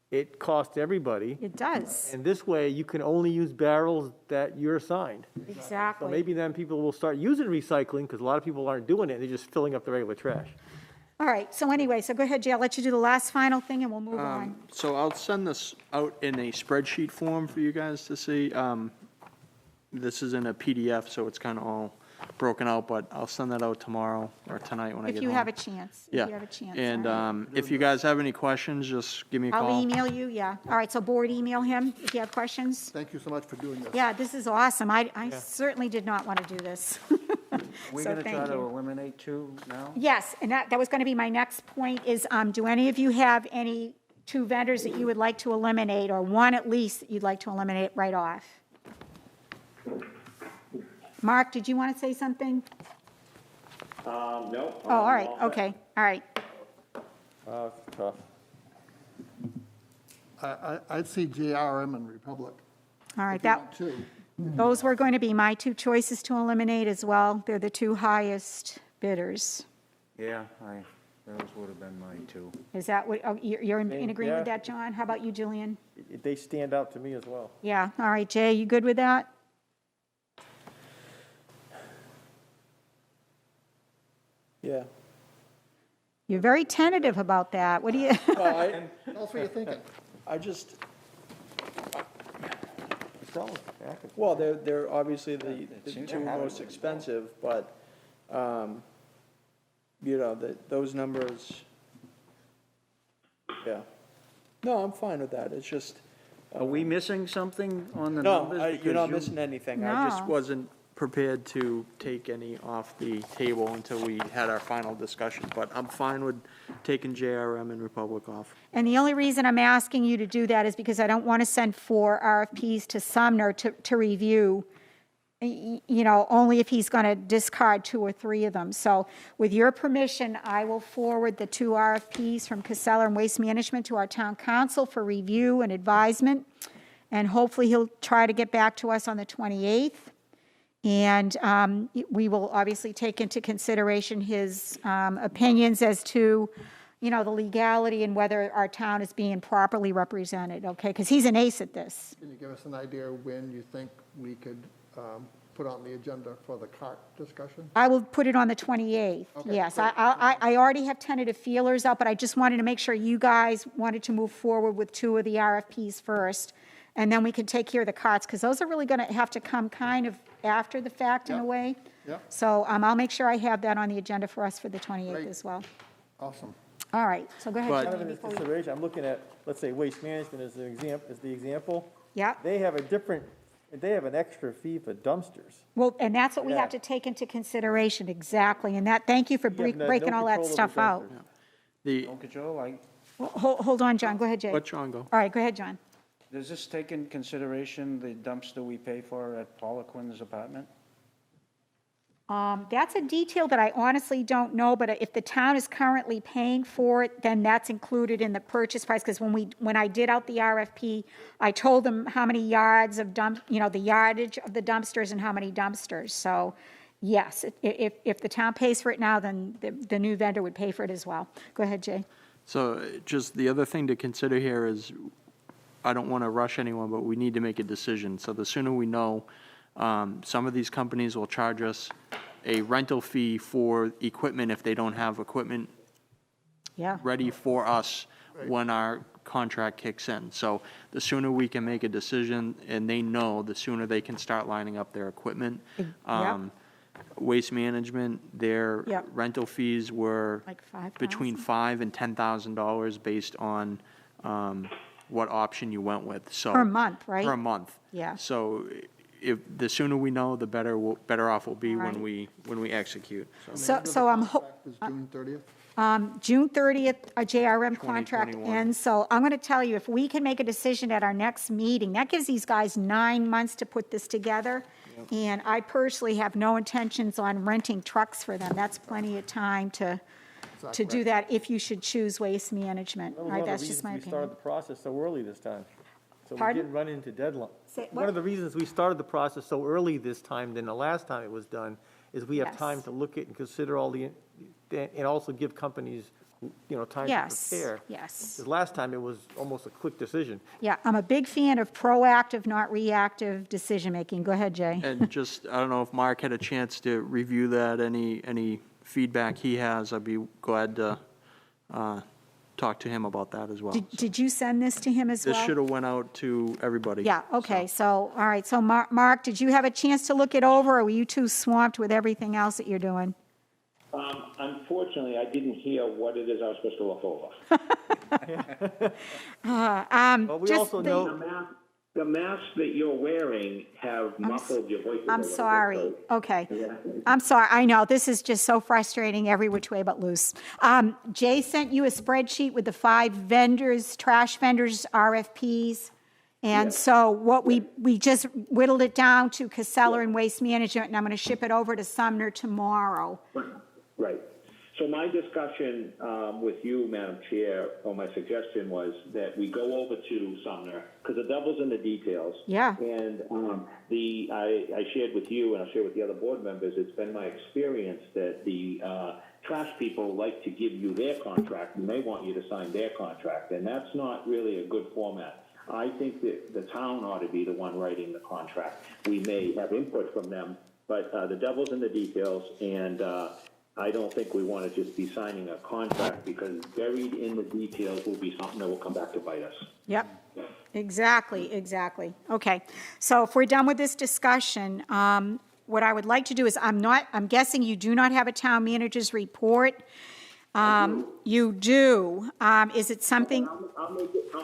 Speaker 5: it costs everybody.
Speaker 1: it does,
Speaker 5: And this way, you can only use barrels that you're assigned. So
Speaker 1: exactly.
Speaker 5: maybe then people will start using recycling, because a lot of people aren't doing it, they're just filling up the regular trash.
Speaker 1: All right, so anyway, so go ahead, Jay, I'll let you do the last final thing, and we'll move on.
Speaker 8: So I'll send this out in a spreadsheet form for you guys to see. This is in a PDF, so it's kind of all broken out, but I'll send that out tomorrow or tonight when I get
Speaker 1: If
Speaker 8: home.
Speaker 1: you have a chance, if
Speaker 8: Yeah.
Speaker 1: you have a chance.
Speaker 8: And
Speaker 1: all right.
Speaker 8: if you guys have any questions, just give me a call.
Speaker 1: I'll email you, yeah. All right, so board email him if you have questions.
Speaker 3: Thank you so much for doing this.
Speaker 1: Yeah, this is awesome. I certainly did not want to do this.
Speaker 11: We're
Speaker 1: So
Speaker 11: gonna try
Speaker 1: thank
Speaker 11: to
Speaker 1: you.
Speaker 11: eliminate 2 now?
Speaker 1: Yes, and that was going to be my next point is, do any of you have any 2 vendors that you would like to eliminate, or one at least that you'd like to eliminate right off? Mark, did you want to say something?
Speaker 6: No.
Speaker 1: Oh, all right, okay, all right.
Speaker 5: Tough.
Speaker 3: I'd see JRM and Republic.
Speaker 1: All right,
Speaker 3: if you
Speaker 1: that,
Speaker 3: want to.
Speaker 1: those were going to be my 2 choices to eliminate as well. They're the 2 highest bidders.
Speaker 11: Yeah, those would have been mine too.
Speaker 1: Is that what, oh, you're in agreement with
Speaker 5: Yeah.
Speaker 1: that, John? How about you, Julian?
Speaker 5: They stand out to me as well.
Speaker 1: Yeah, all right, Jay, you good with that?
Speaker 8: Yeah.
Speaker 1: You're very tentative about that. What do you,
Speaker 3: What else were you thinking?
Speaker 8: I just,
Speaker 5: Sell it back.
Speaker 8: well, they're obviously the
Speaker 11: seems
Speaker 8: 2
Speaker 11: to have it.
Speaker 8: most expensive, but, you know, those numbers, yeah. No, I'm fine with that. It's just,
Speaker 11: Are we missing something on the
Speaker 8: no,
Speaker 11: numbers?
Speaker 8: you're
Speaker 11: Because
Speaker 8: not
Speaker 11: you-
Speaker 8: missing anything. I just
Speaker 1: No.
Speaker 8: wasn't prepared to take any off the table until we had our final discussion, but I'm fine with taking JRM and Republic off.
Speaker 1: and the only reason I'm asking you to do that is because I don't want to send 4 RFPs to Sumner to review you know, only if he's going to discard 2 or 3 of them. So with your permission, I will forward the 2 RFPs from Casella and Waste Management to our town council for review and advisement. And hopefully he'll try to get back to us on the 28th. And we will obviously take into consideration his opinions as to, you know, the legality and whether our town is being properly represented, okay? Because he's an ace at this.
Speaker 3: Can you give us an idea when you think we could put on the agenda for the cart discussion?
Speaker 1: I will put it on the 28th,
Speaker 3: Okay,
Speaker 1: yes.
Speaker 3: great.
Speaker 1: I already have tentative feelers out, but I just wanted to make sure you guys wanted to move forward with 2 of the RFPs first, and then we can take care of the carts, because those are really going to have to come kind of after the fact in a
Speaker 3: Yep.
Speaker 1: way.
Speaker 3: Yep.
Speaker 1: So I'll make sure I have that on the agenda for us for the 28th
Speaker 3: Great.
Speaker 1: as well.
Speaker 3: Awesome.
Speaker 1: All right, so go ahead,
Speaker 8: But-
Speaker 5: Kind of
Speaker 1: Jimmy,
Speaker 5: in this
Speaker 1: before we...
Speaker 5: consideration, I'm looking at, let's say, Waste Management as the example.
Speaker 1: Yeah,
Speaker 5: They have they have an extra fee for dumpsters.
Speaker 1: well, and that's what we
Speaker 5: Yeah.
Speaker 1: have to take into consideration, exactly. And that, thank you for
Speaker 5: You have no
Speaker 1: breaking all that
Speaker 5: control over
Speaker 1: stuff out.
Speaker 5: dumpsters.
Speaker 8: The,
Speaker 11: Don't control, like,
Speaker 1: Hold on, John, go ahead, Jay.
Speaker 8: let Sean go.
Speaker 1: All right, go ahead, John.
Speaker 11: does this take in consideration the dumpster we pay for at Paula Quinn's apartment?
Speaker 1: That's a detail that I honestly don't know, but if the town is currently paying for it, then that's included in the purchase price, because when I did out the RFP, I told them how many yards of the yardage of the dumpsters and how many dumpsters. So, yes, if the town pays for it now, then the new vendor would pay for it as well. Go ahead, Jay.
Speaker 8: So just the other thing to consider here is, I don't want to rush anyone, but we need to make a decision. So the sooner we know, some of these companies will charge us a rental fee for equipment if they don't have equipment
Speaker 1: Yeah,
Speaker 8: ready for us when our contract kicks in. So the sooner we can make a decision and they know, the sooner they can start lining up their equipment.
Speaker 1: Yep.
Speaker 8: Waste Management, their
Speaker 1: Yep.
Speaker 8: rental fees were
Speaker 1: like 5,000?
Speaker 8: between $5,000 and $10,000 based on what option you went with, so.
Speaker 1: Per month, right?
Speaker 8: Per month.
Speaker 1: Yeah.
Speaker 8: So if, the sooner we know, the better off we'll be
Speaker 1: All right.
Speaker 8: when we execute, so.
Speaker 1: So I'm,
Speaker 3: Is June 30th?
Speaker 1: June 30th, a JRM contract
Speaker 8: 2021.
Speaker 1: ends, so I'm going to tell you, if we can make a decision at our next meeting, that gives these guys 9 months to put this together, and I personally have no intentions on renting trucks for them. That's plenty of time to do that if you should choose Waste Management.
Speaker 5: That
Speaker 1: All
Speaker 5: was
Speaker 1: right,
Speaker 5: one of
Speaker 1: that's
Speaker 5: the
Speaker 1: just
Speaker 5: reasons
Speaker 1: my
Speaker 5: we started
Speaker 1: opinion.
Speaker 5: the process so early this time. So we
Speaker 1: Pardon?
Speaker 5: didn't run into deadline.
Speaker 1: Say-
Speaker 5: One
Speaker 1: what?
Speaker 5: of the reasons we started the process so early this time than the last time it was done is we have
Speaker 1: Yes.
Speaker 5: time to look at and consider all and also give companies, time to
Speaker 1: Yes,
Speaker 5: prepare.
Speaker 1: yes.
Speaker 5: Because last time it was almost a quick decision.
Speaker 1: Yeah, I'm a big fan of proactive, not reactive decision-making. Go ahead, Jay.
Speaker 8: And just, I don't know if Mark had a chance to review that, any feedback he has, I'd be glad to talk to him about that as well.
Speaker 1: Did you send this to him as well?
Speaker 8: This should have went out to everybody.
Speaker 1: Yeah, okay, so, all right, so Mark, did you have a chance to look it over, or were you too swamped with everything else that you're doing?
Speaker 6: Unfortunately, I didn't hear what it is I was supposed to look over.
Speaker 5: But we
Speaker 1: Just
Speaker 5: also
Speaker 1: the-
Speaker 5: know,
Speaker 6: The masks that you're wearing have muffled your voice. a
Speaker 1: I'm
Speaker 6: little bit,
Speaker 1: sorry,
Speaker 6: so-
Speaker 1: okay.
Speaker 6: Yeah.
Speaker 1: I'm sorry, I know, this is just so frustrating every which way but loose. Jay sent you a spreadsheet with the 5 vendors, trash vendors RFPs. And so what we just whittled it down to Casella and Waste Management, and I'm going to ship it over to Sumner tomorrow.
Speaker 6: Right. So my discussion with you, Madam Chair, or my suggestion was that we go over to Sumner, because the devil's in the details.
Speaker 1: Yeah.
Speaker 6: And I shared with you, and I'll share with the other board members, it's been my experience that the trash people like to give you their contract, and they want you to sign their contract, and that's not really a good format. I think that the town ought to be the one writing the contract. We may have input from them, but the devil's in the details, and I don't think we want to just be signing a contract, because buried in the details will be something that will come back to bite us.
Speaker 1: Yep, exactly. Okay, so if we're done with this discussion, what I would like to do is, I'm guessing you do not have a town manager's report. You do. Is it something?
Speaker 6: I'll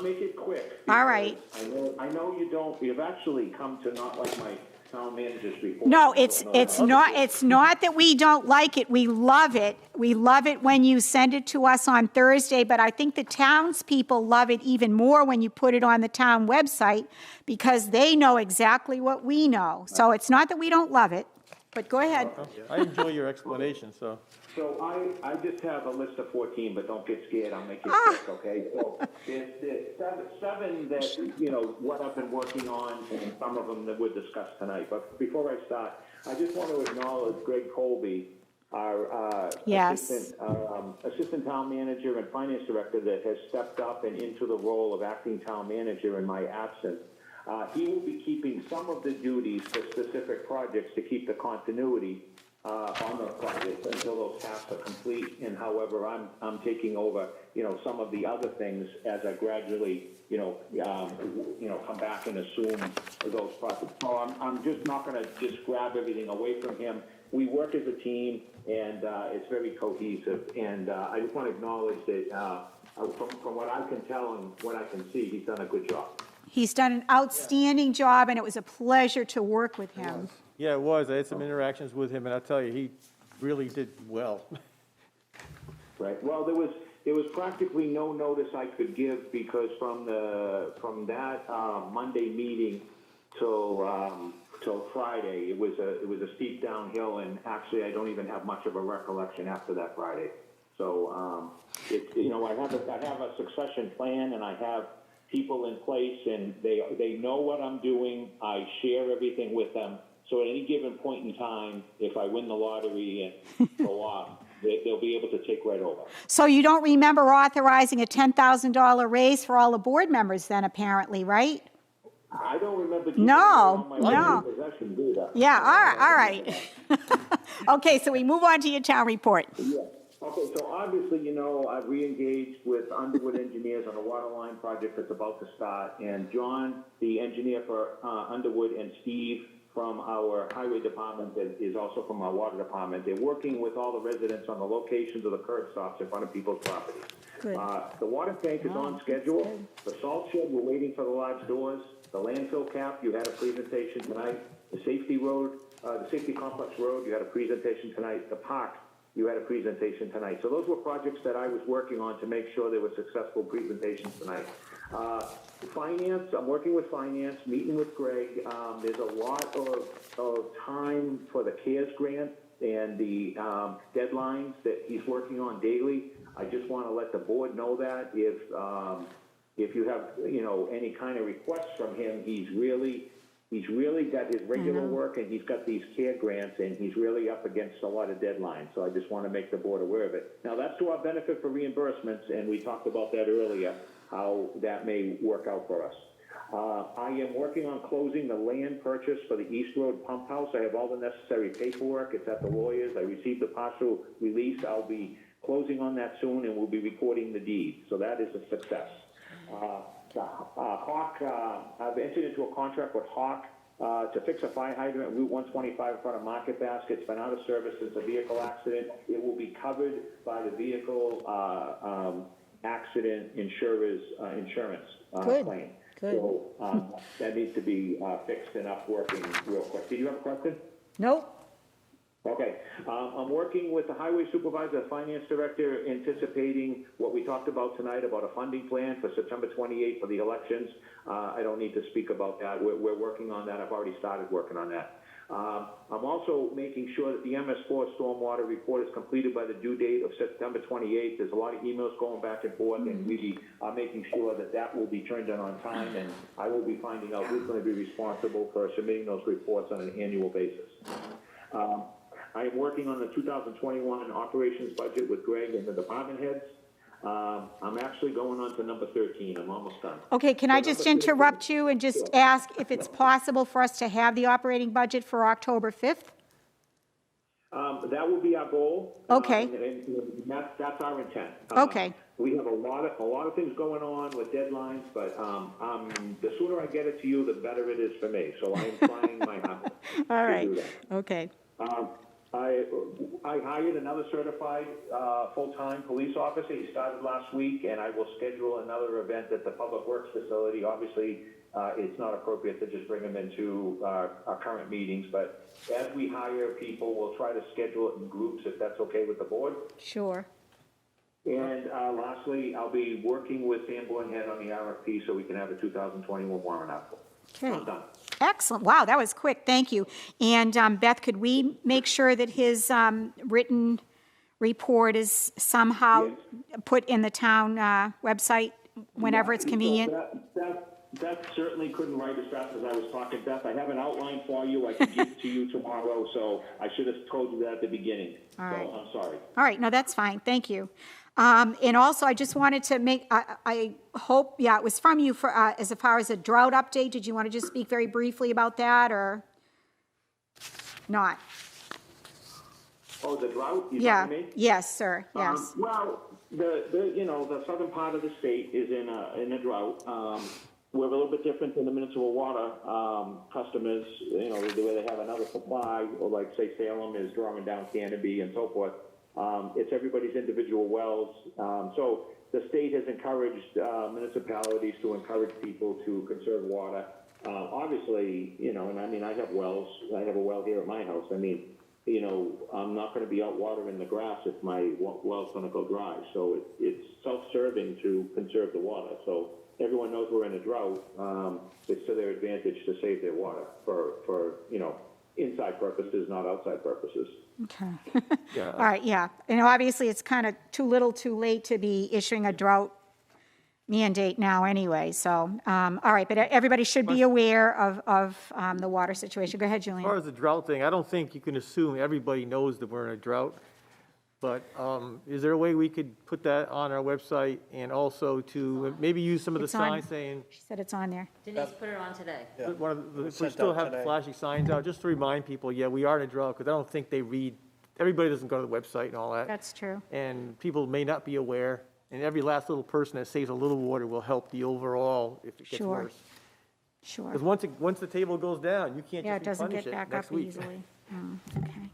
Speaker 6: make it quick.
Speaker 1: All right.
Speaker 6: I know you don't. You've actually come to not like town manager's report.
Speaker 1: No,
Speaker 6: I don't know.
Speaker 1: it's not that we don't like it. We love it. We love it when you send it to us on Thursday, but I think the townspeople love it even more when you put it on the town website because they know exactly what we know. So it's not that we don't love it, but go ahead.
Speaker 5: I enjoy your explanation, so.
Speaker 6: So I just have a list of 14, but don't get scared, I'll make it quick, okay? So there's seven that, you know, what I've been working on, and some of them that we'll discuss tonight. But before I start, I just want to acknowledge Greg Colby, our
Speaker 1: Yes.
Speaker 6: assistant town manager and finance director that has stepped up and into the role of acting town manager in my absence. He will be keeping some of the duties for specific projects to keep the continuity on those projects until those tasks are complete. And however, I'm taking over, you know, some of the other things as I gradually, come back and assume those projects. So I'm just not going to just grab everything away from him. We work as a team, and it's very cohesive. And I just want to acknowledge that from what I can tell and what I can see, he's done a good job.
Speaker 1: He's done an outstanding job, and it was a pleasure to work with him.
Speaker 5: Yeah, it was. I had some interactions with him, and I'll tell you, he really did well.
Speaker 6: Right. Well, there was practically no notice I could give because from that Monday meeting till Friday, it was a steep downhill, and actually I don't even have much of a recollection after that Friday. So I have a succession plan, and I have people in place, and they know what I'm doing. I share everything with them. So at any given point in time, if I win the lottery and go off, they'll be able to take right over.
Speaker 1: So you don't remember authorizing a $10,000 raise for all the board members then, apparently, right?
Speaker 6: I don't remember.
Speaker 1: No.
Speaker 6: Possession, do that.
Speaker 1: Yeah, all right. Okay, so we move on to your town report.
Speaker 6: Yeah. Okay, so obviously, I've re-engaged with Underwood Engineers on a water line project that's about to start. And John, the engineer for Underwood, and Steve from our highway department that is also from our water department. They're working with all the residents on the locations of the curb stops in front of people's properties.
Speaker 1: Good.
Speaker 6: The water tank is on schedule. The salt shed, we're waiting for the large doors. The landfill cap, you had a presentation tonight. The safety complex road, you had a presentation tonight. The park, you had a presentation tonight. So those were projects that I was working on to make sure there were successful presentations tonight. Finance, I'm working with finance, meeting with Greg. There's a lot of time for the CARES grant and the deadlines that he's working on daily. I just want to let the board know that if you have, any kind of requests from him, he's really got his regular work, and he's got these CARE grants, and he's really up against a lot of deadlines. So I just want to make the board aware of it. Now, that's to our benefit for reimbursements, and we talked about that earlier, how that may work out for us. I am working on closing the land purchase for the East Road Pump House. I have all the necessary paperwork. It's at the lawyers. I received the partial release. I'll be closing on that soon, and we'll be recording the deed. So that is a success. Hawk, I've entered into a contract with Hawk to fix a fire hydrant at Route 125 in front of Market Basket. It's been out of service since a vehicle accident. It will be covered by the vehicle accident insurance claim.
Speaker 1: Good.
Speaker 6: So that needs to be fixed and up working real quick. Did you have a question?
Speaker 1: Nope.
Speaker 6: Okay. I'm working with the highway supervisor, the finance director, anticipating what we talked about tonight about a funding plan for September 28th for the elections. I don't need to speak about that. We're working on that. I've already started working on that. I'm also making sure that the MS4 stormwater report is completed by the due date of September 28th. There's a lot of emails going back and forth, and we are making sure that will be turned in on time, and I will be finding out who's going to be responsible for submitting those reports on an annual basis. I am working on the 2021 operations budget with Greg and the department heads. I'm actually going on to number 13. I'm almost done.
Speaker 1: Okay, can I just interrupt you and just ask if it's possible for us to have the operating budget for October 5th?
Speaker 6: That will be our goal.
Speaker 1: Okay.
Speaker 6: And that's our intent.
Speaker 1: Okay.
Speaker 6: We have a lot of things going on with deadlines, but the sooner I get it to you, the better it is for me. So I am trying my hardest.
Speaker 1: All right.
Speaker 6: To do that.
Speaker 1: Okay.
Speaker 6: I hired another certified full-time police officer. He started last week, and I will schedule another event at the Public Works facility. Obviously, it's not appropriate to just bring them into our current meetings, but as we hire people, we'll try to schedule it in groups if that's okay with the board.
Speaker 1: Sure.
Speaker 6: And lastly, I'll be working with Sanborn Head on the RFP so we can have a 2021 warrant article.
Speaker 1: Okay.
Speaker 6: I'm done.
Speaker 1: Excellent. Wow, that was quick. Thank you. And Beth, could we make sure that his written report is somehow put in the town website whenever it's convenient?
Speaker 6: Beth certainly couldn't write as fast as I was talking. Beth, I have an outline for you. I can give to you tomorrow, so I should have told you that at the beginning.
Speaker 1: All right.
Speaker 6: So I'm sorry.
Speaker 1: All right, no, that's fine. Thank you. And also, I just wanted to make, I hope, yeah, it was from you for, as far as a drought update. Did you want to just speak very briefly about that, or not?
Speaker 6: Oh, the drought? You
Speaker 1: Yeah,
Speaker 6: talking to me?
Speaker 1: yes, sir, yes.
Speaker 6: Well, the southern part of the state is in a drought. We're a little bit different than the municipal water customers, the way they have another supply, or like, say, Salem is drawing down Canopy and so forth. It's everybody's individual wells. So the state has encouraged municipalities to encourage people to conserve water. Obviously, and I mean, I have wells. I have a well here at my house. I mean, I'm not going to be out watering the grass if my well's going to go dry. So it's self-serving to conserve the water. So everyone knows we're in a drought. It's to their advantage to save their water for inside purposes, not outside purposes.
Speaker 1: Okay. All right, yeah. And obviously, it's kind of too little too late to be issuing a drought mandate now anyway, so, all right, but everybody should be aware of the water situation. Go ahead,
Speaker 5: As far
Speaker 1: Julian.
Speaker 5: as the drought thing, I don't think you can assume everybody knows that we're in a drought. But is there a way we could put that on our website and also to maybe use some of the
Speaker 1: It's on.
Speaker 5: signs saying,
Speaker 1: She said it's on there.
Speaker 2: Denise put it on today.
Speaker 5: one of the, if we
Speaker 12: sent
Speaker 5: still
Speaker 12: out
Speaker 5: have
Speaker 12: today.
Speaker 5: flashy signs out, just to remind people, yeah, we are in a drought, because I don't think they read, everybody doesn't go to the website and all that.
Speaker 1: That's true.
Speaker 5: And people may not be aware, and every last little person that saves a little water will help the overall if it gets
Speaker 1: Sure.
Speaker 5: worse.
Speaker 1: Sure.
Speaker 5: Because once the table goes down, you can't
Speaker 1: Yeah, it
Speaker 5: just
Speaker 1: doesn't
Speaker 5: replenish
Speaker 1: get
Speaker 5: it
Speaker 1: back
Speaker 5: next
Speaker 1: up
Speaker 5: week.
Speaker 1: easily. Okay.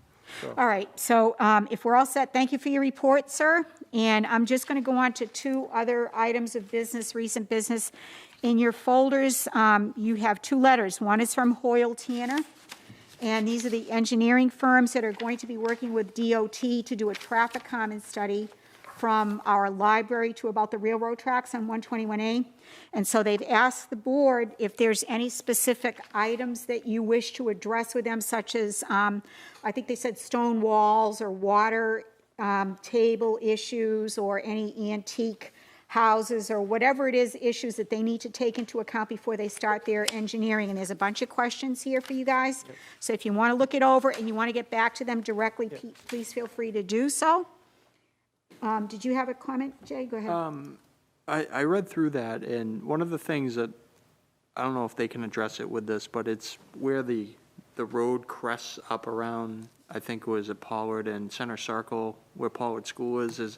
Speaker 1: All right, so if we're all set, thank you for your report, sir. And I'm just going to go on to two other items of business, recent business. In your folders, you have two letters. One is from Hoyle Tanner, and these are the engineering firms that are going to be working with DOT to do a traffic calming study from our library to about the railroad tracks on 121A. And so they've asked the board if there's any specific items that you wish to address with them, such as, I think they said stone walls or water table issues or any antique houses or whatever it is, issues that they need to take into account before they start their engineering. And there's a bunch of questions here for you guys. So if you want to look it over and you want to get back to them directly, please feel free to do so. Did you have a comment, Jay? Go ahead.
Speaker 8: I read through that, and one of the things that, I don't know if they can address it with this, but it's where the road crests up around, I think it was at Pollard and Center Circle, where Pollard School is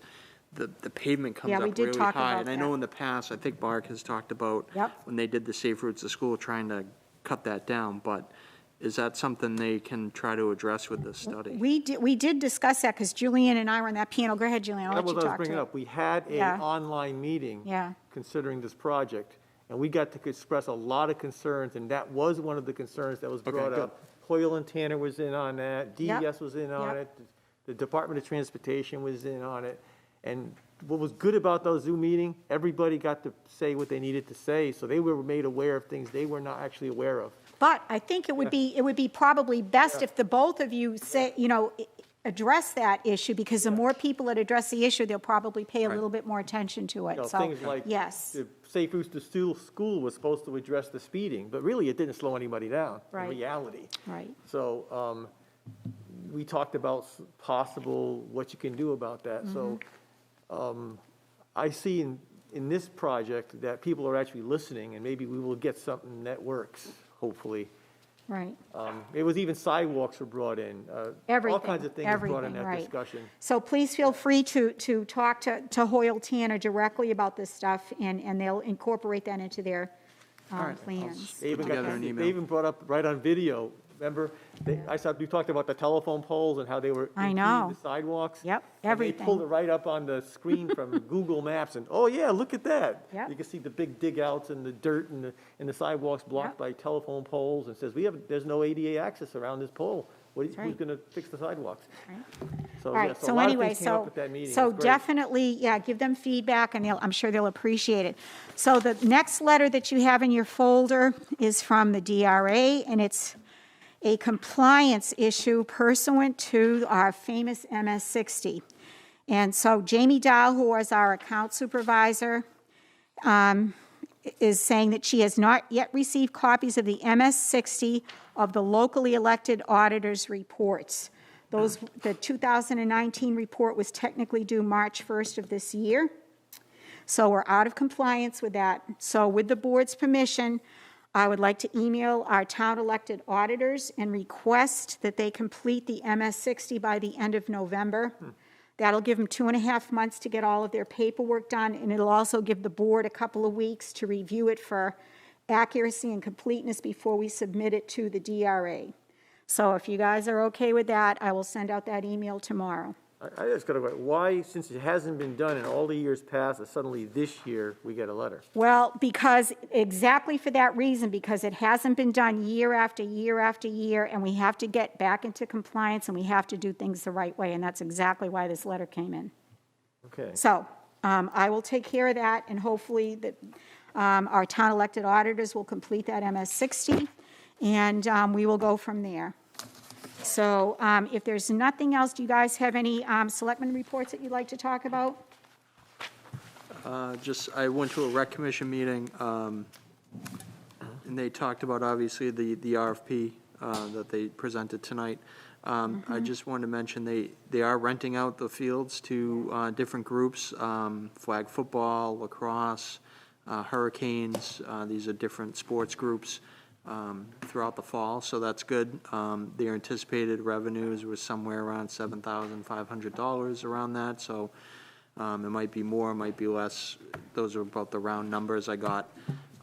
Speaker 8: the pavement comes
Speaker 1: Yeah,
Speaker 8: up
Speaker 1: we did
Speaker 8: really
Speaker 1: talk
Speaker 8: high.
Speaker 1: about
Speaker 8: And I know
Speaker 1: that.
Speaker 8: in the past, I think Mark has talked about
Speaker 1: Yep.
Speaker 8: when they did the Safe Routes to School, trying to cut that down, but is that something they can try to address with this study?
Speaker 1: We did discuss that because Julian and I were on that panel. Go ahead, Julian, I'll
Speaker 5: That
Speaker 1: let
Speaker 5: was
Speaker 1: you
Speaker 5: what I was
Speaker 1: talk to
Speaker 5: bringing
Speaker 1: it.
Speaker 5: up. We had
Speaker 1: Yeah.
Speaker 5: an online meeting.
Speaker 1: Yeah.
Speaker 5: Considering this project, and we got to express a lot of concerns, and that was one of the concerns that was brought
Speaker 8: good.
Speaker 5: up. Hoyle and Tanner was in on that,
Speaker 1: Yep.
Speaker 5: DES was in on
Speaker 1: Yep.
Speaker 5: it, the Department of Transportation was in on it. And what was good about those Zoom meeting, everybody got to say what they needed to say, so they were made aware of things they were not actually aware of.
Speaker 1: But I think it would be probably best if the both of you say, address that issue, because the more people that address the issue, they'll probably pay a little bit more attention to it.
Speaker 5: You know,
Speaker 1: So,
Speaker 5: things like
Speaker 1: yes,
Speaker 5: the Safe Routes to School was supposed to address the speeding, but really it didn't slow anybody down in
Speaker 1: Right.
Speaker 5: reality.
Speaker 1: right.
Speaker 5: So we talked about possible, what you can do about that. So I see in this project that people are actually listening, and maybe we will get something that works, hopefully.
Speaker 1: Right.
Speaker 5: It was even sidewalks were brought in.
Speaker 1: Everything.
Speaker 5: All kinds of things were brought in
Speaker 1: everything,
Speaker 5: that
Speaker 1: right.
Speaker 5: discussion.
Speaker 1: So please feel free to talk to Hoyle Tanner directly about this stuff, and they'll incorporate that into their plans.
Speaker 5: They even
Speaker 8: Together an
Speaker 5: they
Speaker 8: email.
Speaker 5: even brought up right on video Remember, we talked about the telephone poles and how they were
Speaker 1: I
Speaker 5: impeding
Speaker 1: know.
Speaker 5: the sidewalks.
Speaker 1: Yep,
Speaker 5: And they pulled
Speaker 1: everything.
Speaker 5: it right up on the screen from Google Maps, and, oh yeah, look at that.
Speaker 1: Yep.
Speaker 5: You can see the big dig outs and the dirt and the sidewalks blocked
Speaker 1: Yep.
Speaker 5: by telephone poles, and says, there's no ADA access around this pole. Who's
Speaker 1: right.
Speaker 5: gonna fix the sidewalks?
Speaker 1: Right.
Speaker 5: So,
Speaker 1: All
Speaker 5: yeah,
Speaker 1: right,
Speaker 5: so a
Speaker 1: so
Speaker 5: lot of
Speaker 1: anyway,
Speaker 5: things came up
Speaker 1: so,
Speaker 5: at that meeting.
Speaker 1: so
Speaker 5: It's great.
Speaker 1: definitely, yeah, give them feedback, and I'm sure they'll appreciate it. So the next letter that you have in your folder is from the DRA, and it's a compliance issue pursuant to our famous MS-60. And so Jamie Dow, who was our account supervisor, is saying that she has not yet received copies of the MS-60 of the locally elected auditors' reports. The 2019 report was technically due March 1st of this year, so we're out of compliance with that. So with the board's permission, I would like to email our town elected auditors and request that they complete the MS-60 by the end of November. That'll give them 2.5 months to get all of their paperwork done, and it'll also give the board a couple of weeks to review it for accuracy and completeness before we submit it to the DRA. So if you guys are okay with that, I will send out that email tomorrow.
Speaker 5: I just gotta go, why, since it hasn't been done in all the years past, and suddenly this year, we get a letter?
Speaker 1: Well, because, exactly for that reason, because it hasn't been done year after year after year, and we have to get back into compliance, and we have to do things the right way, and that's exactly why this letter came in.
Speaker 5: Okay.
Speaker 1: So I will take care of that, and hopefully that our town elected auditors will complete that MS-60, and we will go from there. So if there's nothing else, do you guys have any selectmen reports that you'd like to talk about?
Speaker 8: I went to a rec commission meeting, and they talked about, obviously, the RFP that they presented tonight. I just wanted to mention, they are renting out the fields to different groups, flag football, lacrosse, Hurricanes. These are different sports groups throughout the fall, so that's good. Their anticipated revenues was somewhere around $7,500 around that, so it might be more, it might be less. Those are about the round numbers I got.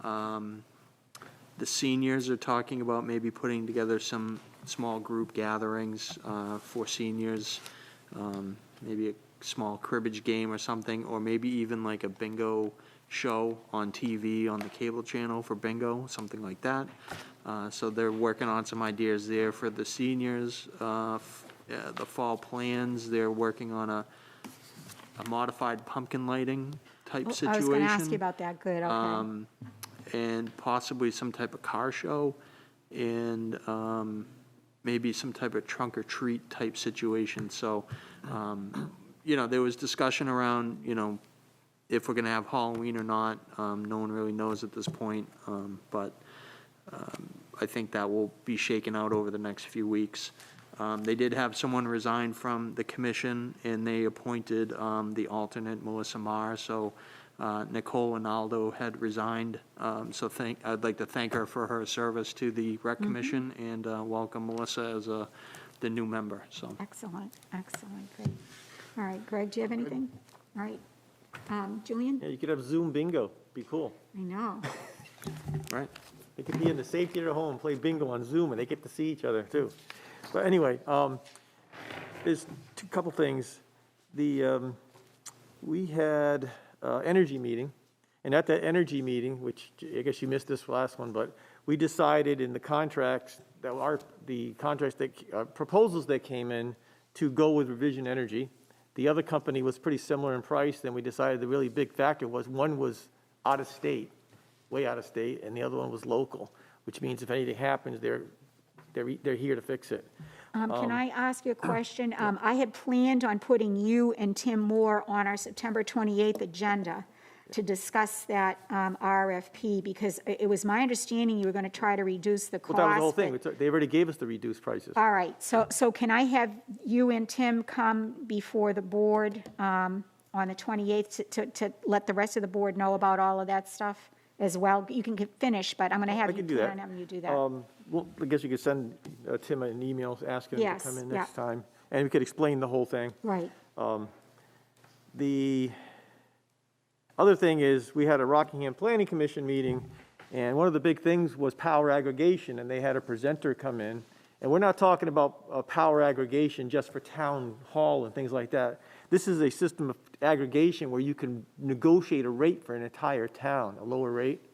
Speaker 8: The seniors are talking about maybe putting together some small group gatherings for seniors, maybe a small cribbage game or something, or maybe even like a bingo show on TV on the cable channel for bingo, something like that. So they're working on some ideas there for the seniors. The fall plans, they're working on a modified pumpkin lighting type situation.
Speaker 1: I was going to ask you about that, good, okay.
Speaker 8: And possibly some type of car show, and maybe some type of trunk or treat type situation. So, there was discussion around, if we're gonna have Halloween or not. No one really knows at this point, but I think that will be shaken out over the next few weeks. They did have someone resign from the commission, and they appointed the alternate, Melissa Marr. So Nicole Ronaldo had resigned. So I'd like to thank her for her service to the rec commission, and welcome Melissa as the new member. So
Speaker 1: Excellent, great. All right, Greg, do you have anything? All right. Julian?
Speaker 5: Yeah, you could have Zoom bingo, be cool.
Speaker 1: I know.
Speaker 8: right.
Speaker 5: They could be in the safety of their home, play bingo on Zoom, and they get to see each other, too. But anyway, there's a couple things. We had energy meeting, and at that energy meeting, which I guess you missed this last one, but we decided in the contracts, proposals that came in to go with Revision Energy. The other company was pretty similar in price, and we decided the really big factor was one was out of state, way out of state, and the other one was local, which means if anything happens, they're here to fix it.
Speaker 1: Can I ask you a question? I had planned on putting you and Tim Moore on our September 28th agenda to discuss that RFP, because it was my understanding you were going to try to reduce the cost.
Speaker 5: Well, that was the whole thing.
Speaker 1: but-
Speaker 5: They already gave us the reduced prices.
Speaker 1: All right, so can I have you and Tim come before the board on the 28th to let the rest of the board know about all of that stuff as well? You can finish, but I'm going to have
Speaker 5: I
Speaker 1: you
Speaker 5: can do
Speaker 1: plan
Speaker 5: that.
Speaker 1: on having you do that.
Speaker 5: Well, I guess you could send Tim an email asking him
Speaker 1: Yes,
Speaker 5: to come in
Speaker 1: yeah.
Speaker 5: next time, and we could explain the whole thing.
Speaker 1: Right.
Speaker 5: The other thing is, we had a Rockingham Planning Commission meeting, and one of the big things was power aggregation, and they had a presenter come in, And we're not talking about power aggregation just for town hall and things like that. This is a system of aggregation where you can negotiate a rate for an entire town, a lower rate,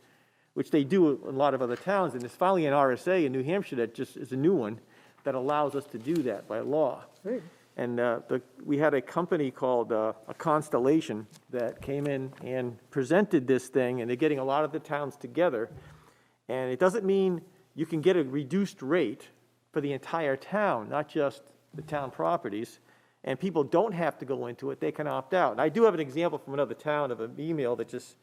Speaker 5: which they do in a lot of other towns. And there's finally an RSA in New Hampshire that just is a new one that allows us to do that by law. And we had a company called a Constellation that came in and presented this thing, and they're getting a lot of the towns together. And it doesn't mean you can get a reduced rate for the entire town, not just the town properties. And people don't have to go into it, they can opt out. And I do have an example from another town of an email that just,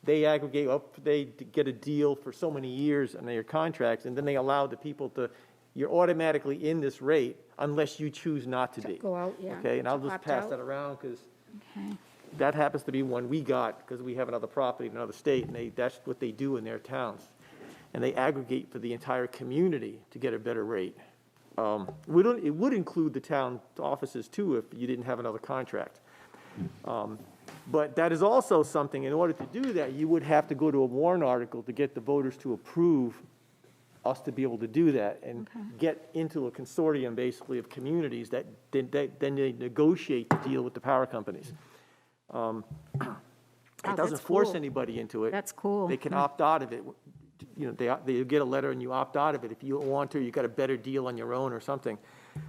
Speaker 5: they aggregate up, they get a deal for so many years on their contracts, and then they allow the people to, you're automatically in this rate unless you choose not to be.
Speaker 1: Go out, yeah.
Speaker 5: Okay, and I'll
Speaker 1: to
Speaker 5: just
Speaker 1: opt
Speaker 5: pass
Speaker 1: out.
Speaker 5: that around, because
Speaker 1: Okay.
Speaker 5: that happens to be one we got, because we have another property in another state, and that's what they do in their towns. And they aggregate for the entire community to get a better rate. It would include the town offices too if you didn't have another contract. But that is also something, in order to do that, you would have to go to a warrant article to get the voters to approve us to be able to do that and get into a consortium basically of communities that then they negotiate the deal with the power companies. It doesn't
Speaker 1: that's
Speaker 5: force
Speaker 1: cool.
Speaker 5: anybody into it.
Speaker 1: That's cool.
Speaker 5: They can opt out of it. You know, they get a letter and you opt out of it. If you don't want to, you got a better deal on your own or something.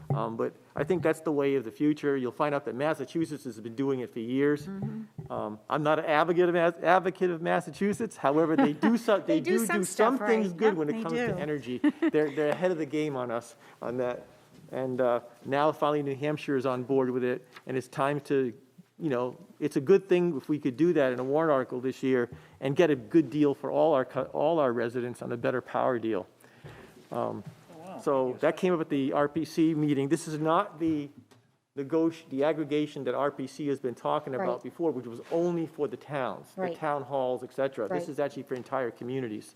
Speaker 5: But I think that's the way of the future. You'll find out that Massachusetts has been doing it for years. I'm not an advocate of Massachusetts. However, they do
Speaker 1: They do some
Speaker 5: some
Speaker 1: stuff
Speaker 5: things
Speaker 1: right.
Speaker 5: good
Speaker 1: Yep,
Speaker 5: when
Speaker 1: they
Speaker 5: it comes
Speaker 1: do.
Speaker 5: to energy. They're ahead of the game on us on that. And now finally New Hampshire is on board with it, and it's time to, you know, it's a good thing if we could do that in a warrant article this year and get a good deal for all our residents on a better power deal. So that came up at the RPC meeting. This is not the aggregation that RPC has been talking about
Speaker 1: Right.
Speaker 5: before, which was only for the towns, the
Speaker 1: Right.
Speaker 5: town halls, et cetera. This
Speaker 1: Right.
Speaker 5: is actually for entire communities.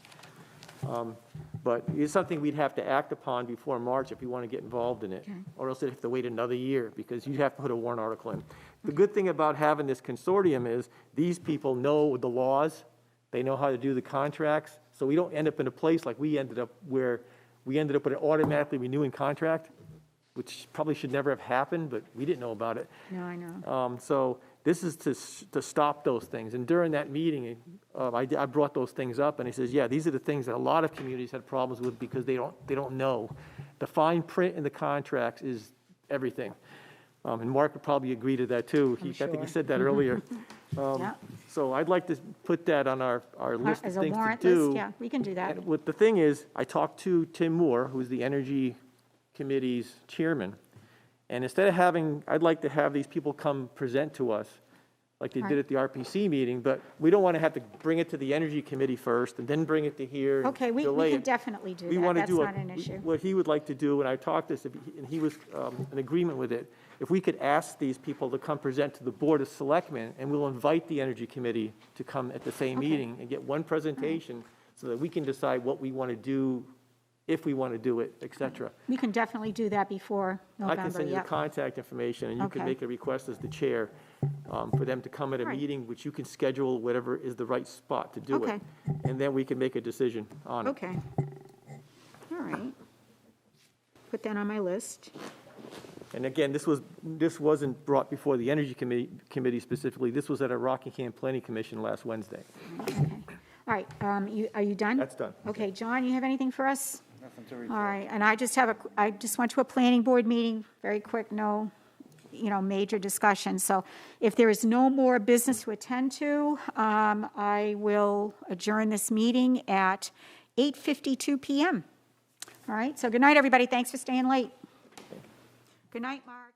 Speaker 5: But it's something we'd have to act upon before March if we want to get involved in it. Or else they'd have to wait another year, because you'd have to put a warrant article in. The good thing about having this consortium is these people know the laws, they know how to do the contracts, so we don't end up in a place like we ended up, where we ended up with an automatically renewing contract, which probably should never have happened, but we didn't know about it.
Speaker 1: No, I know.
Speaker 5: So this is to stop those things. And during that meeting, I brought those things up, and he says, yeah, these are the things that a lot of communities had problems with because they don't know. The fine print in the contracts is everything. And Mark would probably agree to that too. I think he
Speaker 1: sure.
Speaker 5: said that earlier.
Speaker 1: Yeah.
Speaker 5: So I'd like to put that on our list of
Speaker 1: As a
Speaker 5: things to
Speaker 1: warrant
Speaker 5: do.
Speaker 1: list, yeah, we can do that.
Speaker 5: And what the thing is, I talked to Tim Moore, who's the Energy Committee's chairman, and instead of I'd like to have these people come present to us, like they did at the RPC meeting, but we don't want to have to bring it to the Energy Committee first and then bring it to here and
Speaker 1: Okay, we
Speaker 5: delay
Speaker 1: can
Speaker 5: it.
Speaker 1: definitely do
Speaker 5: We
Speaker 1: that.
Speaker 5: want to
Speaker 1: That's
Speaker 5: do
Speaker 1: not an issue.
Speaker 5: what he would like to do, and I talked this, and he was in agreement with it. If we could ask these people to come present to the Board of Selectmen, and we'll invite the Energy Committee to come at the same meeting and get one presentation so that we can decide what we want to do, if we want to do it, et cetera.
Speaker 1: We can definitely do that before
Speaker 5: I
Speaker 1: November,
Speaker 5: can send you the
Speaker 1: yep.
Speaker 5: contact information, and you can
Speaker 1: Okay.
Speaker 5: make a request as the chair for them to come at a
Speaker 1: All right.
Speaker 5: meeting, which you can schedule whatever is the right spot to do it.
Speaker 1: Okay.
Speaker 5: And then we can make a decision on it.
Speaker 1: Okay. All right. Put that on my list.
Speaker 5: And again, this wasn't brought before the Energy Committee specifically. This was at a Rockingham Planning Commission last Wednesday.
Speaker 1: Okay. All right, are you done?
Speaker 5: That's done.
Speaker 1: Okay, John, you have anything for us?
Speaker 11: Nothing to
Speaker 1: All
Speaker 11: report.
Speaker 1: right, and I just went to a planning board meeting, very quick, no, major discussion. So if there is no more business to attend to, I will adjourn this meeting at 8:52 PM. All right, so good night, everybody. Thanks for staying late. Good night, Mark.